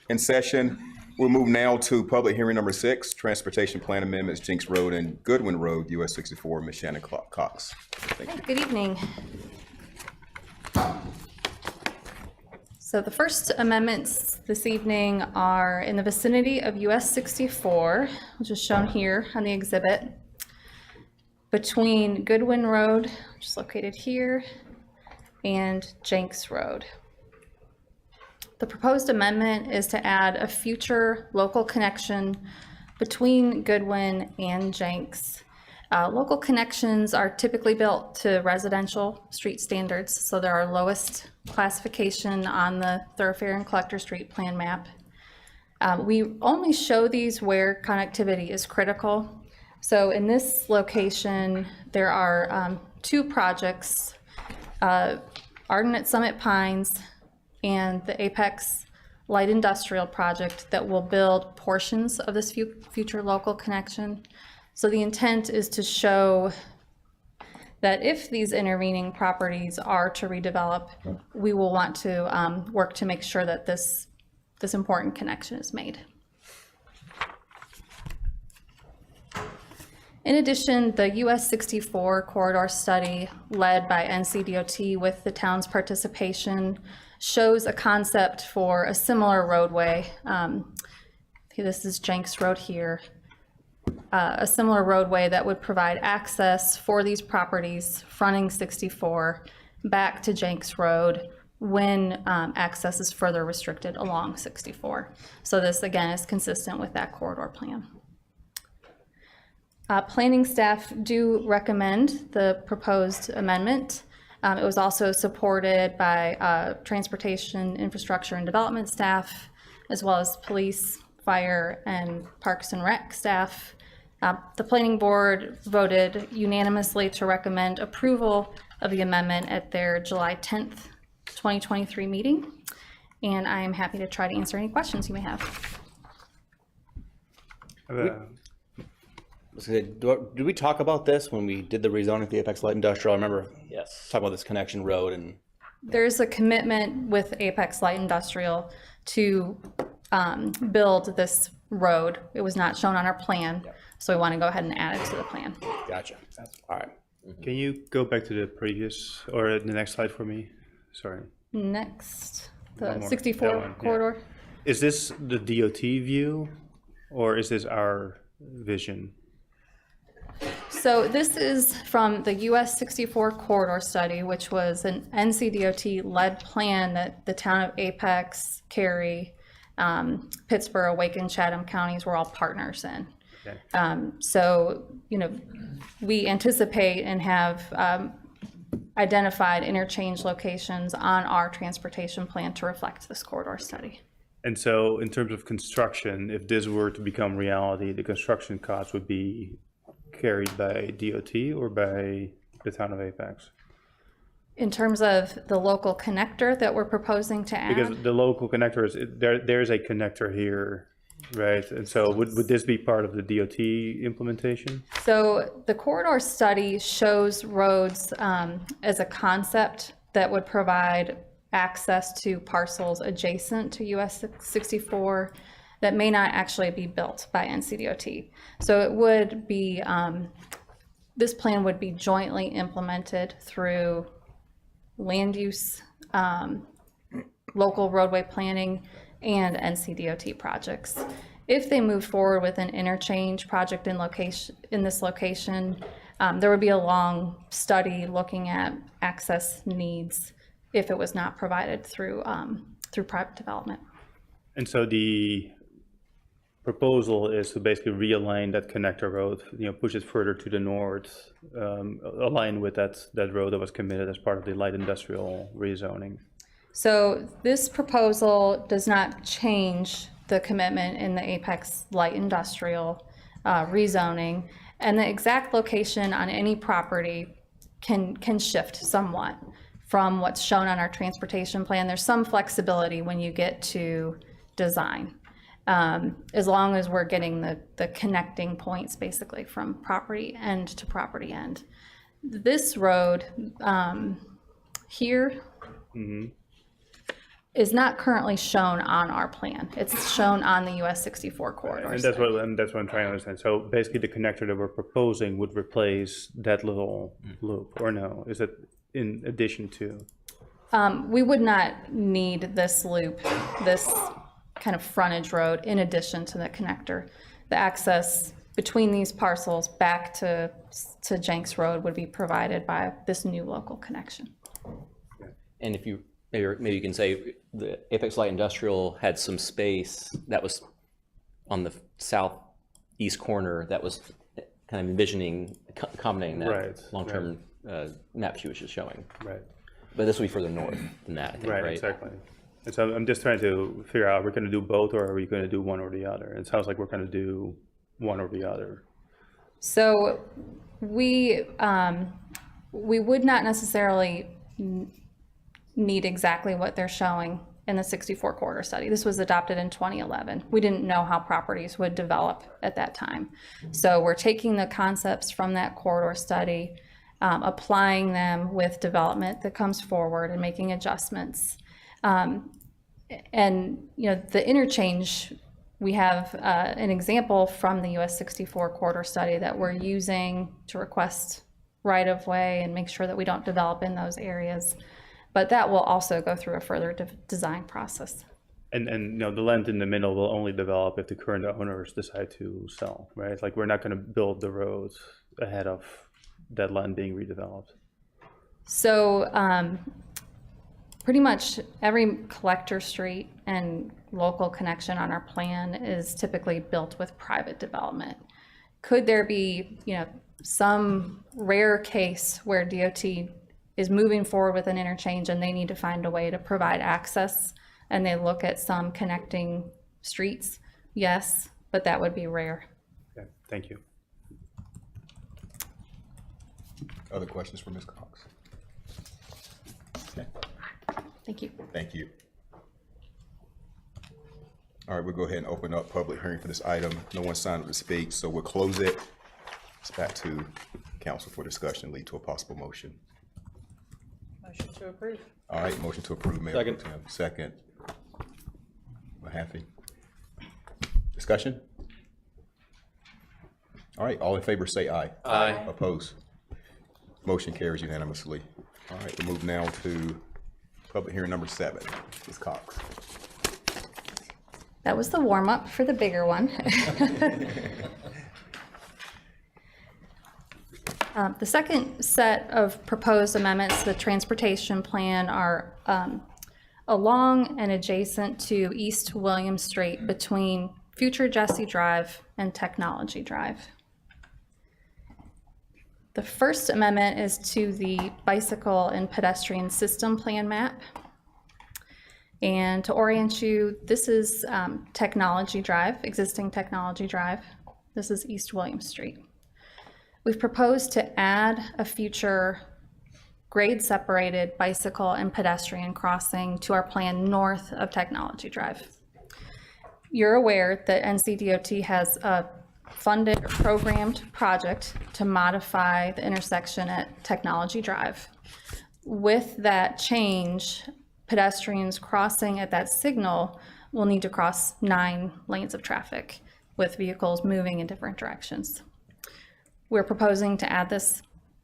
in session. We'll move now to public hearing number 6, Transportation Plan Amendments, Jinks Road and Goodwin Road, US 64, Ms. Shannon Cox. Thank you. Good evening. So the first amendments this evening are in the vicinity of US 64, which is shown here on the exhibit, between Goodwin Road, which is located here, and Jenks Road. The proposed amendment is to add a future local connection between Goodwin and Jenks. Local connections are typically built to residential street standards, so they're our lowest classification on the thoroughfare and collector street plan map. We only show these where connectivity is critical. So in this location, there are 2 projects, Arden at Summit Pines and the Apex Light Industrial Project, that will build portions of this future local connection. So the intent is to show that if these intervening properties are to redevelop, we will want to work to make sure that this important connection is made. In addition, the US 64 corridor study led by NCDOT with the town's participation shows a concept for a similar roadway. This is Jenks Road here. A similar roadway that would provide access for these properties fronting 64 back to Jenks Road when access is further restricted along 64. So this again is consistent with that corridor plan. Planning staff do recommend the proposed amendment. It was also supported by Transportation, Infrastructure, and Development staff, as well as police, fire, and Parks and Rec staff. The planning board voted unanimously to recommend approval of the amendment at their July 10th, 2023 meeting. And I am happy to try to answer any questions you may have. Did we talk about this when we did the rezoning of the Apex Light Industrial? I remember talking about this connection road and. There's a commitment with Apex Light Industrial to build this road. It was not shown on our plan, so we want to go ahead and add it to the plan. Gotcha. All right. Can you go back to the previous or the next slide for me? Sorry. Next, One the more. 64 That one, corridor. yeah. Is this the DOT view or is this our vision? So this is from the US 64 corridor study, which was an NCDOT-led plan that the town of Apex, Cary, Pittsburgh, Wake, and Chatham counties were all partners in. Okay. So, we anticipate and have identified interchange locations on our transportation plan to reflect this corridor study. And so in terms of construction, if this were to become reality, the construction costs would be carried by DOT or by the town of Apex? In terms of the local connector that we're proposing to add? Because the local connector is, there's a connector here, right? And so would this be part of the DOT implementation? So the corridor study shows roads as a concept that would provide access to parcels adjacent to US 64 that may not actually be built by NCDOT. So it would be, this plan would be jointly implemented through land use, local roadway planning, and NCDOT projects. If they move forward with an interchange project in this location, there would be a long study looking at access needs if it was not provided through private development. And so the proposal is to basically realign that connector road, push it further to the north, align with that road that was committed as part of the light industrial rezoning. So this proposal does not change the commitment in the Apex Light Industrial rezoning, and the exact location on any property can shift somewhat from what's shown on our transportation plan. There's some flexibility when you get to design. As long as we're getting the connecting points basically from property end to property end. This road here is not currently shown on our plan. It's shown on the US 64 corridor. And that's what I'm trying to understand. So basically the connector that we're proposing would replace that little loop, or no? Is it in addition to? We would not need this loop, this kind of frontage road in addition to the connector. The access between these parcels back to Jenks Road would be provided by this new local connection. And if you, maybe you can say the Apex Light Industrial had some space that was on the southeast corner that was kind of envisioning accommodating that long-term map she was just showing. Right. But this will be further north than that, I think, right? Exactly. And so I'm just trying to figure out, we're going to do both, or are we going to do one or the other? It sounds like we're going to do one or the other. So we would not necessarily need exactly what they're showing in the 64 corridor study. This was adopted in 2011. We didn't know how properties would develop at that time. So we're taking the concepts from that corridor study, applying them with development that comes forward and making adjustments. And you know, the interchange, we have an example from the US 64 corridor study that we're using to request right-of-way and make sure that we don't develop in those areas. But that will also go through a further design process. And you know, the land in the middle will only develop if the current owners decide to sell, right? It's like we're not going to build the roads ahead of that land being redeveloped. So pretty much every collector street and local connection on our plan is typically built with private development. Could there be, you know, some rare case where DOT is moving forward with an interchange and they need to find a way to provide access and they look at some connecting streets? Yes, but that would be rare. Okay, thank you. Other questions for Ms. Cox? Okay. Thank you. Thank you. All right, we'll go ahead and open up public hearing for this item. No one signed up to speak, so we'll close it. It's back to council for discussion, lead to a possible motion. Motion to approve. All right, motion to approve, Mayor. Second. Pro Tem. Second. Mahaffey. Discussion? All right, all in favor say aye. Aye. Oppose? Motion carries unanimously. All right, we'll move now to public hearing number 7. Ms. Cox. That was the warm-up for the bigger one. The second set of proposed amendments to the transportation plan are along and adjacent to East William Street between future Jesse Drive and Technology Drive. The first amendment is to the bicycle and pedestrian system plan map. And to orient you, this is Technology Drive, existing Technology Drive. This is East William Street. We've proposed to add a future grade-separated bicycle and pedestrian crossing to our plan north of Technology Drive. You're aware that NCDOT has a funded or programmed project to modify the intersection at Technology Drive. With that change, pedestrians crossing at that signal will need to cross 9 lanes of traffic with vehicles moving in different directions. We're proposing to add this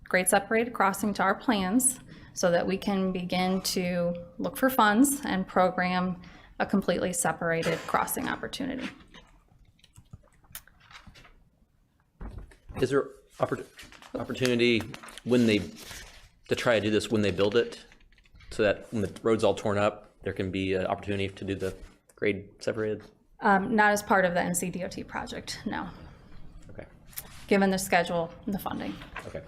grade separated crossing to our plans so that we can begin to look for funds and program a completely separated crossing opportunity. Is there opportunity when to try to do this when they build it, so that when the road's all torn up, there can be an opportunity to do the grade separated? Not as part of the NCDOT project, no. Okay. Given the schedule and the funding. Okay.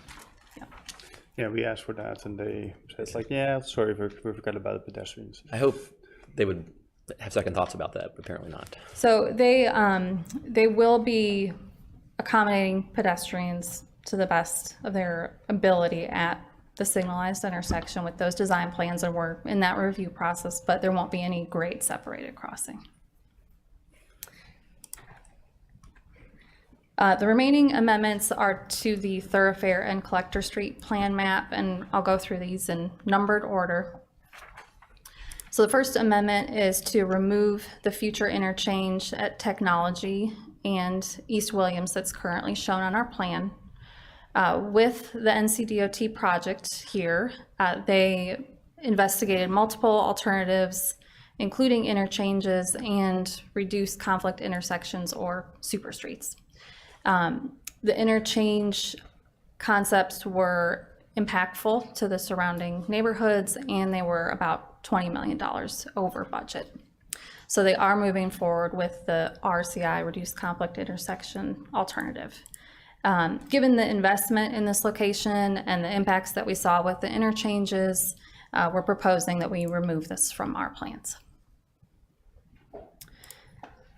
Yeah, we asked for that, and they said, it's like, yeah, sorry, we forgot about the pedestrians. I hope they would have second thoughts about that, but apparently not. So they will be accommodating pedestrians to the best of their ability at the signalized intersection with those design plans, and we're in that review process, but there won't be any grade separated crossing. The remaining amendments are to the thoroughfare and collector street plan map, and I'll go through these in numbered order. So the first amendment is to remove the future interchange at Technology and East Williams that's currently shown on our plan. With the NCDOT project here, they investigated multiple alternatives, including interchanges and reduced conflict intersections or super streets. The interchange concepts were impactful to the surrounding neighborhoods, and they were about $20 million over budget. So they are moving forward with the RCI, reduced conflict intersection alternative. Given the investment in this location and the impacts that we saw with the interchanges, we're proposing that we remove this from our plans.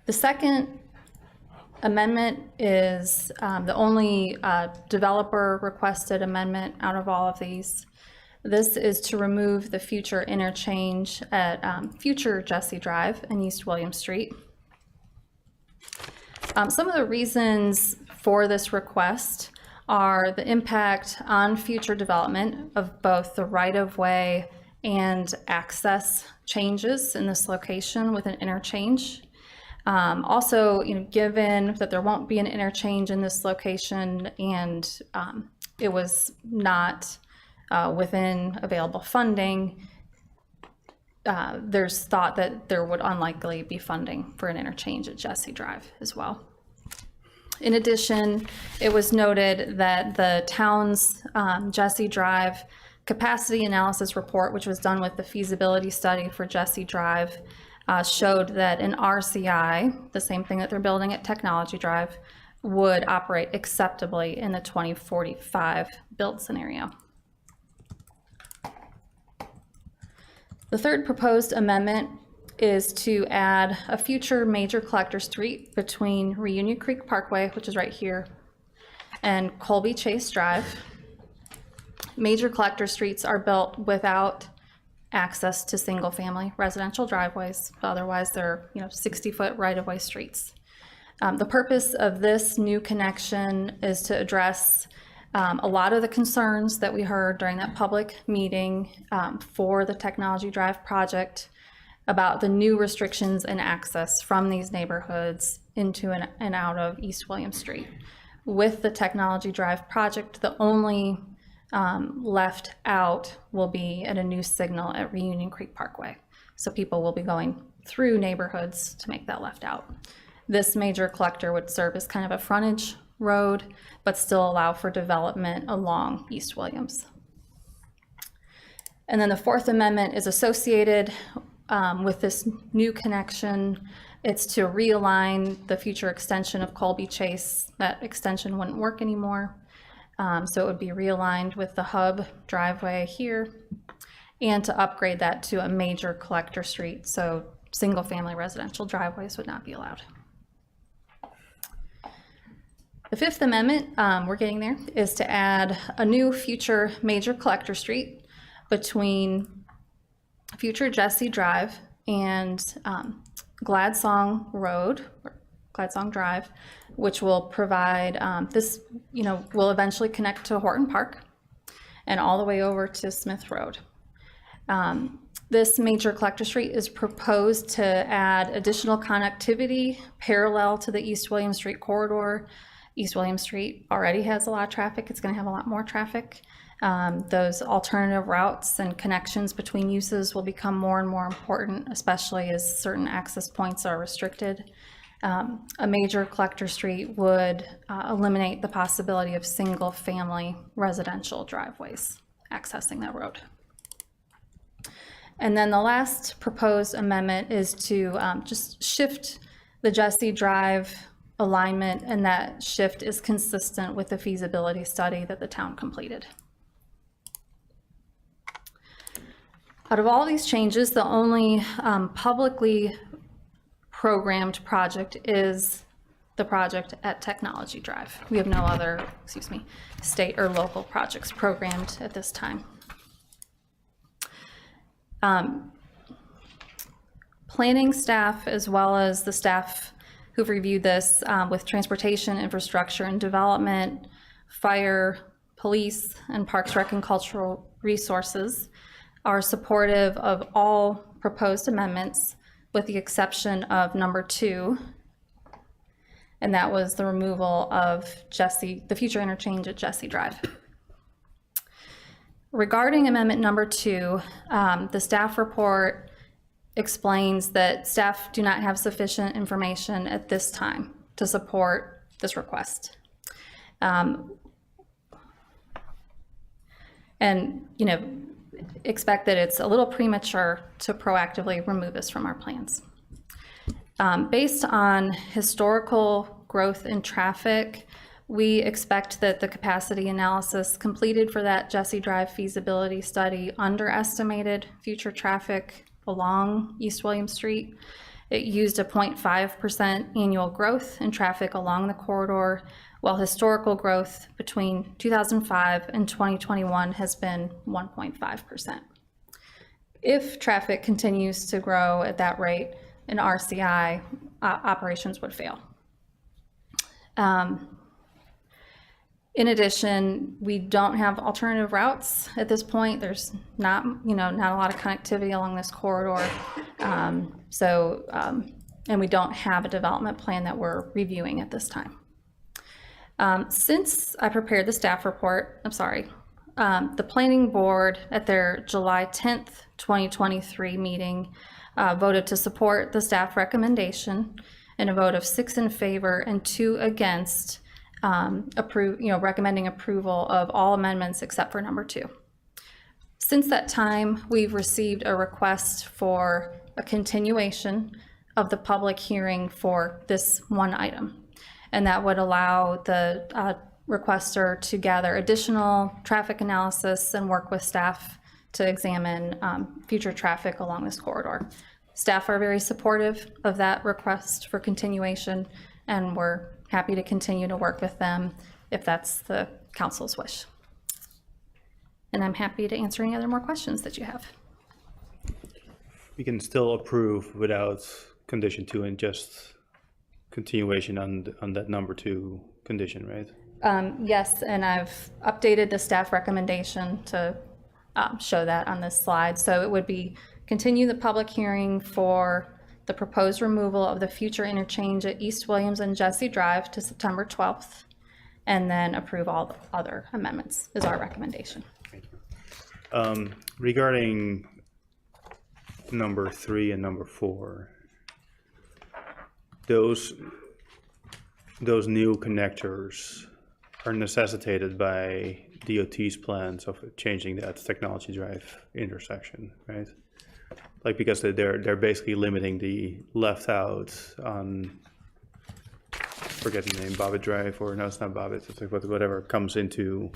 The second amendment is the only developer requested amendment out of all of these. This is to remove the future interchange at future Jesse Drive and East William Street. Some of the reasons for this request are the impact on future development of both the right-of-way and access changes in this location with an interchange. Also, given that there won't be an interchange in this location and it was not within available funding, there's thought that there would unlikely be funding for an interchange at Jesse Drive as well. In addition, it was noted that the town's Jesse Drive capacity analysis report, which was done with the feasibility study for Jesse Drive, showed that an RCI, the same thing that they're building at Technology Drive, would operate acceptably in the 2045 build scenario. The third proposed amendment is to add a future major collector street between Reunion Creek Parkway, which is right here, and Colby Chase Drive. Major collector streets are built without access to single-family residential driveways. Otherwise, they're 60-foot right-of-way streets. The purpose of this new connection is to address a lot of the concerns that we heard during that public meeting for the Technology Drive project about the new restrictions and access from these neighborhoods into and out of East William Street. With the Technology Drive project, the only left out will be at a new signal at Reunion Creek Parkway. So people will be going through neighborhoods to make that left out. This major collector would serve as kind of a frontage road, but still allow for development along East Williams. And then the fourth amendment is associated with this new connection. It's to realign the future extension of Colby Chase. That extension wouldn't work anymore. So it would be realigned with the hub driveway here, and to upgrade that to a major collector street, so single-family residential driveways would not be allowed. The fifth amendment, we're getting there, is to add a new future major collector street between future Jesse Drive and Gladsong Road, or Gladsong Drive, which will provide, this will eventually connect to Horton Park and all the way over to Smith Road. This major collector street is proposed to add additional connectivity parallel to the East William Street corridor. East William Street already has a lot of traffic. It's going to have a lot more traffic. Those alternative routes and connections between uses will become more and more important, especially as certain access points are restricted. A major collector street would eliminate the possibility of single-family residential driveways accessing that road. And then the last proposed amendment is to just shift the Jesse Drive alignment, and that shift is consistent with the feasibility study that the town completed. Out of all these changes, the only publicly programmed project is the project at Technology Drive. We have no other, state or local projects programmed at this time. Planning staff, as well as the staff who've reviewed this with transportation, infrastructure, and development, fire, police, and parks, rec, and cultural resources, are supportive of all proposed amendments with the exception of number 2, and that was the removal of the future interchange at Jesse Drive. Regarding amendment number 2, the staff report explains that staff do not have sufficient information at this time to support this request. And, expect that it's a little premature to proactively remove this from our plans. Based on historical growth in traffic, we expect that the capacity analysis completed for that Jesse Drive feasibility study underestimated future traffic along East William Street. It used a 0.5% annual growth in traffic along the corridor, while historical growth between 2005 and 2021 has been 1.5%. If traffic continues to grow at that rate, an RCI operations would fail. In addition, we don't have alternative routes at this point. There's not a lot of connectivity along this corridor. And we don't have a development plan that we're reviewing at this time. Since I prepared the staff report, the planning board at their July 10th, 2023 meeting voted to support the staff recommendation in a vote of 6 in favor and 2 against, recommending approval of all amendments except for number 2. Since that time, we've received a request for a continuation of the public hearing for this one item. And that would allow the requester to gather additional traffic analysis and work with staff to examine future traffic along this corridor. Staff are very supportive of that request for continuation, and we're happy to continue to work with them if that's the council's wish. And I'm happy to answer any other more questions that you have. We can still approve without condition 2 and just continuation on that number 2 condition, right? Yes, and I've updated the staff recommendation to show that on this slide. So it would be continue the public hearing for the proposed removal of the future interchange at East Williams and Jesse Drive to September 12th, and then approve all the other amendments is our recommendation. Regarding number 3 and number 4, those new connectors are necessitated by DOT's plans of changing that Technology Drive intersection, right? Like, because they're basically limiting the left out on, forget the name, Bobbitt Drive, or no, it's not Bobbitt, it's like whatever comes into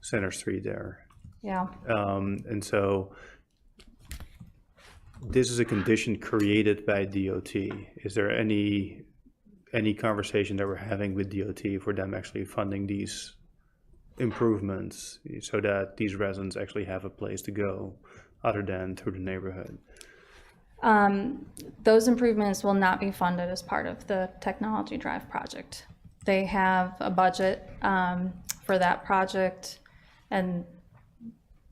Center Street there. Yeah. And so this is a condition created by DOT. Is there any conversation that we're having with DOT for them actually funding these improvements so that these residents actually have a place to go other than through the neighborhood? Those improvements will not be funded as part of the Technology Drive project. They have a budget for that project, and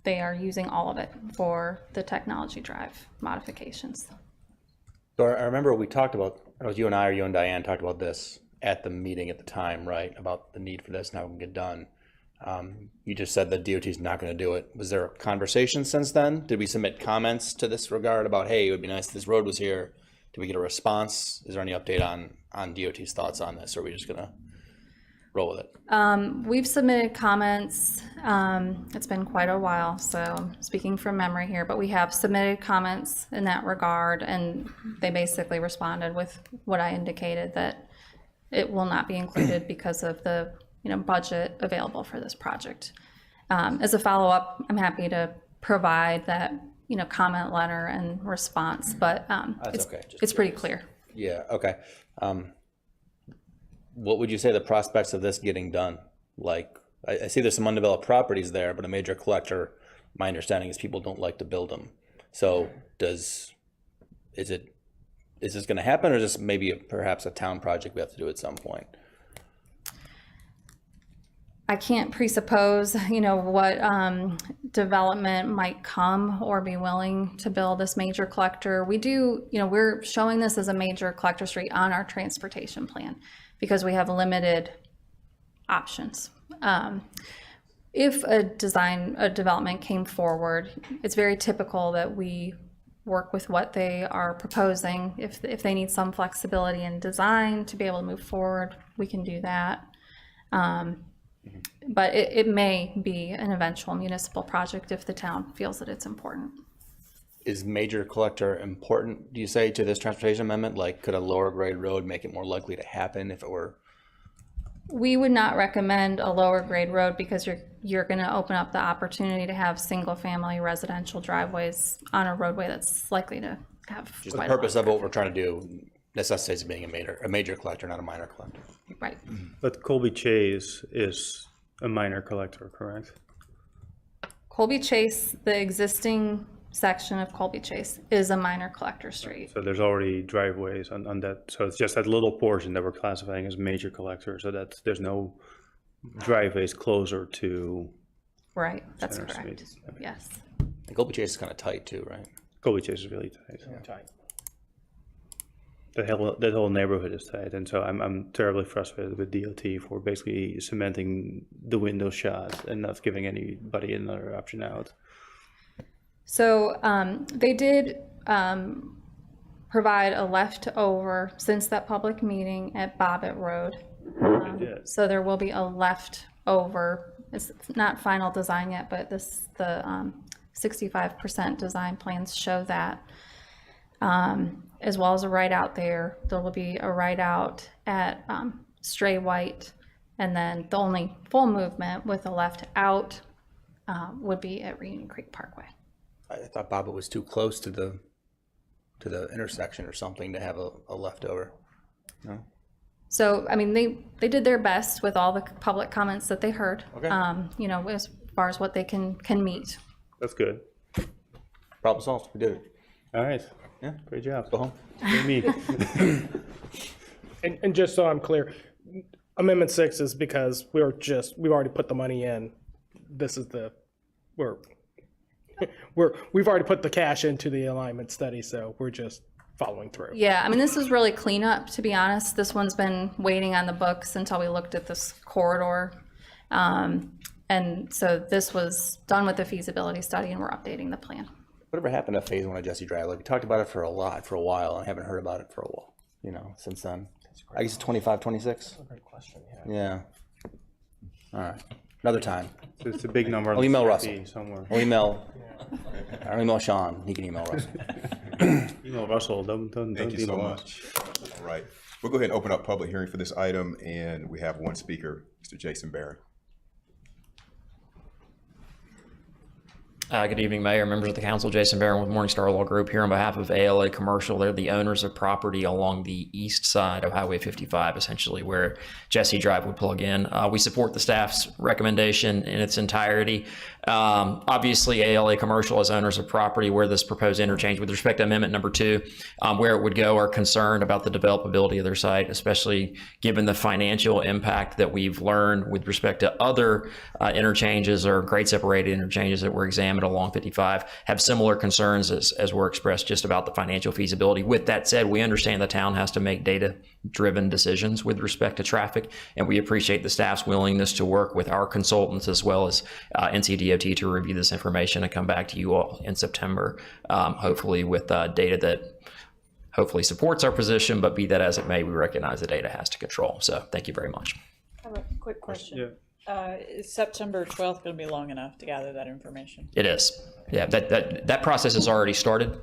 they are using all of it for the Technology Drive modifications. So I remember we talked about, it was you and I or you and Diane talked about this at the meeting at the time, right? About the need for this and how it can get done. You just said that DOT is not going to do it. Was there a conversation since then? Did we submit comments to this regard about, hey, it would be nice if this road was here? Did we get a response? Is there any update on DOT's thoughts on this, or are we just going to roll with it? We've submitted comments. It's been quite a while, so I'm speaking from memory here, but we have submitted comments in that regard, and they basically responded with what I indicated, that it will not be included because of the budget available for this project. As a follow-up, I'm happy to provide that comment letter and response, but it's pretty clear. Yeah, okay. What would you say the prospects of this getting done? Like, I see there's some undeveloped properties there, but a major collector, my understanding is people don't like to build them. So is this going to happen, or is this maybe perhaps a town project we have to do at some point? I can't presuppose, what development might come or be willing to build this major collector. We do, we're showing this as a major collector street on our transportation plan because we have limited options. If a development came forward, it's very typical that we work with what they are proposing. If they need some flexibility in design to be able to move forward, we can do that. But it may be an eventual municipal project if the town feels that it's important. Is major collector important, do you say, to this transportation amendment? Like, could a lower grade road make it more likely to happen if it were? We would not recommend a lower grade road because you're going to open up the opportunity to have single family residential driveways on a roadway that's likely to have. Just the purpose of what we're trying to do necessitates it being a major collector, not a minor collector. Right. But Colby Chase is a minor collector, correct? Colby Chase, the existing section of Colby Chase is a minor collector street. So there's already driveways on that. So it's just that little portion that we're classifying as major collector. So that there's no driveways closer to. Right, that's Center correct. Street. Yes. And Colby Chase is kind of tight too, right? Colby Chase is really tight. Yeah. Tight. That whole neighborhood is tight, and so I'm terribly frustrated with DOT for basically cementing the window shot and not giving anybody another option out. So they did provide a leftover since that public meeting at Bobbitt Road. So there will be a leftover. It's not final design yet, but the 65% design plans show that. As well as a right out there. There will be a right out at Stray White, and then the only full movement with a left out would be at Reunion Creek Parkway. I thought Bobbitt was too close to the intersection or something to have a leftover. No? So, I mean, they did their best with all the public comments that they heard, Okay. As far as what they can meet. That's good. Problem solved. We did it. All right. Yeah. Great job. Go home. Me. And just so I'm clear, Amendment 6 is because we've already put the money in. This is we've already put the cash into the alignment study, so we're just following through. Yeah, I mean, this is really cleanup, to be honest. This one's been waiting on the books until we looked at this corridor. And so this was done with the feasibility study, and we're updating the plan. Whatever happened to phase 1 of Jesse Drive? Like, we talked about it for a while, and I haven't heard about it for a while, since then. I guess it's 25, 26? Great question, Yeah. All right. Another time. It's a big number. I'll email Russell. Somewhere. I'll email Sean. He can email Russell. Email Russell. Don't Thank you so much. All right. We'll go ahead and open up public hearing for this item, and we have one speaker, Mr. Jason Barron. Good evening, Mayor, members of the council. Jason Barron with Morningstar Law Group here on behalf of ALA Commercial. They're the owners of property along the east side of Highway 55, essentially where Jesse Drive would plug in. We support the staff's recommendation in its entirety. Obviously, ALA Commercial as owners of property where this proposed interchange with respect to Amendment number 2, where it would go, are concerned about the developability of their site, especially given the financial impact that we've learned with respect to other interchanges or grade separated interchanges that were examined along 55, have similar concerns as were expressed just about the financial feasibility. With that said, we understand the town has to make data-driven decisions with respect to traffic, and we appreciate the staff's willingness to work with our consultants as well as NCDOT to review this information and come back to you all in September, hopefully with data that hopefully supports our position, but be that as it may, we recognize the data has to control. So thank you very much. I have a quick question. Yeah. Is September 12th going to be long enough to gather that information? It is. Yeah, that process has already started.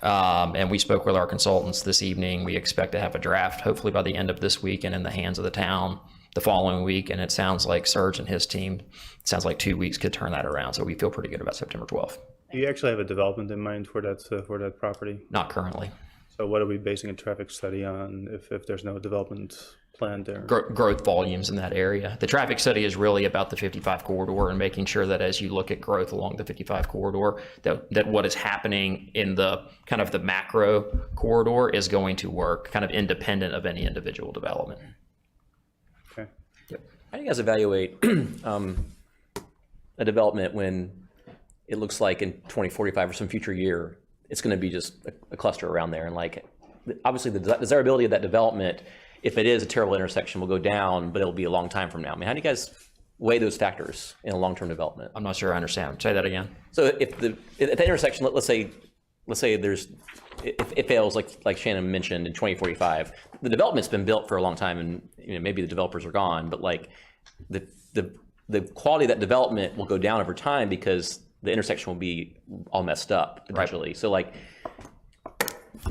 And we spoke with our consultants this evening. We expect to have a draft hopefully by the end of this week and in the hands of the town the following week. And it sounds like Serge and his team, it sounds like 2 weeks could turn that around. So we feel pretty good about September 12th. Do you actually have a development in mind for that property? Not currently. So what are we basing a traffic study on if there's no development plan there? Growth volumes in that area. The traffic study is really about the 55 corridor and making sure that as you look at growth along the 55 corridor, that what is happening in the kind of the macro corridor is going to work kind of independent of any individual development. Okay. Yep. How do you guys evaluate a development when it looks like in 2045 or some future year, it's going to be just a cluster around there? And like, obviously the desirability of that development, if it is a terrible intersection, will go down, but it'll be a long time from now. I mean, how do you guys weigh those factors in a long-term development? I'm not sure I understand. Say that again. So if the intersection, let's say it fails, like Shannon mentioned, in 2045, the development's been built for a long time, and maybe the developers are gone, but like the quality of that development will go down over time because the intersection will be all messed up potentially. Right. So like,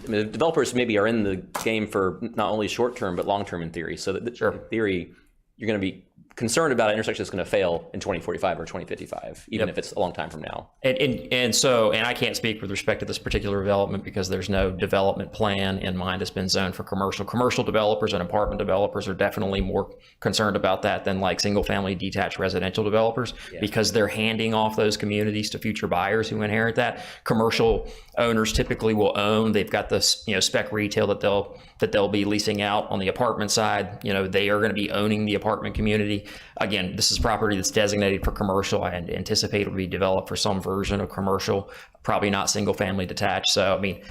the developers maybe are in the game for not only short term but long term in theory. So that in theory, you're going to be concerned about an intersection that's going to fail in 2045 or 2055, even if it's a long time from now. And I can't speak with respect to this particular development because there's no development plan in mind that's been zoned for commercial. Commercial developers and apartment developers are definitely more concerned about that than like single family detached residential developers because they're handing off those communities to future buyers who inherit that. Commercial owners typically will own, they've got this spec retail that they'll be leasing out on the apartment side. They are going to be owning the apartment community. Again, this is property that's designated for commercial. I anticipate it will be developed for some version of commercial, probably not single family detached. So, I mean,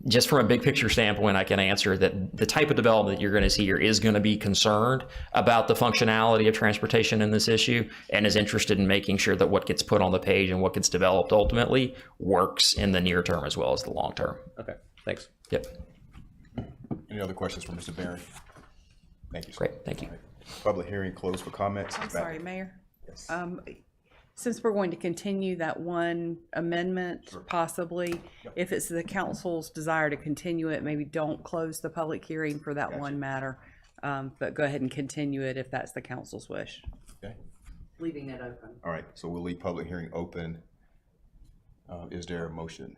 just from a big picture standpoint, I can answer that the type of development that you're going to see here is going to be concerned about the functionality of transportation in this issue and is interested in making sure that what gets put on the page and what gets developed ultimately works in the near term as well as the long term. Okay, thanks. Yep. Any other questions for Mr. Barron? Thank you, sir. Great, thank you. Right. Public hearing closed for comments. I'm sorry, Mayor. Yes. Since we're going to continue that one amendment, possibly, if it's the council's desire to continue it, maybe don't close the public hearing for that one matter, but go ahead and continue it if that's the council's wish. Okay. Leaving it open. All right, so we'll leave public hearing open. Is there a motion?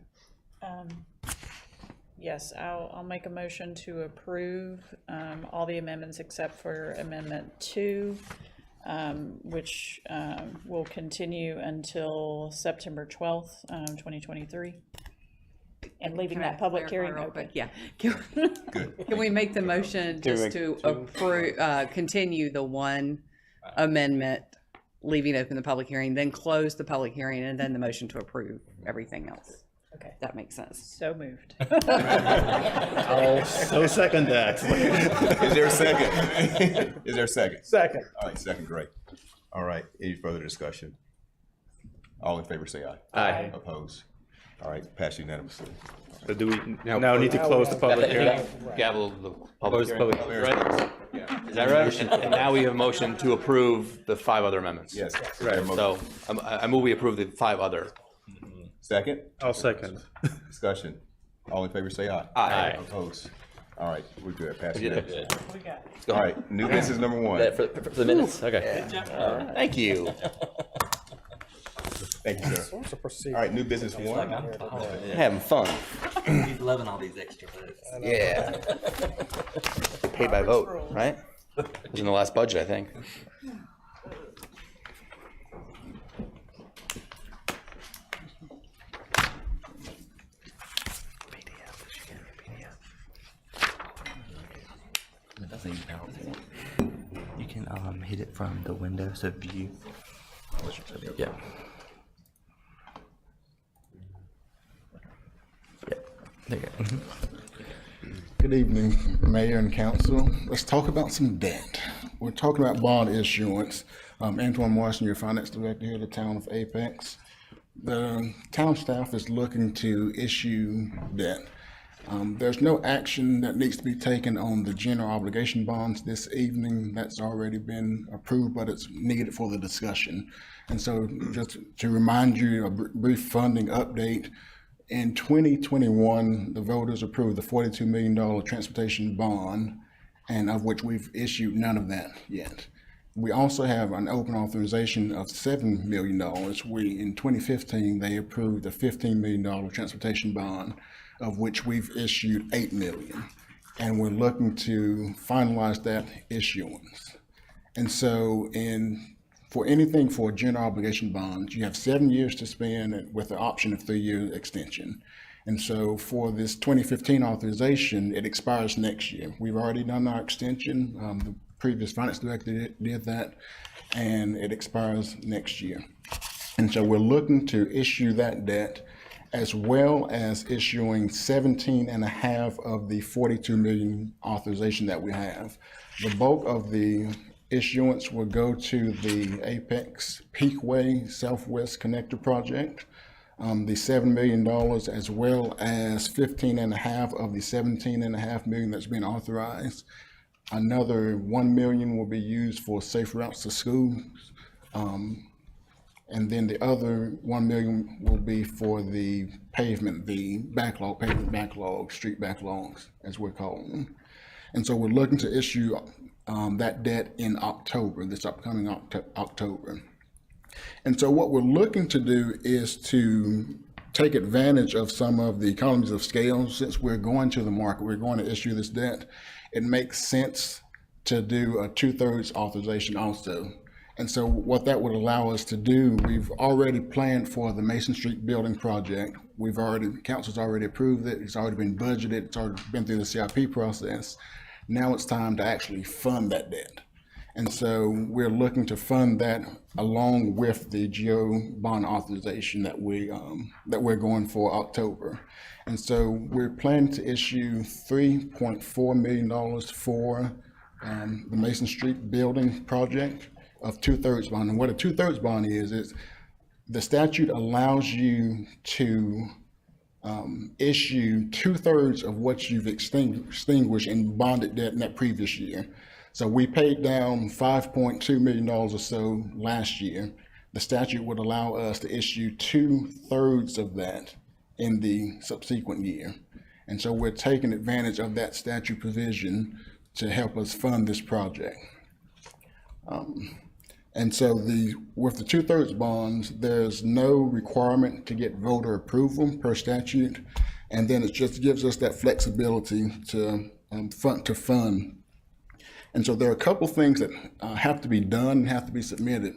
Yes, I'll make a motion to approve all the amendments except for Amendment 2, which will continue until September 12th, 2023. And leaving that public hearing open. Yeah. Can we make the motion just to approve, continue the one amendment, leaving open the public hearing, then close the public hearing, and then the motion to approve everything else? Okay, that makes sense. So moved. I'll so second that. Is there a second? Is there a second? Second. All right, second, great. All right, any further discussion? All in favor say aye. Aye. Opposed? All right, pass unanimously. So do we now need to close the public hearing? Gavel the public hearing. Right? Is that right? And now we have a motion to approve the 5 other amendments. Yes. Right. So I move we approve the 5 other. Second? I'll second. Discussion. All in favor say aye. Aye. Opposed? All right, we're good. Pass We did it. unanimously. All right, new business number 1. For the minutes, okay. Thank you. Thank you, sir. All right, new business 1. Having fun. He's loving all these extra votes. Yeah. Paid by vote, right? It was in the last budget, I think. You can hit it from the window, so view. Yeah. There you go. Good evening, Mayor and Council. Let's talk about some debt. We're talking about bond issuance. Antoine Morrison, your Finance Director here at the Town of Apex. The town staff is looking to issue debt. There's no action that needs to be taken on the general obligation bonds this evening. That's already been approved, but it's needed for the discussion. And so just to remind you, a brief funding update. In 2021, the voters approved the $42 million transportation bond, and of which we've issued none of that yet. We also have an open authorization of $7 million. In 2015, they approved a $15 million transportation bond, of which we've issued $8 million. And we're looking to finalize that issuance. And so for anything for general obligation bonds, you have 7 years to spend with the option of 3-year extension. And so for this 2015 authorization, it expires next year. We've already done our extension. The previous finance director did that, and it expires next year. And so we're looking to issue that debt as well as issuing 17.5 of the 42 million authorization that we have. The bulk of the issuance will go to the Apex Peakway Southwest Connector Project, the $7 million, as well as 15.5 of the 17.5 million that's been authorized. Another 1 million will be used for safe routes to schools. And then the other 1 million will be for the pavement, the backlog, pavement backlog, street backlogs, as we're calling them. And so we're looking to issue that debt in October, this upcoming October. And so what we're looking to do is to take advantage of some of the economies of scale. Since we're going to the market, we're going to issue this debt, it makes sense to do a 2/3 authorization also. And so what that would allow us to do, we've already planned for the Mason Street building project. Council's already approved it. It's already been budgeted. It's already been through the CIP process. Now it's time to actually fund that debt. And so we're looking to fund that along with the GO bond authorization that we're going for October. And so we're planning to issue $3.4 million for the Mason Street building project of 2/3 bond. And what a 2/3 bond is the statute allows you to issue 2/3 of what you've extinguished in bonded debt in that previous year. So we paid down $5.2 million or so last year. The statute would allow us to issue 2/3 of that in the subsequent year. And so we're taking advantage of that statute provision to help us fund this project. And so with the 2/3 bonds, there's no requirement to get voter approval per statute. And then it just gives us that flexibility to fund. And so there are a couple things that have to be done and have to be submitted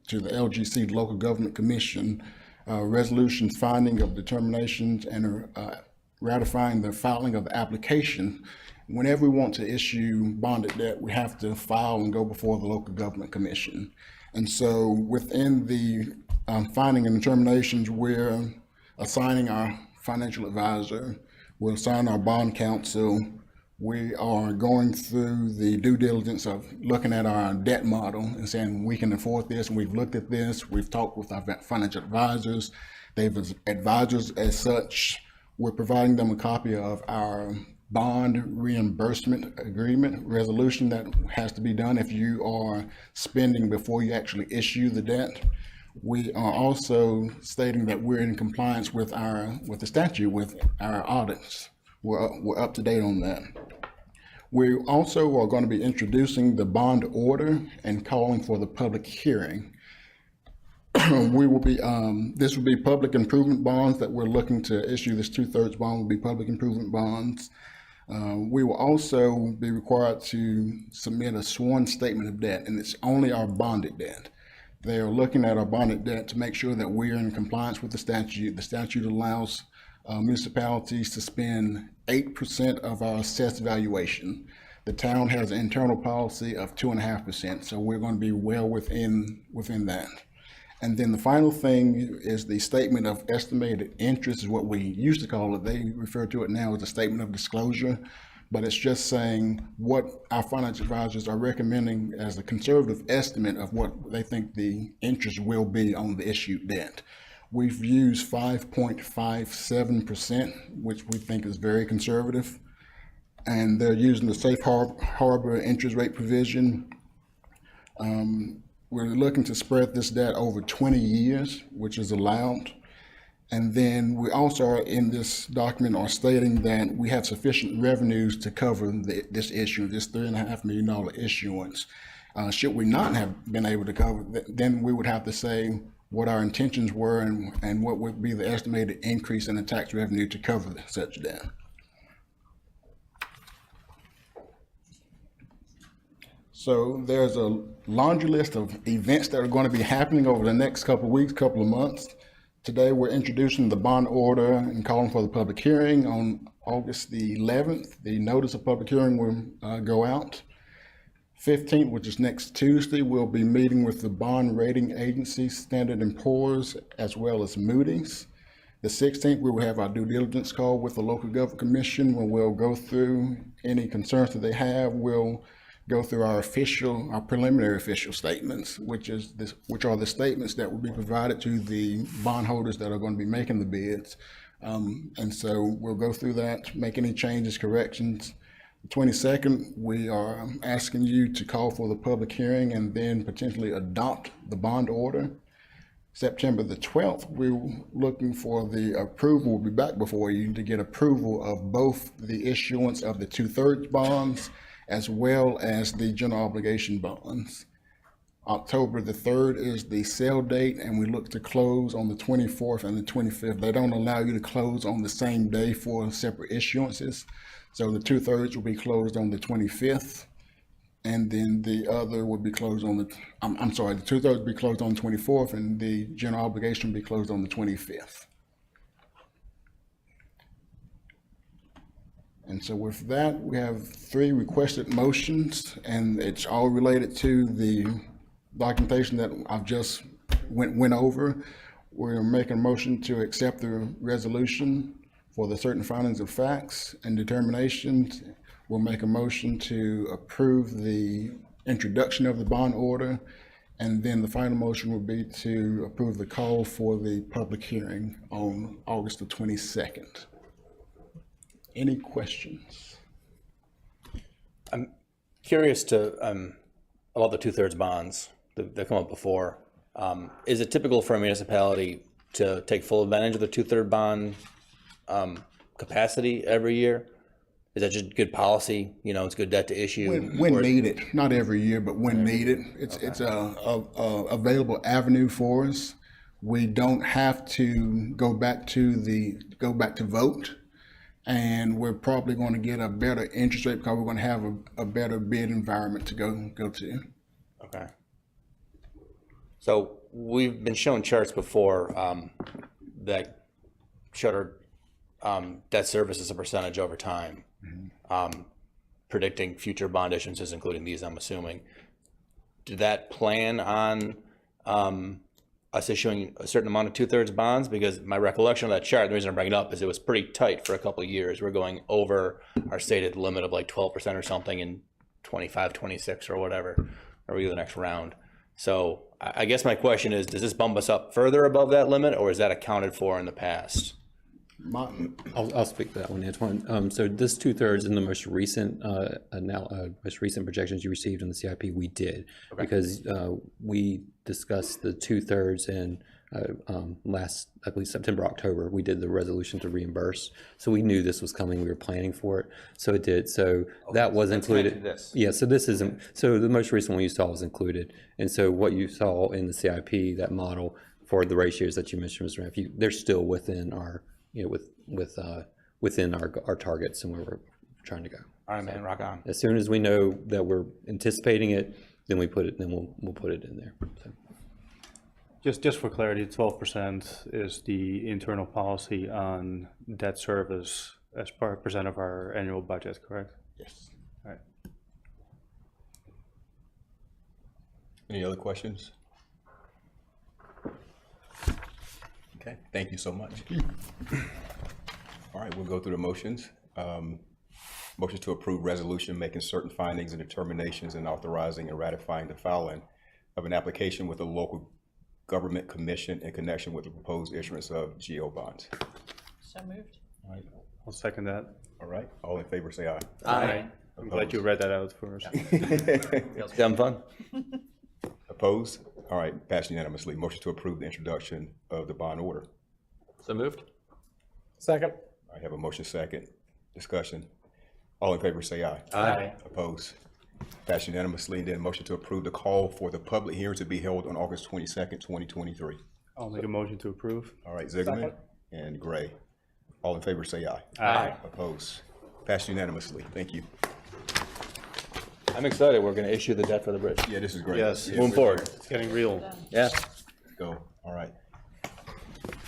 to the LGC, the Local Government Commission, resolutions, finding of determinations, and ratifying the filing of the application. Whenever we want to issue bonded debt, we have to file and go before the Local Government Commission. And so within the finding and determinations, we're assigning our financial advisor, we'll assign our bond counsel. We are going through the due diligence of looking at our debt model and saying we can afford this, and we've looked at this, we've talked with our financial advisors, they've advised us as such. We're providing them a copy of our bond reimbursement agreement resolution that has to be done if you are spending before you actually issue the debt. We are also stating that we're in compliance with the statute, with our audits. We're up to date on that. We also are going to be introducing the bond order and calling for the public hearing. We will be, this will be public improvement bonds that we're looking to issue. This 2/3 bond will be public improvement bonds. We will also be required to submit a sworn statement of debt, and it's only our bonded debt. They are looking at our bonded debt to make sure that we are in compliance with the statute. The statute allows municipalities to spend 8% of our assessed valuation. The town has an internal policy of 2.5%, so we're going to be well within that. And then the final thing is the statement of estimated interest is what we used to call it. They refer to it now as a statement of disclosure, but it's just saying what our financial advisors are recommending as a conservative estimate of what they think the interest will be on the issued debt. We've used 5.57%, which we think is very conservative. And they're using the safe harbor interest rate provision. We're looking to spread this debt over 20 years, which is allowed. And then we also are in this document are stating that we have sufficient revenues to cover this issue, this $3.5 million issuance. Should we not have been able to cover, then we would have to say what our intentions were and what would be the estimated increase in the tax revenue to cover such debt. So there's a laundry list of events that are going to be happening over the next couple of weeks, couple of months. Today we're introducing the bond order and calling for the public hearing on August the 11th. The notice of public hearing will go out. 15th, which is next Tuesday, we'll be meeting with the bond rating agency, Standard & Poor's, as well as Moody's. The 16th, we will have our due diligence call with the local government commission, where we'll go through any concerns that they have. We'll go through our preliminary official statements, which are the statements that will be provided to the bondholders that are going to be making the bids. And so we'll go through that, make any changes, corrections. The 22nd, we are asking you to call for the public hearing and then potentially adopt the bond order. September the 12th, we're looking for the approval. We'll be back before you to get approval of both the issuance of the 2/3 bonds as well as the general obligation bonds. October the 3rd is the sale date, and we look to close on the 24th and the 25th. They don't allow you to close on the same day for separate issuances. So the 2/3 will be closed on the 25th, and then the other will be closed on the 2/3 will be closed on the 24th, and the general obligation will be closed on the 25th. And so with that, we have 3 requested motions, and it's all related to the documentation that I've just went over. We're making a motion to accept the resolution for the certain findings of facts and determinations. We'll make a motion to approve the introduction of the bond order, and then the final motion will be to approve the call for the public hearing on August the 22nd. Any questions? I'm curious to about the 2/3 bonds that come up before. Is it typical for a municipality to take full advantage of the 2/3 bond capacity every year? Is that just good policy? You know, it's good debt to issue. When needed, not every year, but when needed, it's a available avenue for us. We don't have to go back to vote, and we're probably going to get a better interest rate because we're going to have a better bid environment to go to. Okay. So we've been shown charts before that showed our debt service as a percentage over time, predicting future bond issuances, including these, I'm assuming. Did that plan on us issuing a certain amount of 2/3 bonds? Because my recollection of that chart, the reason I bring it up is it was pretty tight for a couple of years. We're going over our stated limit of like 12% or something in 25, 26 or whatever, or we do the next round. So I guess my question is, does this bump us up further above that limit, or is that accounted for in the past? I'll speak to that one, Antoine. So this 2/3 in the most recent projections you received in the CIP, we did, because we discussed the 2/3 in last, I believe, September, October. We did the resolution to reimburse, so we knew this was coming. We were planning for it, so it did. So that was included. Yeah. So this isn't. So the most recent one you saw was included, and so what you saw in the CIP, that model for the ratios that you mentioned, Mr. Raff, they're still within our, within our targets and where we're trying to go. All right, man, rock on. As soon as we know that we're anticipating it, then we put it. Then we'll put it in there. So. Just for clarity, 12% is the internal policy on debt service as percent of our annual budget, correct? Yes. All right. Any other questions? Okay, thank you so much. All right, we'll go through the motions. Motion to approve resolution making certain findings and determinations and authorizing and ratifying the filing of an application with a local government commission in connection with the proposed issuance of GO bonds. So moved. All right. I'll second that. All right, all in favor say aye. Aye. I'm glad you read that out for us. Having fun? Opposed? All right, passed unanimously. Motion to approve the introduction of the bond order. So moved. Second. I have a motion second. Discussion. All in favor say aye. Aye. Opposed? Passed unanimously. And then motion to approve the call for the public hearing to be held on August 22nd, 2023. I'll make a motion to approve. All right, Zieglerman and Gray. All in favor say aye. Aye. Opposed? Passed unanimously. Thank you. I'm excited. We're going to issue the debt for the bridge. Yeah, this is great. Yes. Yeah, Moving forward. It's getting real. Yeah. Go. All right.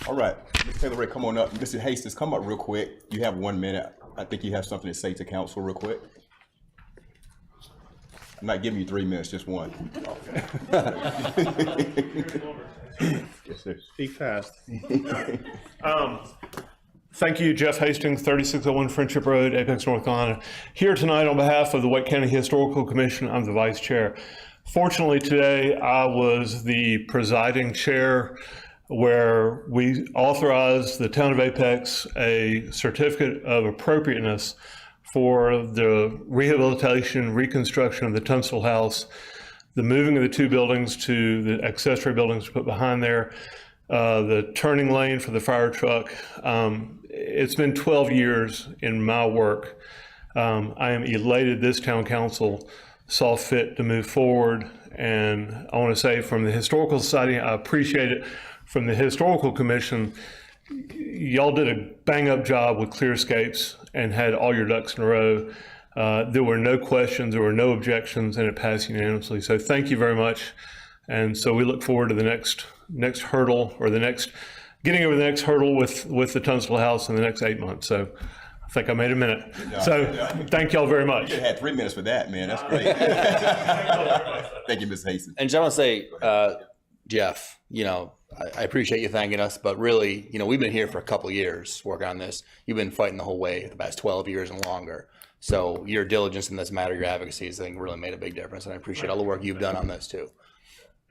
All right. Ms. Taylor Ray, come on up. Mr. Hastings, come up real quick. You have 1 minute. I think you have something to say to council real quick. I'm not giving you 3 minutes, just one. Yes, sir. Speak fast. Thank you, Jeff Hastings, 3601 Friendship Road, Apex, North Carolina. Here tonight on behalf of the White County Historical Commission, I'm the vice chair. Fortunately, today I was the presiding chair where we authorized the town of Apex a certificate of appropriateness for the rehabilitation, reconstruction of the Tunstall House, the moving of the 2 buildings to the accessory buildings put behind there, the turning lane for the fire truck. It's been 12 years in my work. I am elated this town council saw fit to move forward. And I want to say from the Historical Society, I appreciate it. From the Historical Commission, y'all did a bang-up job with clearscapes and had all your ducks in a row. There were no questions, there were no objections, and it passed unanimously. So thank you very much. And so we look forward to the next hurdle, or getting over the next hurdle with the Tunstall House in the next 8 months. So I think I made a minute. So thank y'all very much. You had 3 minutes for that, man. That's great. Thank you, Ms. Hastings. And I want to say, Jeff, I appreciate you thanking us, but really, we've been here for a couple of years working on this. You've been fighting the whole way the past 12 years and longer. So your diligence in this matter, your advocacy, I think really made a big difference. And I appreciate all the work you've done on this too.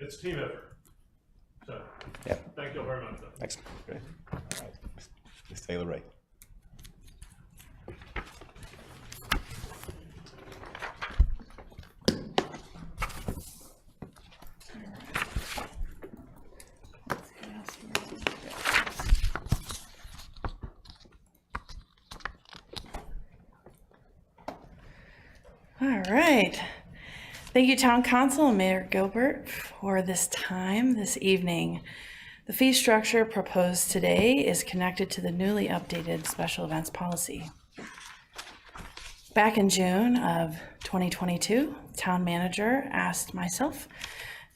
It's a team effort. So yeah. Thank you all very much. Thanks. Okay. All right. Ms. Taylor Ray. All right. Thank you, Town Council and Mayor Gilbert, for this time this evening. The fee structure proposed today is connected to the newly updated special events policy. Back in June of 2022, Town Manager asked myself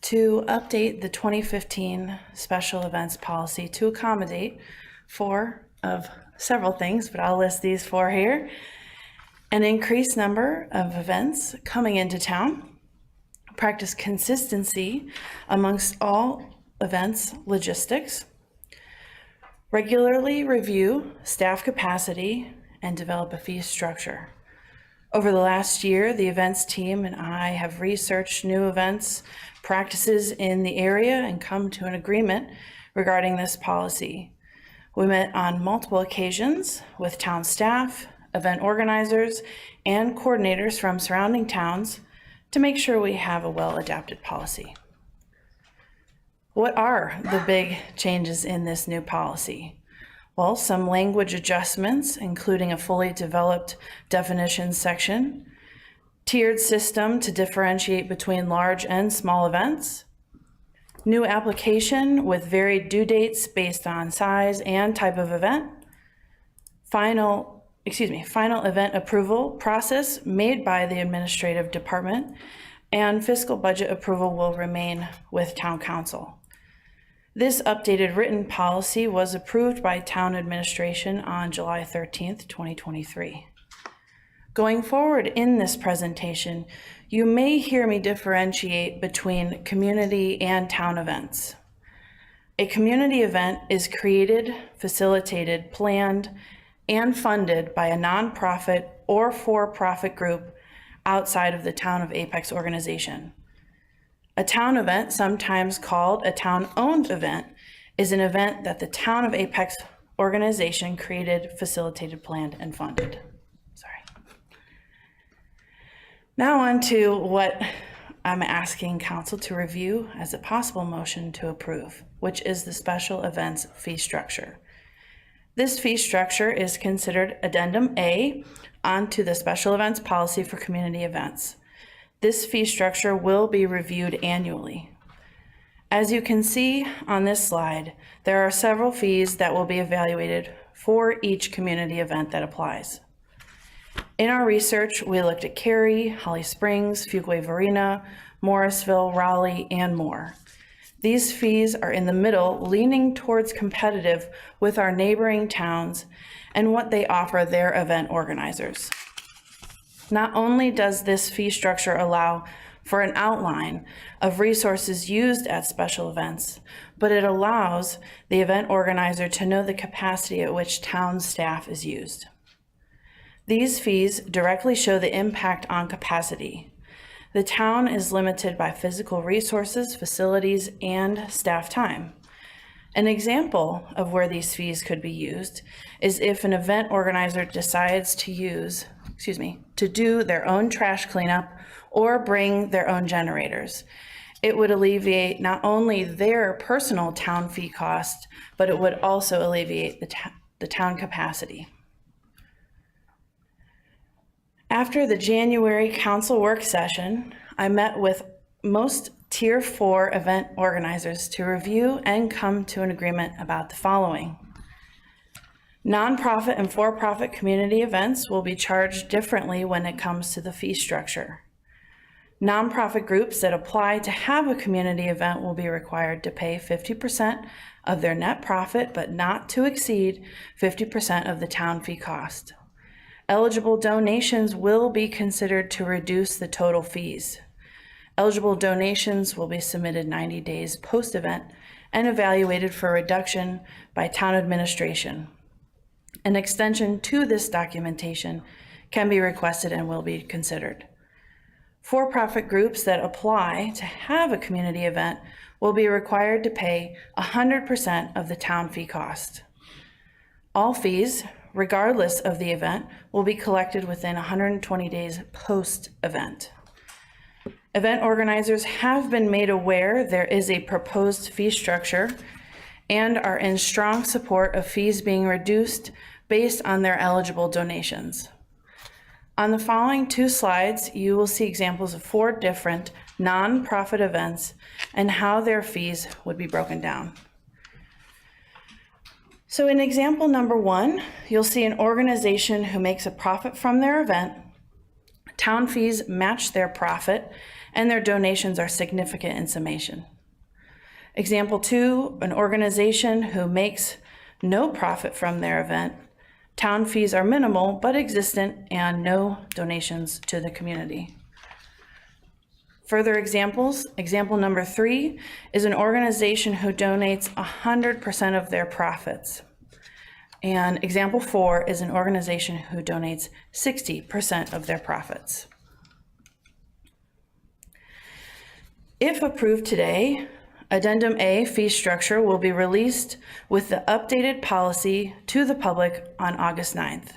to update the 2015 special events policy to accommodate 4 of several things, but I'll list these 4 here. An increased number of events coming into town, practice consistency amongst all events logistics, regularly review staff capacity, and develop a fee structure. Over the last year, the events team and I have researched new events practices in the area and come to an agreement regarding this policy. We met on multiple occasions with town staff, event organizers, and coordinators from surrounding towns to make sure we have a well-adapted policy. What are the big changes in this new policy? Well, some language adjustments, including a fully developed definitions section, tiered system to differentiate between large and small events, new application with varied due dates based on size and type of event, final event approval process made by the administrative department, and fiscal budget approval will remain with town council. This updated written policy was approved by town administration on July 13th, 2023. Going forward in this presentation, you may hear me differentiate between community and town events. A community event is created, facilitated, planned, and funded by a nonprofit or for-profit group outside of the Town of Apex organization. A town event, sometimes called a town-owned event, is an event that the Town of Apex organization created, facilitated, planned, and funded. Now on to what I'm asking council to review as a possible motion to approve, which is the special events fee structure. This fee structure is considered Addendum A onto the special events policy for community events. This fee structure will be reviewed annually. As you can see on this slide, there are several fees that will be evaluated for each community event that applies. In our research, we looked at Cary, Holly Springs, Fuquay-Varina, Morrisville, Raleigh, and more. These fees are in the middle, leaning towards competitive with our neighboring towns and what they offer their event organizers. Not only does this fee structure allow for an outline of resources used at special events, but it allows the event organizer to know the capacity at which town staff is used. These fees directly show the impact on capacity. The town is limited by physical resources, facilities, and staff time. An example of where these fees could be used is if an event organizer decides to do their own trash cleanup or bring their own generators. It would alleviate not only their personal town fee cost, but it would also alleviate the town capacity. After the January council work session, I met with most Tier 4 event organizers to review and come to an agreement about the following. Nonprofit and for-profit community events will be charged differently when it comes to the fee structure. Nonprofit groups that apply to have a community event will be required to pay 50% of their net profit, but not to exceed 50% of the town fee cost. Eligible donations will be considered to reduce the total fees. Eligible donations will be submitted 90 days post-event and evaluated for reduction by town administration. An extension to this documentation can be requested and will be considered. For-profit groups that apply to have a community event will be required to pay 100% of the town fee cost. All fees, regardless of the event, will be collected within 120 days post-event. Event organizers have been made aware there is a proposed fee structure and are in strong support of fees being reduced based on their eligible donations. On the following 2 slides, you will see examples of 4 different nonprofit events and how their fees would be broken down. So in example number 1, you'll see an organization who makes a profit from their event. Town fees match their profit, and their donations are significant in summation. Example 2, an organization who makes no profit from their event. Town fees are minimal but existent and no donations to the community. Further examples, example number 3 is an organization who donates 100% of their profits. And example 4 is an organization who donates 60% of their profits. If approved today, Addendum A fee structure will be released with the updated policy to the public on August 9th.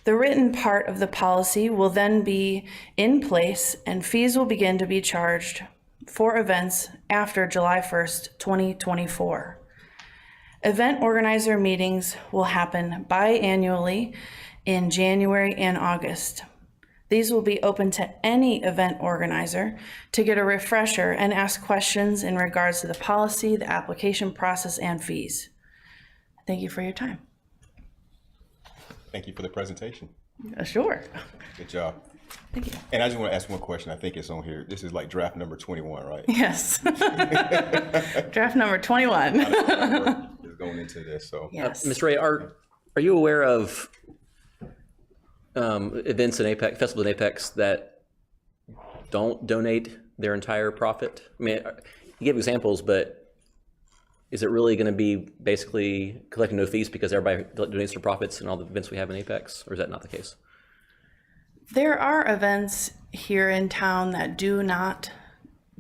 The written part of the policy will then be in place and fees will begin to be charged for events after July 1st, 2024. Event organizer meetings will happen biannually in January and August. These will be open to any event organizer to get a refresher and ask questions in regards to the policy, the application process, and fees. Thank you for your time. Thank you for the presentation. Sure. Good job. Thank you. And I just want to ask one question. I think it's on here. This is like draft number 21, right? Yes. Draft number 21. Is going into this, so. Yes. Ms. Ray, are you aware of events in Apex, festivals in Apex that don't donate their entire profit? I mean, you give examples, but is it really going to be basically collecting no fees because everybody donates their profits in all the events we have in Apex, or is that not the case? There are events here in town that do not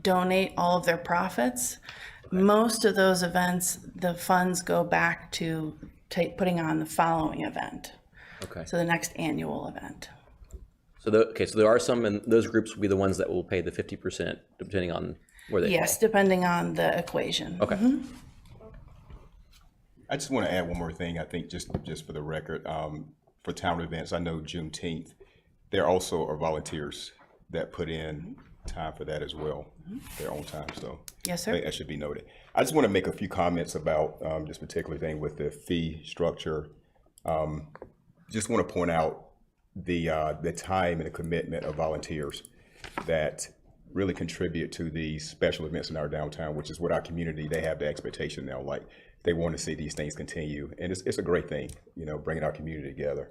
donate all of their profits. Most of those events, the funds go back to putting on the following event. Okay. So the next annual event. So so there are some, and those groups will be the ones that will pay the 50%, depending on where they Yes, fall. depending on the equation. Okay. Mhm. I just want to add one more thing. I think just for the record, for town events, I know Juneteenth, there also are volunteers that put in time for that as well, their own time. So yes, sir. I think that should be noted. I just want to make a few comments about this particular thing with the fee structure. Just want to point out the time and the commitment of volunteers that really contribute to these special events in our downtown, which is what our community, they have the expectation now, like they want to see these things continue. And it's a great thing, you know, bringing our community together.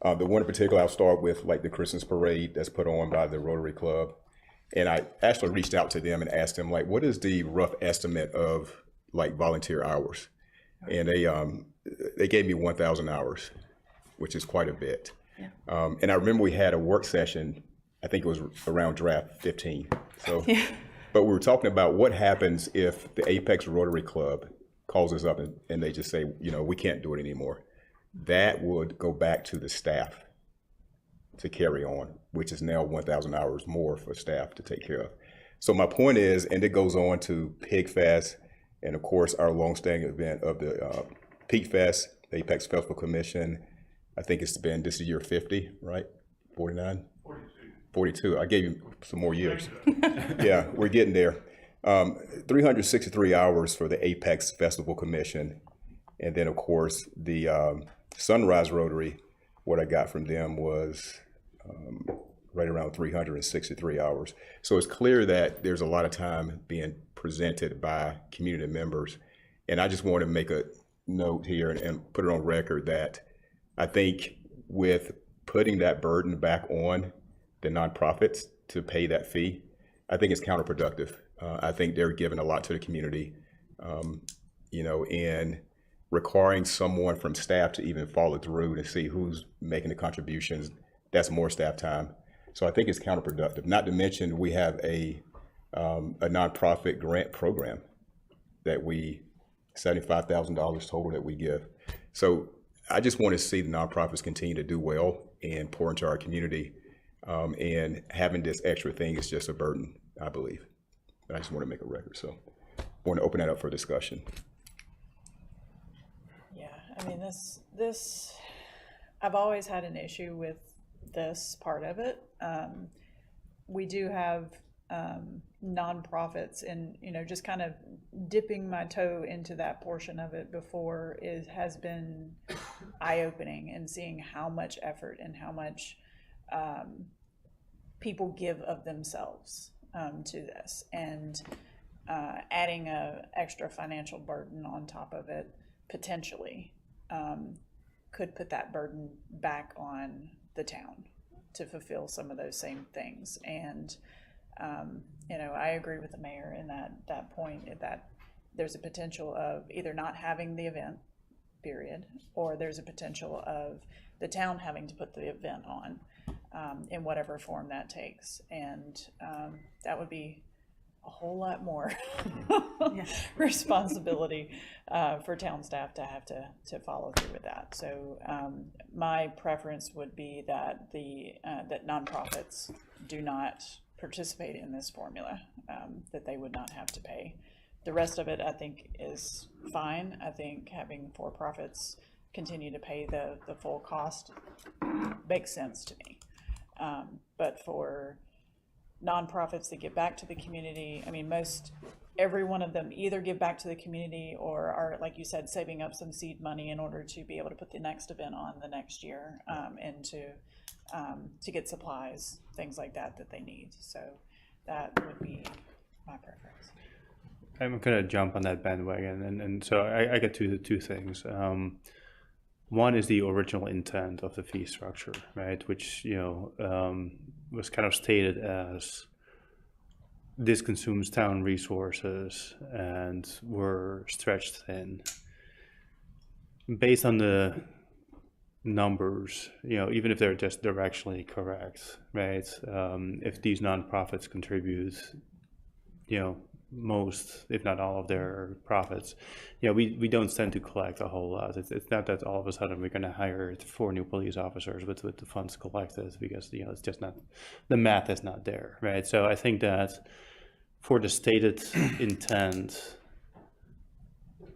The one in particular, I'll start with like the Christmas parade that's put on by the Rotary Club. And I actually reached out to them and asked them, like, what is the rough estimate of like volunteer hours? And they gave me 1,000 hours, which is quite a bit. And I remember we had a work session, I think it was around draft 15. So, but we were talking about what happens if the Apex Rotary Club calls us up and they just say, you know, we can't do it anymore. That would go back to the staff to carry on, which is now 1,000 hours more for staff to take care of. So my point is, and it goes on to Pig Fest, and of course our longstanding event of the Peak Fest, the Apex Festival Commission. I think it's been, this is year 50, right? 49? 42. I gave you some more years. Yeah, we're getting there. 363 hours for the Apex Festival Commission. And then of course the Sunrise Rotary, what I got from them was right around 363 hours. So it's clear that there's a lot of time being presented by community members. And I just want to make a note here and put it on record that I think with putting that burden back on the nonprofits to pay that fee, I think it's counterproductive. I think they're giving a lot to the community, you know, and requiring someone from staff to even follow through to see who's making the contributions, that's more staff time. So I think it's counterproductive. Not to mention we have a nonprofit grant program that we, $75,000 total that we give. So I just want to see the nonprofits continue to do well and pour into our community. And having this extra thing is just a burden, I believe. But I just want to make a record. So I want to open that up for discussion. Yeah, I mean, this, I've always had an issue with this part of it. We do have nonprofits, and you know, just kind of dipping my toe into that portion of it before has been eye-opening, and seeing how much effort and how much people give of themselves to this, and adding a extra financial burden on top of it potentially could put that burden back on the town to fulfill some of those same things. And you know, I agree with the mayor in that point, that there's a potential of either not having the event, period, or there's a potential of the town having to put the event on in whatever form that takes. And that would be a whole lot more responsibility for town staff to have to follow through with that. So my preference would be that that nonprofits do not participate in this formula, that they would not have to pay. The rest of it, I think, is fine. I think having for-profits continue to pay the full cost makes sense to me. But for nonprofits that give back to the community, I mean, every one of them either give back to the community or are, like you said, saving up some seed money in order to be able to put the next event on the next year, and to get supplies, things like that they need. So that would be my preference. I'm going to jump on that bandwagon, and so I get to the two things. One is the original intent of the fee structure, right? Which, you know, was kind of stated as this consumes town resources and we're stretched thin. Based on the numbers, you know, even if they're just directionally correct, right? If these nonprofits contribute, you know, most, if not all of their profits, you know, we don't tend to collect a whole lot. It's not that all of a sudden we're going to hire 4 new police officers with the funds collected, because, you know, it's just not, the math is not there, right? So I think that for the stated intent,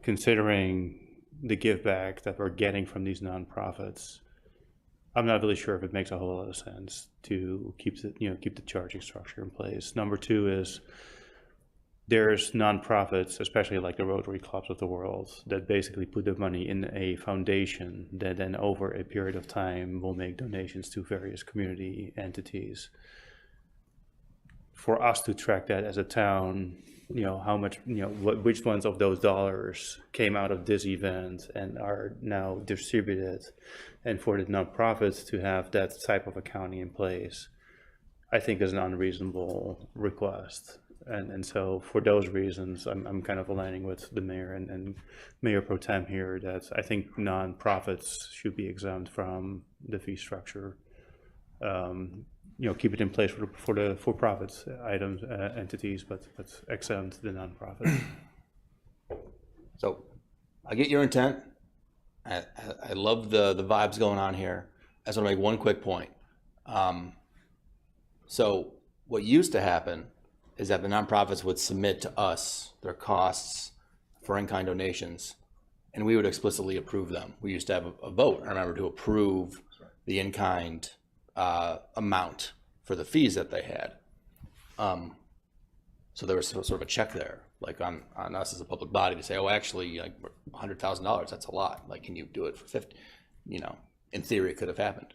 considering the give back that we're getting from these nonprofits, I'm not really sure if it makes a whole lot of sense to keep the charging structure in place. Number two is, there's nonprofits, especially like the Rotary Clubs of the world, that basically put their money in a foundation that then over a period of time will make donations to various community entities. For us to track that as a town how much, which ones of those dollars came out of this event and are now distributed. And for the nonprofits to have that type of accounting in place, I think is an unreasonable request. And so for those reasons, I'm kind of aligning with the mayor and Mayor Pro Tem here that I think nonprofits should be exempt from the fee structure. Keep it in place for the for-profits items, entities, but exempt the nonprofits. So I get your intent. I love the vibes going on here. I just want to make one quick point. So what used to happen is that the nonprofits would submit to us their costs for in-kind donations, and we would explicitly approve them. We used to have a vote, I remember, to approve the in-kind amount for the fees that they had. So there was sort of a check there, like on us as a public body to say, oh, actually, like $100,000, that's a lot. Like, can you do it for 50? In theory, it could have happened.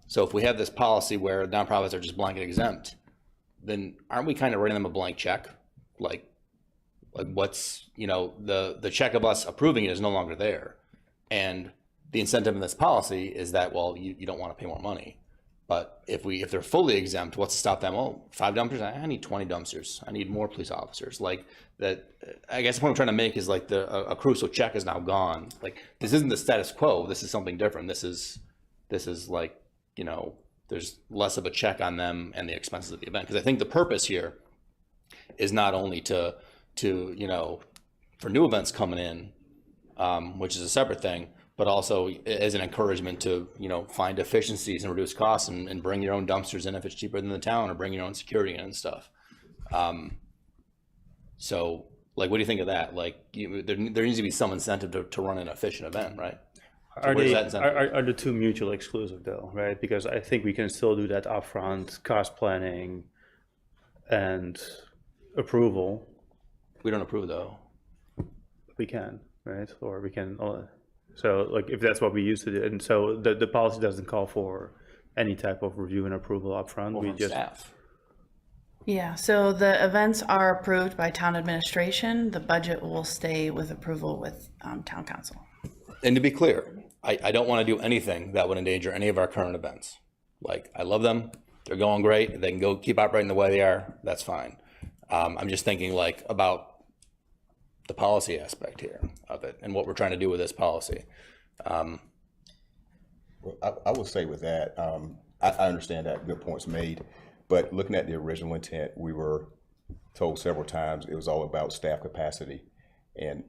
So if we have this policy where nonprofits are just blanket exempt, then aren't we kind of writing them a blank check? Like what's, the check of us approving it is no longer there. And the incentive in this policy is that, well, you don't want to pay more money. But if they're fully exempt, what's to stop them? Oh, 5 dumpsters? I need 20 dumpsters. I need more police officers. Like that. I guess what I'm trying to make is like a crucial check is now gone. Like, this isn't the status quo. This is something different. This is like, there's less of a check on them and the expenses of the event. Because I think the purpose here is not only to for new events coming in, which is a separate thing, but also as an encouragement to, find efficiencies and reduce costs and bring your own dumpsters in if it's cheaper than the town, or bring your own security in and stuff. So, like, what do you think of that? Like, there needs to be some incentive to run an efficient event, right? So are the two mutually exclusive though, right? Because I think we can still do that upfront cost planning and approval. We don't approve though. We can, right? Or we can, so like if that's what we used to do. And so the policy doesn't call for any type of review and approval upfront. We just staff. Yeah, so the events are approved by town administration. The budget will stay with approval with town council. And to be clear, I don't want to do anything that would endanger any of our current events. Like, I love them. They're going great. If they can go keep operating the way they are, that's fine. I'm just thinking like about the policy aspect here of it and what we're trying to do with this policy. Well, I will say with that, I understand that, good points made, but looking at the original intent, we were told several times it was all about staff capacity. And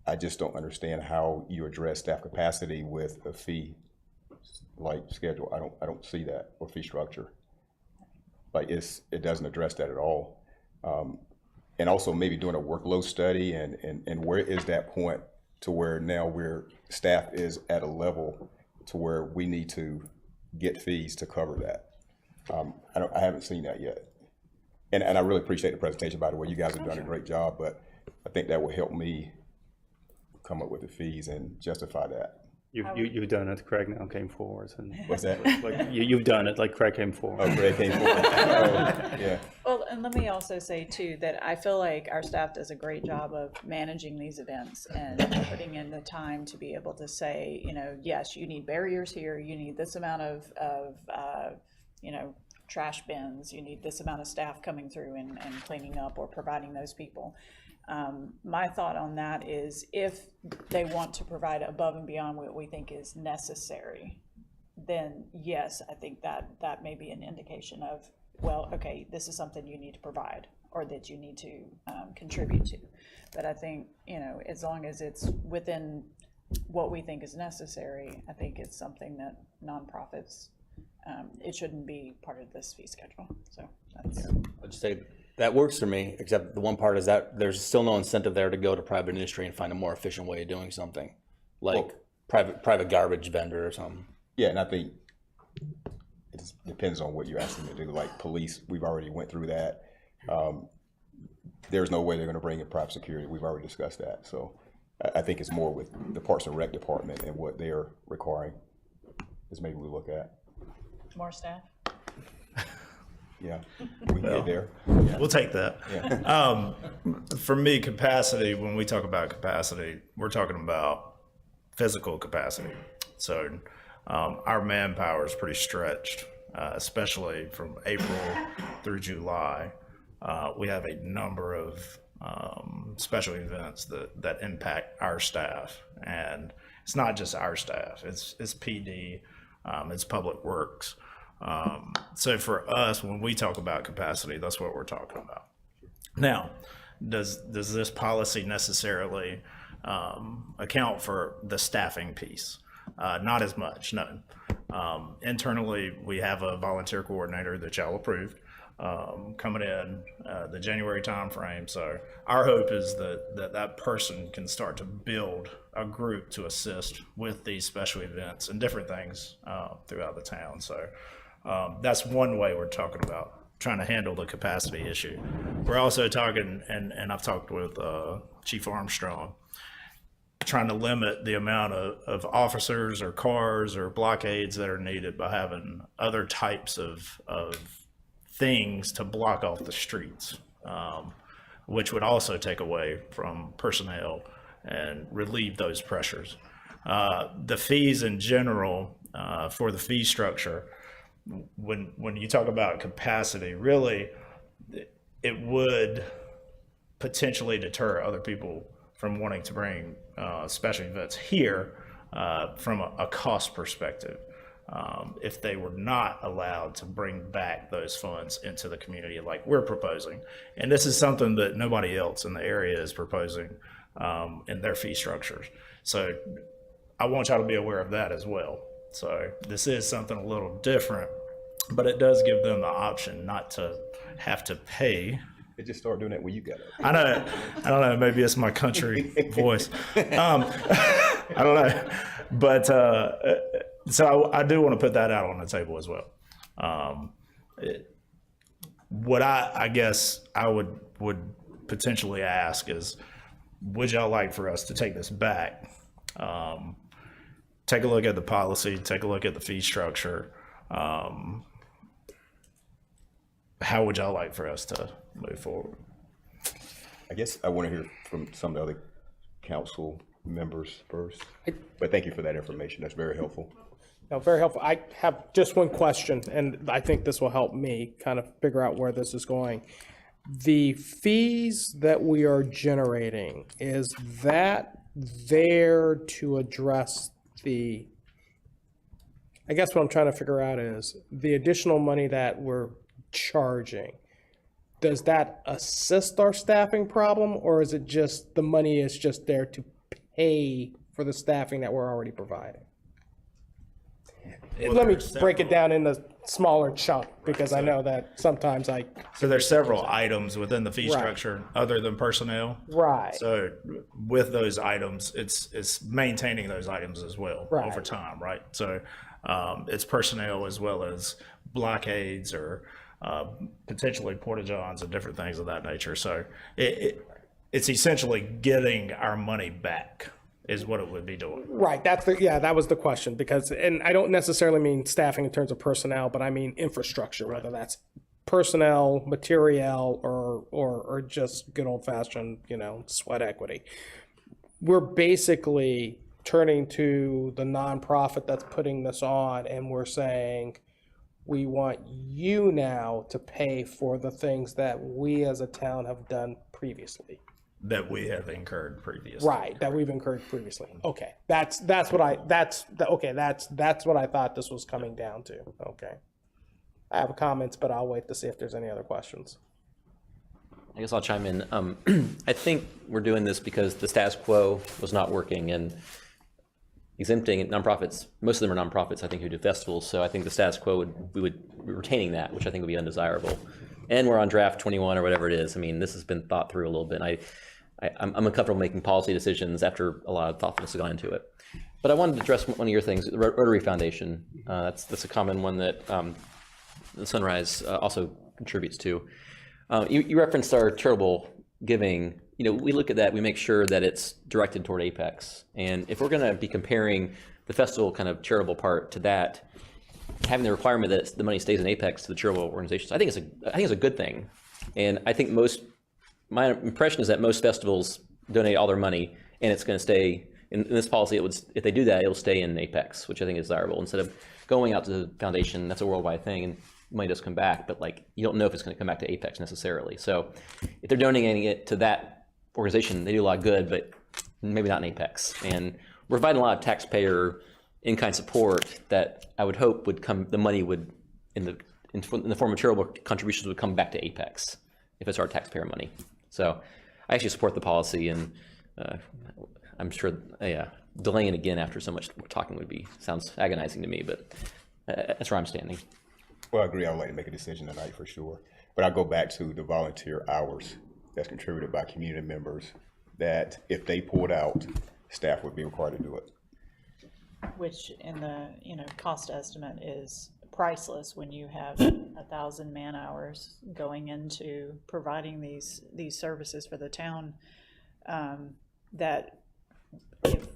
I just don't understand how you address staff capacity with a fee like schedule. I don't see that, or fee structure. Like, it doesn't address that at all. And also maybe doing a workload study and where is that point to where now staff is at a level to where we need to get fees to cover that. I haven't seen that yet. And I really appreciate the presentation, by the way. You guys have done a great job, but I think that will help me come up with the fees and justify that. You've done it. Craig now came forward. And what's that? Like you've done it. Like Craig came forward. Oh, Craig came forward. Oh, yeah. Well, and let me also say too that I feel like our staff does a great job of managing these events and putting in the time to be able to say, yes, you need barriers here. You need this amount of trash bins. You need this amount of staff coming through and cleaning up or providing those people. My thought on that is if they want to provide above and beyond what we think is necessary, then yes, I think that may be an indication of, well, okay, this is something you need to provide or that you need to contribute to. But I think, as long as it's within what we think is necessary, I think it's something that nonprofits, it shouldn't be part of this fee schedule. So that's. I'll just say that works for me, except the one part is that there's still no incentive there to go to private industry and find a more efficient way of doing something, like private garbage vendor or something. Yeah, and I think it just depends on what you're asking them to do. Like police, we've already went through that. There's no way they're going to bring in private security. We've already discussed that. So I think it's more with the Parks and Rec department and what they're requiring is maybe we look at. More staff? Yeah, we can get there. We'll take that. Yeah. For me, capacity, when we talk about capacity, we're talking about physical capacity. So our manpower is pretty stretched, especially from April through July. We have a number of special events that impact our staff. And it's not just our staff, it's PD, it's public works. So for us, when we talk about capacity, that's what we're talking about. Now, does this policy necessarily account for the staffing piece? Not as much, no. Internally, we have a volunteer coordinator that y'all approved coming in the January timeframe. So our hope is that person can start to build a group to assist with these special events and different things throughout the town. So that's one way we're talking about trying to handle the capacity issue. We're also talking, and I've talked with Chief Armstrong, trying to limit the amount of officers or cars or blockades that are needed by having other types of things to block off the streets, which would also take away from personnel and relieve those pressures. The fees in general, for the fee structure, when you talk about capacity, really, it would potentially deter other people from wanting to bring special events here from a cost perspective, if they were not allowed to bring back those funds into the community like we're proposing. And this is something that nobody else in the area is proposing in their fee structures. So I want y'all to be aware of that as well. So this is something a little different, but it does give them the option not to have to pay. They just start doing that when you got it. I don't know. Maybe it's my country voice. I don't know. But so I do want to put that out on the table as well. What I guess I would potentially ask is, would y'all like for us to take this back? Take a look at the policy, take a look at the fee structure. How would y'all like for us to move forward? I guess I want to hear from some of the other council members first, but thank you for that information. That's very helpful. No, very helpful. I have just one question, and I think this will help me kind of figure out where this is going. The fees that we are generating, is that there to address the, I guess what I'm trying to figure out is the additional money that we're charging, does that assist our staffing problem, or is it just the money is just there to pay for the staffing that we're already providing? Let me break it down in a smaller chunk, because I know that sometimes So there's several items within the fee Right. structure other than personnel. Right. So with those items, it's maintaining those items as well Right. over time, right? So it's personnel as well as blockades or potentially porta-johns and different things of that nature. So it's essentially getting our money back is what it would be doing. Right, that was the question, because, and I don't necessarily mean staffing in terms of personnel, but I mean infrastructure, whether that's personnel, material, or just good old fashioned, sweat equity. We're basically turning to the nonprofit that's putting this on, and we're saying, we want you now to pay for the things that we as a town have done previously. That we have incurred previously. Right, that we've incurred previously. Okay, that's what I thought this was coming down to. Okay, I have comments, but I'll wait to see if there's any other questions. I guess I'll chime in. I think we're doing this because the status quo was not working, and exempting nonprofits, most of them are nonprofits, I think, who do festivals. So I think the status quo we would be retaining that, which I think would be undesirable. And we're on draft 21 or whatever it is. I mean, this has been thought through a little bit. I'm uncomfortable making policy decisions after a lot of thoughtfulness has gone into it. But I wanted to address one of your things, the Rotary Foundation. That's a common one that the Sunrise also contributes to. You referenced our charitable giving. We look at that, we make sure that it's directed toward Apex. And if we're going to be comparing the festival kind of charitable part to that, having the requirement that the money stays in Apex to the charitable organizations, I think it's a good thing. And I think my impression is that most festivals donate all their money, and it's going to stay in this policy. If they do that, it'll stay in Apex, which I think is desirable. Instead of going out to the foundation, that's a worldwide thing, and money does come back, but like you don't know if it's going to come back to Apex necessarily. So if they're donating it to that organization, they do a lot of good, but maybe not in Apex. And we're providing a lot of taxpayer in-kind support that I would hope would come. The money would in the form of charitable contributions would come back to Apex if it's our taxpayer money. So I actually support the policy, and I'm sure, delaying it again after so much talking sounds agonizing to me, but that's where I'm standing. Well, I agree. I would like to make a decision tonight for sure. But I go back to the volunteer hours that's contributed by community members, that if they pulled out, staff would be required to do it. Which in the, cost estimate is priceless when you have 1,000 man hours going into providing these services for the town, that if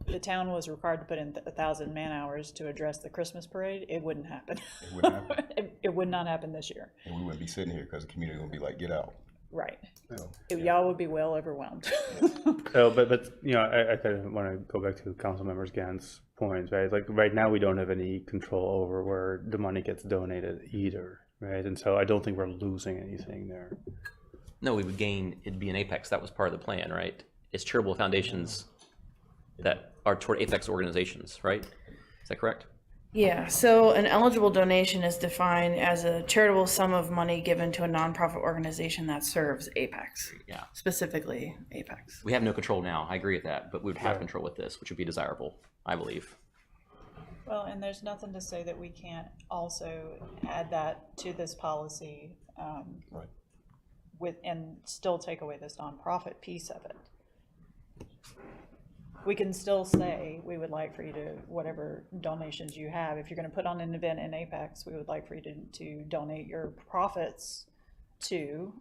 the town was required to put in 1,000 man hours to address the Christmas parade, it wouldn't happen. It wouldn't happen. It would not happen this year. And we wouldn't be sitting here because the community would be like, get out. Right. Y'all would be well overwhelmed. So, but I kind of want to go back to Councilmember Gant's point, right? Like right now, we don't have any control over where the money gets donated either, right? And so I don't think we're losing anything there. No, we would gain. It'd be an Apex. That was part of the plan, right? It's charitable foundations that are toward Apex organizations, right? Is that correct? Yeah, so an eligible donation is defined as a charitable sum of money given to a nonprofit organization that serves Apex. Yeah. Specifically Apex. We have no control now. I agree with that, but we would have control with this, which would be desirable, I believe. Well, and there's nothing to say that we can't also add that to this policy, and still take away this nonprofit piece of it. We can still say we would like for you to, whatever donations you have, if you're going to put on an event in Apex, we would like for you to donate your profits to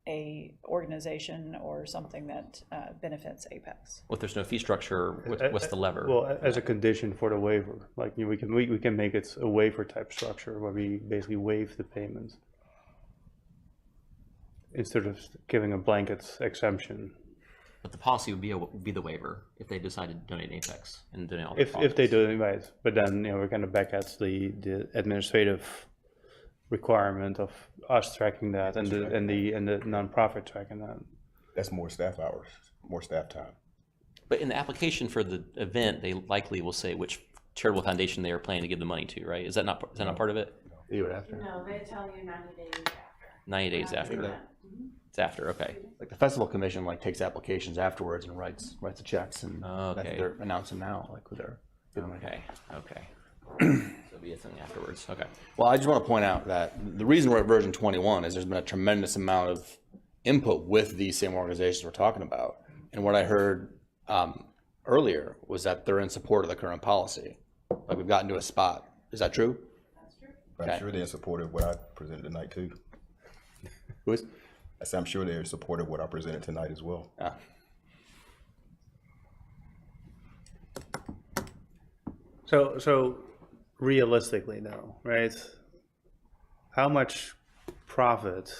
a organization or something that benefits Apex. Well, if there's no fee structure, what's the lever? Well, as a condition for the waiver, like we can make it a waiver type structure where we basically waive the payments instead of giving a blanket exemption. But the policy would be the waiver if they decided to donate Apex and donate all the If they do it, right. But then we're kind of back at the administrative requirement of us tracking that and the nonprofit tracking that. That's more staff hours, more staff time. But in the application for the event, they likely will say which charitable foundation they are planning to give the money to, right? Is that not part of it? Year after. No, they tell you 90 days after. 90 days after. It's after, okay. Like the festival commission takes applications afterwards and writes the checks, and that's what they're announcing now, like with their. Okay. So it'll be a thing afterwards. Okay. Well, I just want to point out that the reason we're at version 21 is there's been a tremendous amount of input with these same organizations we're talking about, and what I heard earlier was that they're in support of the current policy. Like we've gotten to a spot. Is that true? That's true. I'm sure they're in support of what I presented tonight too. Who is? I'm sure they're in support of what I presented tonight as well. Yeah. So realistically though, right? How much profit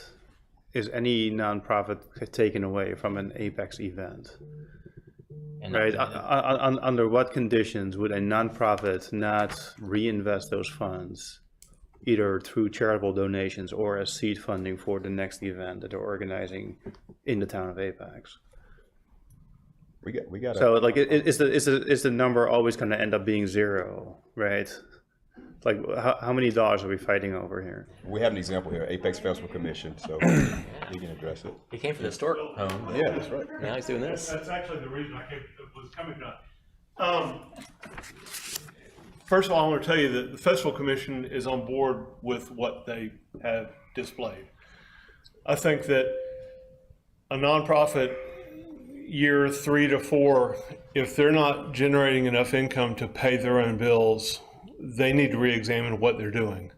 is any nonprofit taken away from an Apex event? Right? Under what conditions would a nonprofit not reinvest those funds, either through charitable donations or as seed funding for the next event that they're organizing in the town of Apex? We got. So like, is the number always going to end up being zero, right? Like, how many dollars are we fighting over here? We have an example here, Apex Festival Commission, so we can address it. He came for the historic home. Yeah, that's right. Now he's doing this. That's actually the reason I was coming to. First of all, I want to tell you that the Festival Commission is on board with what they have displayed. I think that a nonprofit, year 3 to 4, if they're not generating enough income to pay their own bills, they need to re-examine what they're doing.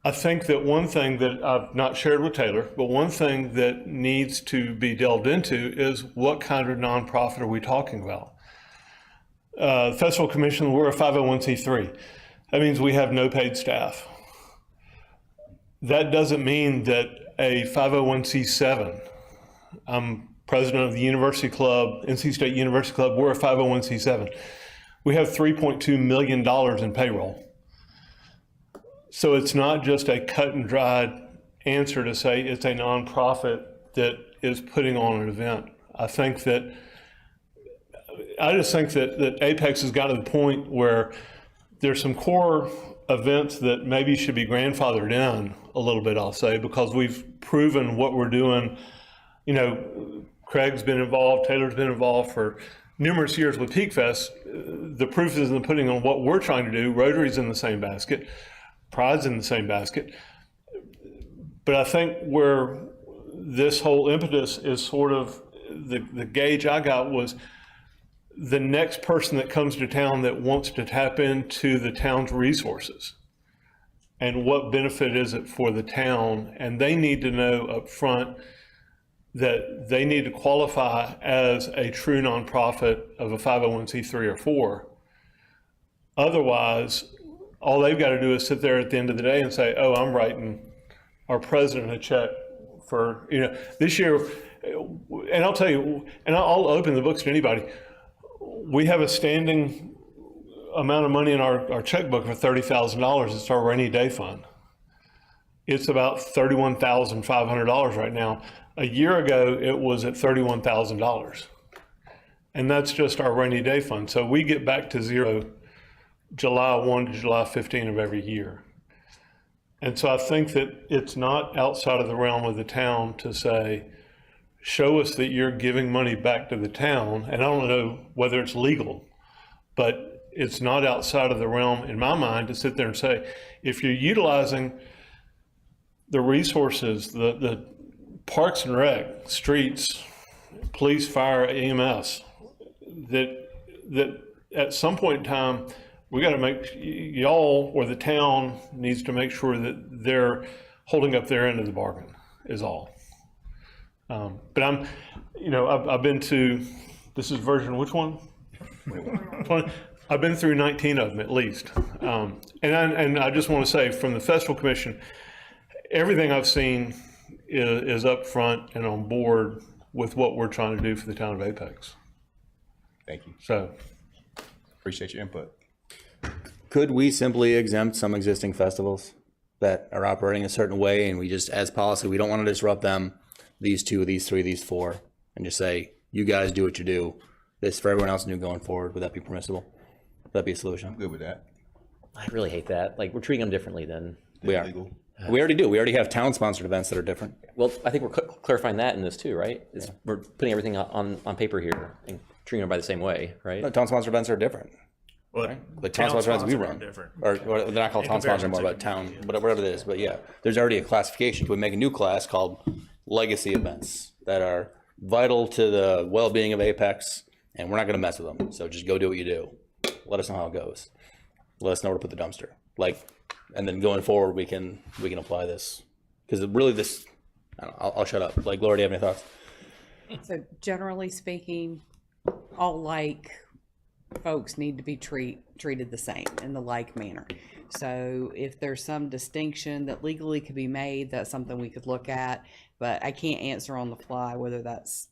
I think that one thing that I've not shared with Taylor, but one thing that needs to be delved into is what kind of nonprofit are we talking about? Festival Commission, we're a 501c3. That means we have no paid staff. That doesn't mean that a 501c7, I'm president of the University Club, NC State University Club, we're a 501c7. We have $3.2 million in payroll. So it's not just a cut and dried answer to say it's a nonprofit that is putting on an event. I just think that Apex has got to the point where there's some core events that maybe should be grandfathered in a little bit, I'll say, because we've proven what we're doing. You know, Craig's been involved, Taylor's been involved for numerous years with Peak Fest. The proof is in the pudding on what we're trying to do. Rotary's in the same basket, Pride's in the same basket. But I think where this whole impetus is sort of the gauge I got was the next person that comes to town that wants to tap into the town's resources and what benefit is it for the town. And they need to know up front that they need to qualify as a true nonprofit of a 501c3 or 4. Otherwise, all they've got to do is sit there at the end of the day and say, oh, I'm writing our president a check for, you know, this year. And I'll tell you, and I'll open the books to anybody. We have a standing amount of money in our checkbook for $30,000. It's our rainy day fund. It's about $31,500 right now. A year ago, it was at $31,000. And that's just our rainy day fund. So we get back to zero July 1 to July 15 of every year. And so I think that it's not outside of the realm of the town to say, show us that you're giving money back to the town. And I don't know whether it's legal, but it's not outside of the realm, in my mind, to sit there and say, if you're utilizing the resources, the parks and rec, streets, police, fire, EMS, that at some point in time, we got to make, y'all or the town needs to make sure that they're holding up their end of the bargain is all. But I've been to, this is version, which one? 20. I've been through 19 of them at least. And I just want to say from the Festival Commission, everything I've seen is up front and on board with what we're trying to do for the town of Apex. Thank you. So. Appreciate your input. Could we simply exempt some existing festivals that are operating a certain way, and we just, as policy, we don't want to disrupt them, these 2, these 3, these 4, and just say, you guys do what you do. This for everyone else new going forward. Would that be permissible? Would that be a solution? I'm good with that. I really hate that. Like, we're treating them differently than We are. Legal. We already do. We already have town-sponsored events that are different. Well, I think we're clarifying that in this too, right? We're putting everything on paper here and treating them by the same way, right? No, town-sponsored events are different. Well, Right? Like town-sponsored events we run, different. or they're not called town-sponsored anymore, but town, whatever it is. But yeah, there's already a classification. We make a new class called legacy events that are vital to the well-being of Apex, and we're not going to mess with them. So just go do what you do. Let us know how it goes. Let us know where to put the dumpster. And then going forward, we can apply this, because really this. I'll shut up. Like, Laura, do you have any thoughts? So generally speaking, all like folks need to be treated the same in the like manner. So if there's some distinction that legally could be made, that's something we could look at, but I can't answer on the fly whether that's,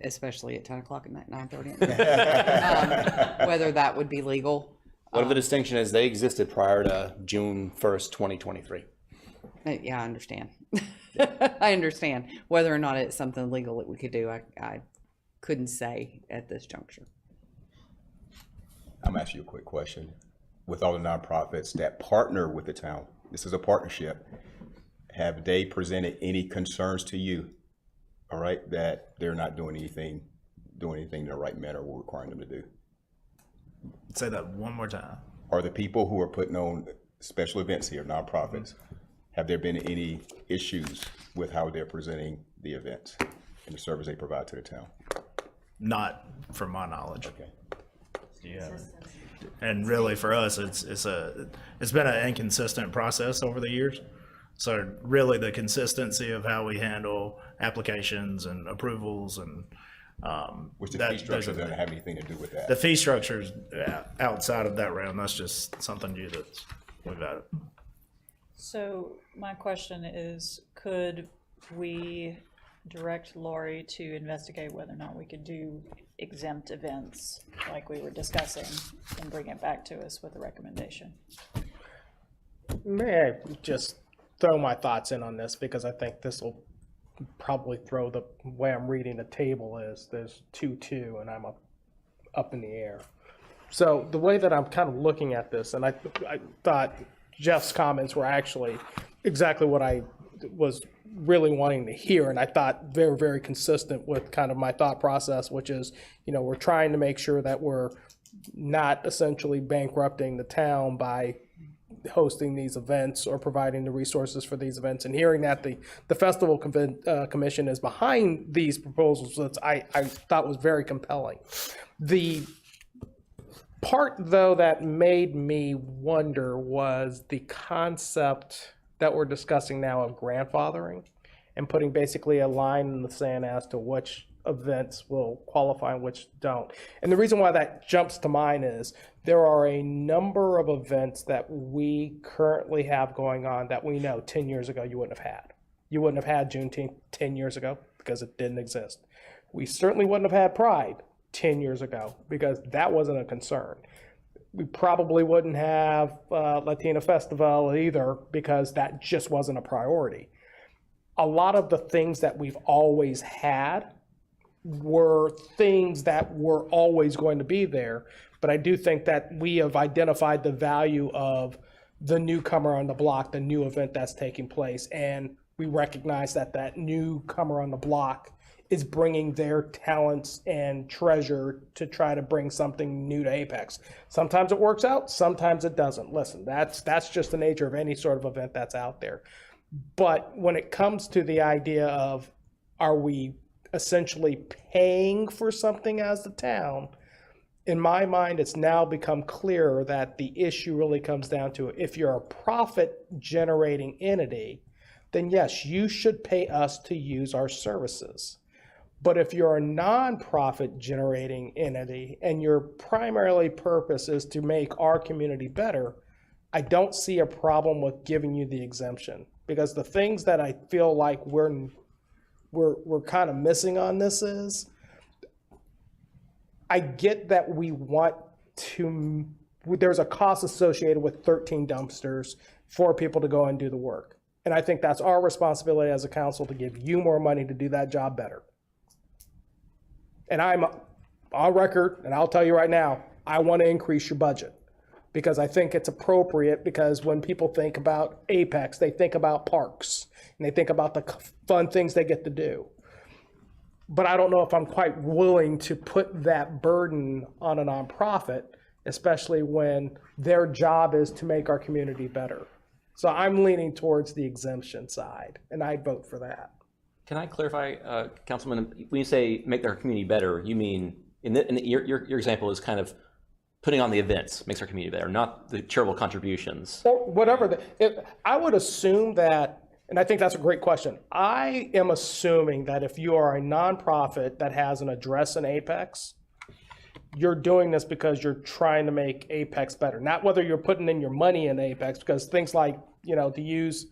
especially at 10 o'clock at night, 9:30 at night, whether that would be legal. What if the distinction is they existed prior to June 1st, 2023? Yeah, I understand. I understand. Whether or not it's something legal that we could do, I couldn't say at this juncture. I'm asking you a quick question. With all the nonprofits that partner with the town, this is a partnership, have they presented any concerns to you, all right, that they're not doing anything in the right manner we're requiring them to do? Say that one more time. Are the people who are putting on special events here, nonprofits, have there been any issues with how they're presenting the events and the service they provide to the town? Not from my knowledge. Okay. Yeah. And really for us, it's been an inconsistent process over the years. So really the consistency of how we handle applications and approvals and Which the fee structure doesn't have anything to do with that. The fee structure is outside of that realm. That's just something new that we've added. So my question is, could we direct Lori to investigate whether or not we could do exempt events like we were discussing and bring it back to us with a recommendation? May I just throw my thoughts in on this, because I think this will probably throw the way I'm reading the table is there's 2-2 and I'm up in the air. So the way that I'm kind of looking at this, and I thought Jeff's comments were actually exactly what I was really wanting to hear, and I thought they were very consistent with kind of my thought process, which is, you know, we're trying to make sure that we're not essentially bankrupting the town by hosting these events or providing the resources for these events, and hearing that the festival commission is behind these proposals, that I thought was very compelling. The part, though, that made me wonder was the concept that we're discussing now of grandfathering and putting basically a line in the sand as to which events will qualify and which don't. And the reason why that jumps to mind is there are a number of events that we currently have going on that we know 10 years ago you wouldn't have had. You wouldn't have had Juneteenth 10 years ago because it didn't exist. We certainly wouldn't have had Pride 10 years ago because that wasn't a concern. We probably wouldn't have Latina Festival either because that just wasn't a priority. A lot of the things that we've always had were things that were always going to be there, but I do think that we have identified the value of the newcomer on the block, the new event that's taking place, and we recognize that that newcomer on the block is bringing their talents and treasure to try to bring something new to Apex. Sometimes it works out, sometimes it doesn't. Listen, that's just the nature of any sort of event that's out there. But when it comes to the idea of, are we essentially paying for something as the town, in my mind, it's now become clearer that the issue really comes down to, if you're a profit generating entity, then yes, you should pay us to use our services. But if you're a nonprofit generating entity and your primarily purpose is to make our community better, I don't see a problem with giving you the exemption, because the things that I feel like we're kind of missing on this is, I get that we want to, there's a cost associated with 13 dumpsters for people to go and do the work. And I think that's our responsibility as a council to give you more money to do that job better. And I'm on record, and I'll tell you right now, I want to increase your budget because I think it's appropriate, because when people think about Apex, they think about parks and they think about the fun things they get to do. But I don't know if I'm quite willing to put that burden on a nonprofit, especially when their job is to make our community better. So I'm leaning towards the exemption side, and I'd vote for that. Can I clarify, Councilman, when you say make our community better, you mean, your example is kind of putting on the events makes our community better, not the charitable contributions. Or whatever. I would assume that, and I think that's a great question. I am assuming that if you are a nonprofit that has an address in Apex, you're doing this because you're trying to make Apex better. Not whether you're putting in your money in Apex, because things like, to use,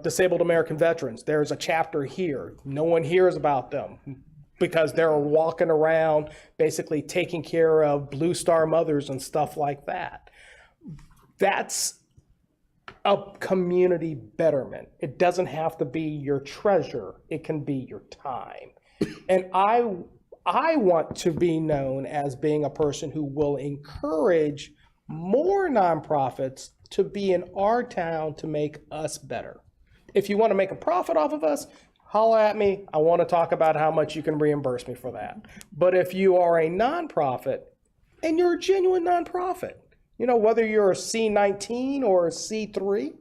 disabled American veterans, there's a chapter here. No one hears about them because they're walking around basically taking care of Blue Star mothers and stuff like that. That's a community betterment. It doesn't have to be your treasure. It can be your time. And I want to be known as being a person who will encourage more nonprofits to be in our town to make us better. If you want to make a profit off of us, holla at me. I want to talk about how much you can reimburse me for that. But if you are a nonprofit and you're a genuine nonprofit, whether you're a C19 or a C3,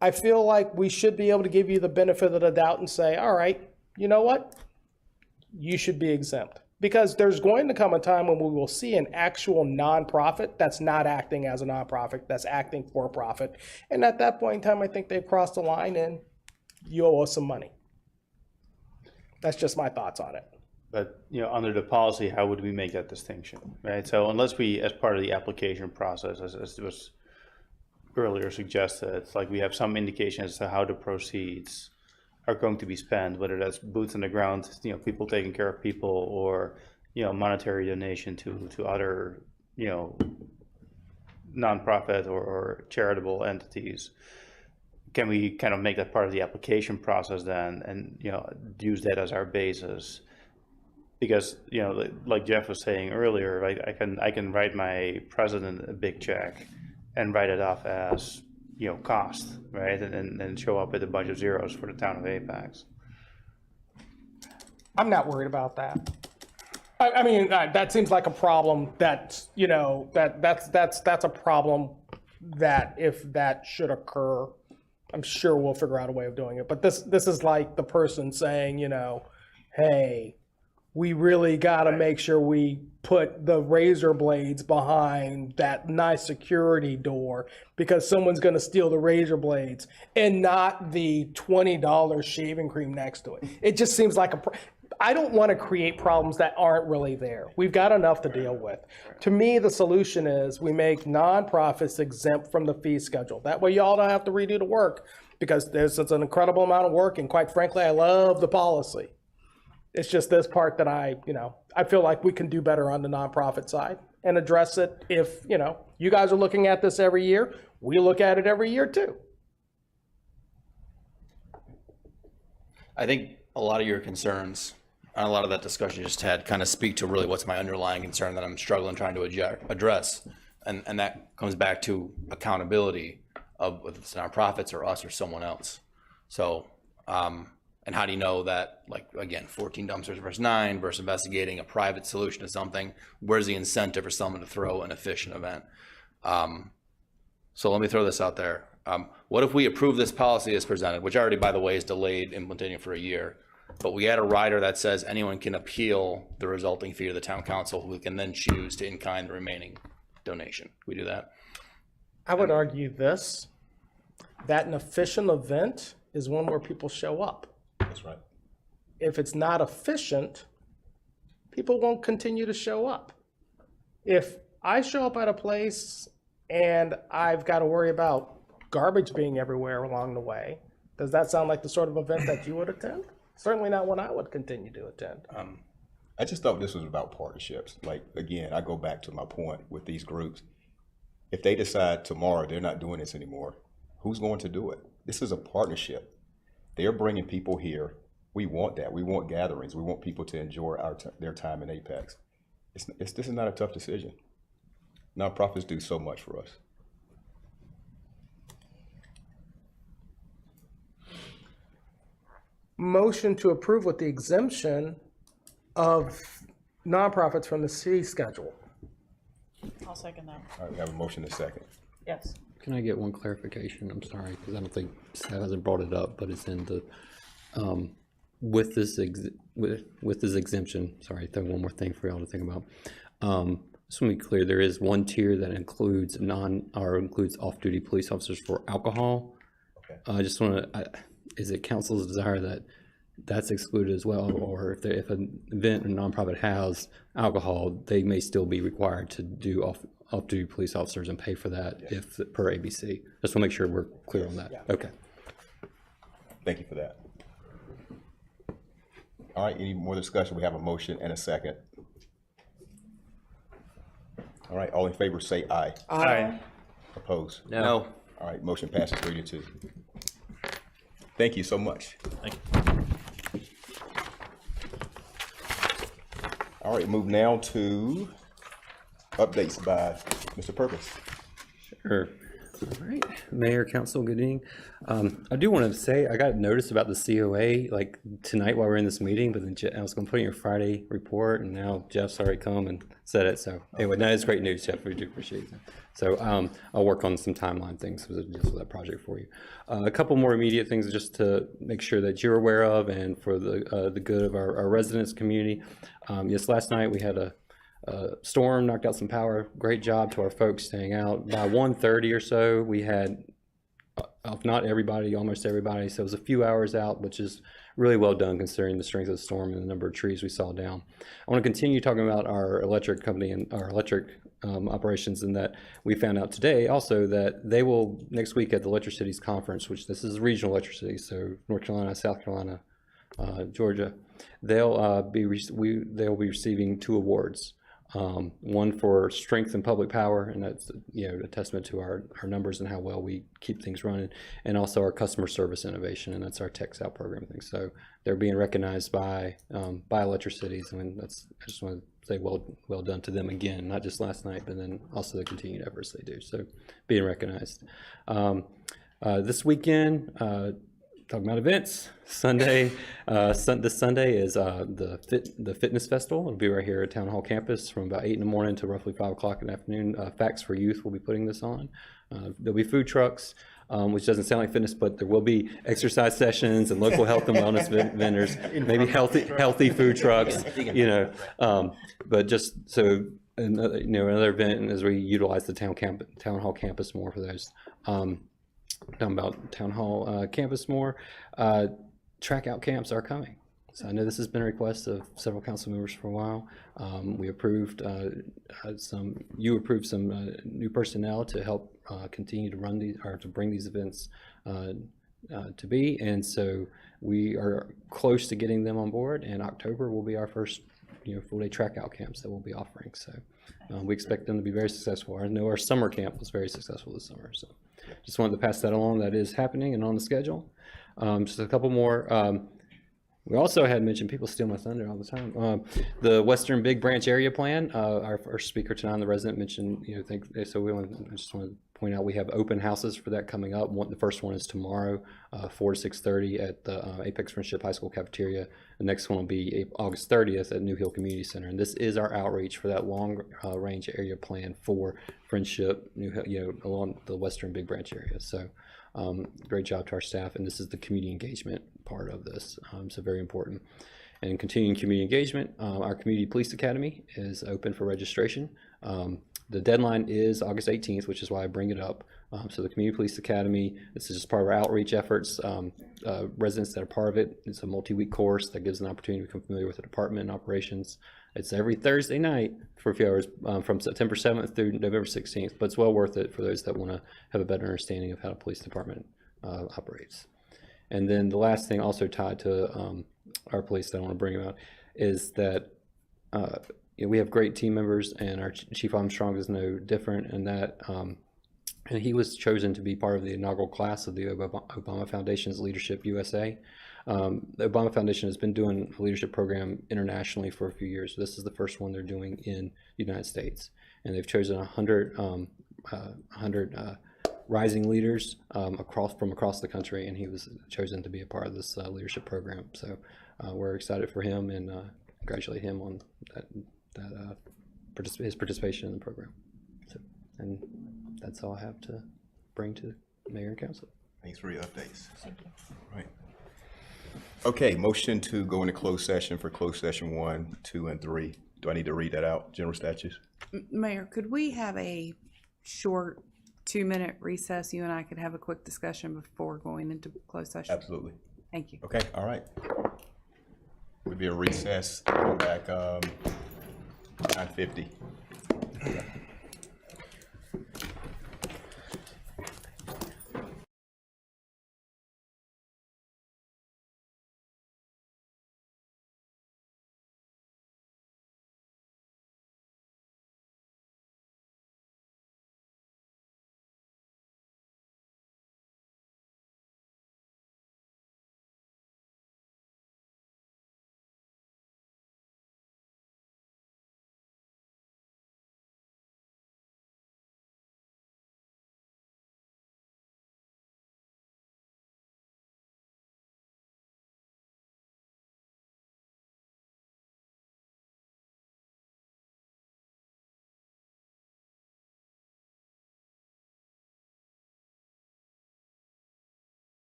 I feel like we should be able to give you the benefit of the doubt and say, all right, you know what? You should be exempt. Because there's going to come a time when we will see an actual nonprofit that's not acting as a nonprofit, that's acting for profit. And at that point in time, I think they've crossed the line and you owe us some money. That's just my thoughts on it. But, under the policy, how would we make that distinction, right? So unless we, as part of the application process, as was earlier suggested, it's like we have some indication as to how the proceeds are going to be spent, whether that's boots on the ground, people taking care of people, or, monetary donation to other, nonprofit or charitable entities. Can we kind of make that part of the application process then, and, use that as our basis? Because, like Jeff was saying earlier, right, I can write my president a big check and write it off as, cost, right? And show up with a bunch of zeros for the town of Apex. I'm not worried about that. I mean, that seems like a problem that's, that's a problem that if that should occur, I'm sure we'll figure out a way of doing it. But this is like the person saying, hey, we really got to make sure we put the razor blades behind that nice security door because someone's going to steal the razor blades and not the $20 shaving cream next to it. It just seems like I don't want to create problems that aren't really there. We've got enough to deal with. To me, the solution is we make nonprofits exempt from the fee schedule. That way y'all don't have to redo the work because there's such an incredible amount of work, and quite frankly, I love the policy. It's just this part that I feel like we can do better on the nonprofit side and address it. If, you guys are looking at this every year, we look at it every year too. I think a lot of your concerns and a lot of that discussion you just had kind of speak to really what's my underlying concern that I'm struggling trying to address. And that comes back to accountability of whether it's nonprofits or us or someone else. So, and how do you know that, like, again, 14 dumpsters versus 9 versus investigating a private solution to something? Where's the incentive for someone to throw an efficient event? So let me throw this out there. What if we approve this policy as presented, which already, by the way, is delayed implementing for a year, but we add a rider that says anyone can appeal the resulting fee to the town council, who can then choose to in-kind the remaining donation? Can we do that? I would argue that an efficient event is one where people show up. That's right. If it's not efficient, people won't continue to show up. If I show up at a place and I've got to worry about garbage being everywhere along the way, does that sound like the sort of event that you would attend? Certainly not one I would continue to attend. I just thought this was about partnerships. Like, again, I go back to my point with these groups. If they decide tomorrow they're not doing this anymore, who's going to do it? This is a partnership. They're bringing people here. We want that. We want gatherings. We want people to enjoy their time in Apex. This is not a tough decision. Nonprofits do so much for us. Motion to approve with the exemption of nonprofits from the fee schedule. I'll second that. All right, we have a motion and a second. Yes. Can I get one clarification? I'm sorry, because I don't think staff hasn't brought it up, but it's in the, with this exemption, sorry, throw one more thing for y'all to think about. Just want to be clear, there is one tier that includes includes off-duty police officers for alcohol. Okay. I just want to, is it council's desire that that's excluded as well, or if an event or nonprofit has alcohol, they may still be required to do off-duty police officers and pay for that if per ABC. Just want to make sure we're clear on that. Yeah. Okay. Thank you for that. All right, any more discussion? We have a motion and a second. All right, all in favor say aye. Aye. Opposed? No. All right, motion passes 3-2. Thank you so much. Thank you. All right, move now to updates by Mr. Purpose. Sure. All right, Mayor, Council, good evening. I do want to say I got notice about the COA like tonight while we we're in this meeting, but then I was going to put in your Friday report, and now Jeff's already come and said it. So anyway, that is great news, Jeff. We do appreciate that. So I'll work on some timeline things just for that project for you. A couple more immediate things just to make sure that you're aware of, and for the good of our residents community. Yes, last night we had a storm, knocked out some power. Great job to our folks staying out. By 1:30 or so, we had if not everybody, almost everybody. So it was a few hours out, which is really well done considering the strength of the storm and the number of trees we saw down. I want to continue talking about our electric company and our electric operations, and that we found out today also that they will, next week at the Electric Cities Conference, which this is regional electric cities, so North Carolina, South Carolina, Georgia, they'll be receiving 2 awards. One for strength in public power, and that's a testament to our numbers and how well we keep things running, and also our customer service innovation, and that's our Tech Out program thing. So they're being recognized by Electric Cities, and I just want to say well done to them again, not just last night, but then also the continued efforts they do. So being recognized. This weekend, talking about events, Sunday, this Sunday is the Fitness Festival. It'll be right here at Town Hall campus from about 8 in the morning to roughly 5 o'clock in the afternoon. Facts for Youth will be putting this on. There'll be food trucks, which doesn't sound like fitness, but there will be exercise sessions and local health and wellness vendors, maybe healthy food trucks, but just so another event as we utilize the Town Hall campus more for those. Talking about Town Hall campus more, track out camps are coming. So I know this has been a request of several council members for a while. We approved some new personnel to help continue to run these, or to bring these events to be, and so we are close to getting them on board, and October will be our first full-day track out camps that we'll be offering. So we expect them to be very successful. I know our summer camp was very successful this summer, so just wanted to pass that along. That is happening and on the schedule. Just a couple more. We also had mentioned, people steal my thunder all the time, the Western Big Branch Area Plan. Our first speaker tonight, the resident, mentioned, I just want to point out we have open houses for that coming up. The first one is tomorrow, 4 to 6:30 at the Apex Friendship High School cafeteria. The next one will be August 30th at New Hill Community Center. And this is our outreach for that long range area plan for Friendship, along the Western Big Branch area. So great job to our staff, and this is the community engagement part of this, so very important. And continuing community engagement, our Community Police Academy is open for registration. The deadline is August 18th, which is why I bring it up. So the Community Police Academy, this is just part of our outreach efforts. Residents that are part of it, it's a multi-week course that gives an opportunity to become familiar with the department and operations. It's every Thursday night for a few hours from September 7th through November 16th, but it's well worth it for those that want to have a better understanding of how the police department operates. And then the last thing also tied to our police that I want to bring about is that we have great team members, and our Chief Armstrong is no different in that. And he was chosen to be part of the inaugural class of the Obama Foundation's Leadership USA. The Obama Foundation has been doing a leadership program internationally for a few years. This is the first one they're doing in the United States. And they've chosen 100 rising leaders from across the country, and he was chosen to be a part of this leadership program. So we're excited for him and congratulate him on his participation in the program. So, and that's all I have to bring to Mayor and Council. Thanks for your updates. Thank you. Right. Okay, motion to go into closed session for closed session 1, 2, and 3. Do I need to read that out, general statutes? Mayor, could we have a short 2-minute recess? You and I could have a quick discussion before going into closed session. Absolutely. Thank you. Okay, all right. Would be a recess, come back 9:50.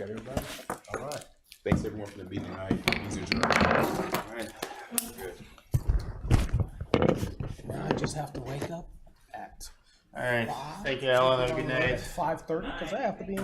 Got everybody? All right. Thanks everyone for the meeting tonight. Please adjourn. All right. Good. Now I just have to wake up at All right. Thank you, Alan. Have a good night. 5:30 because I have to be in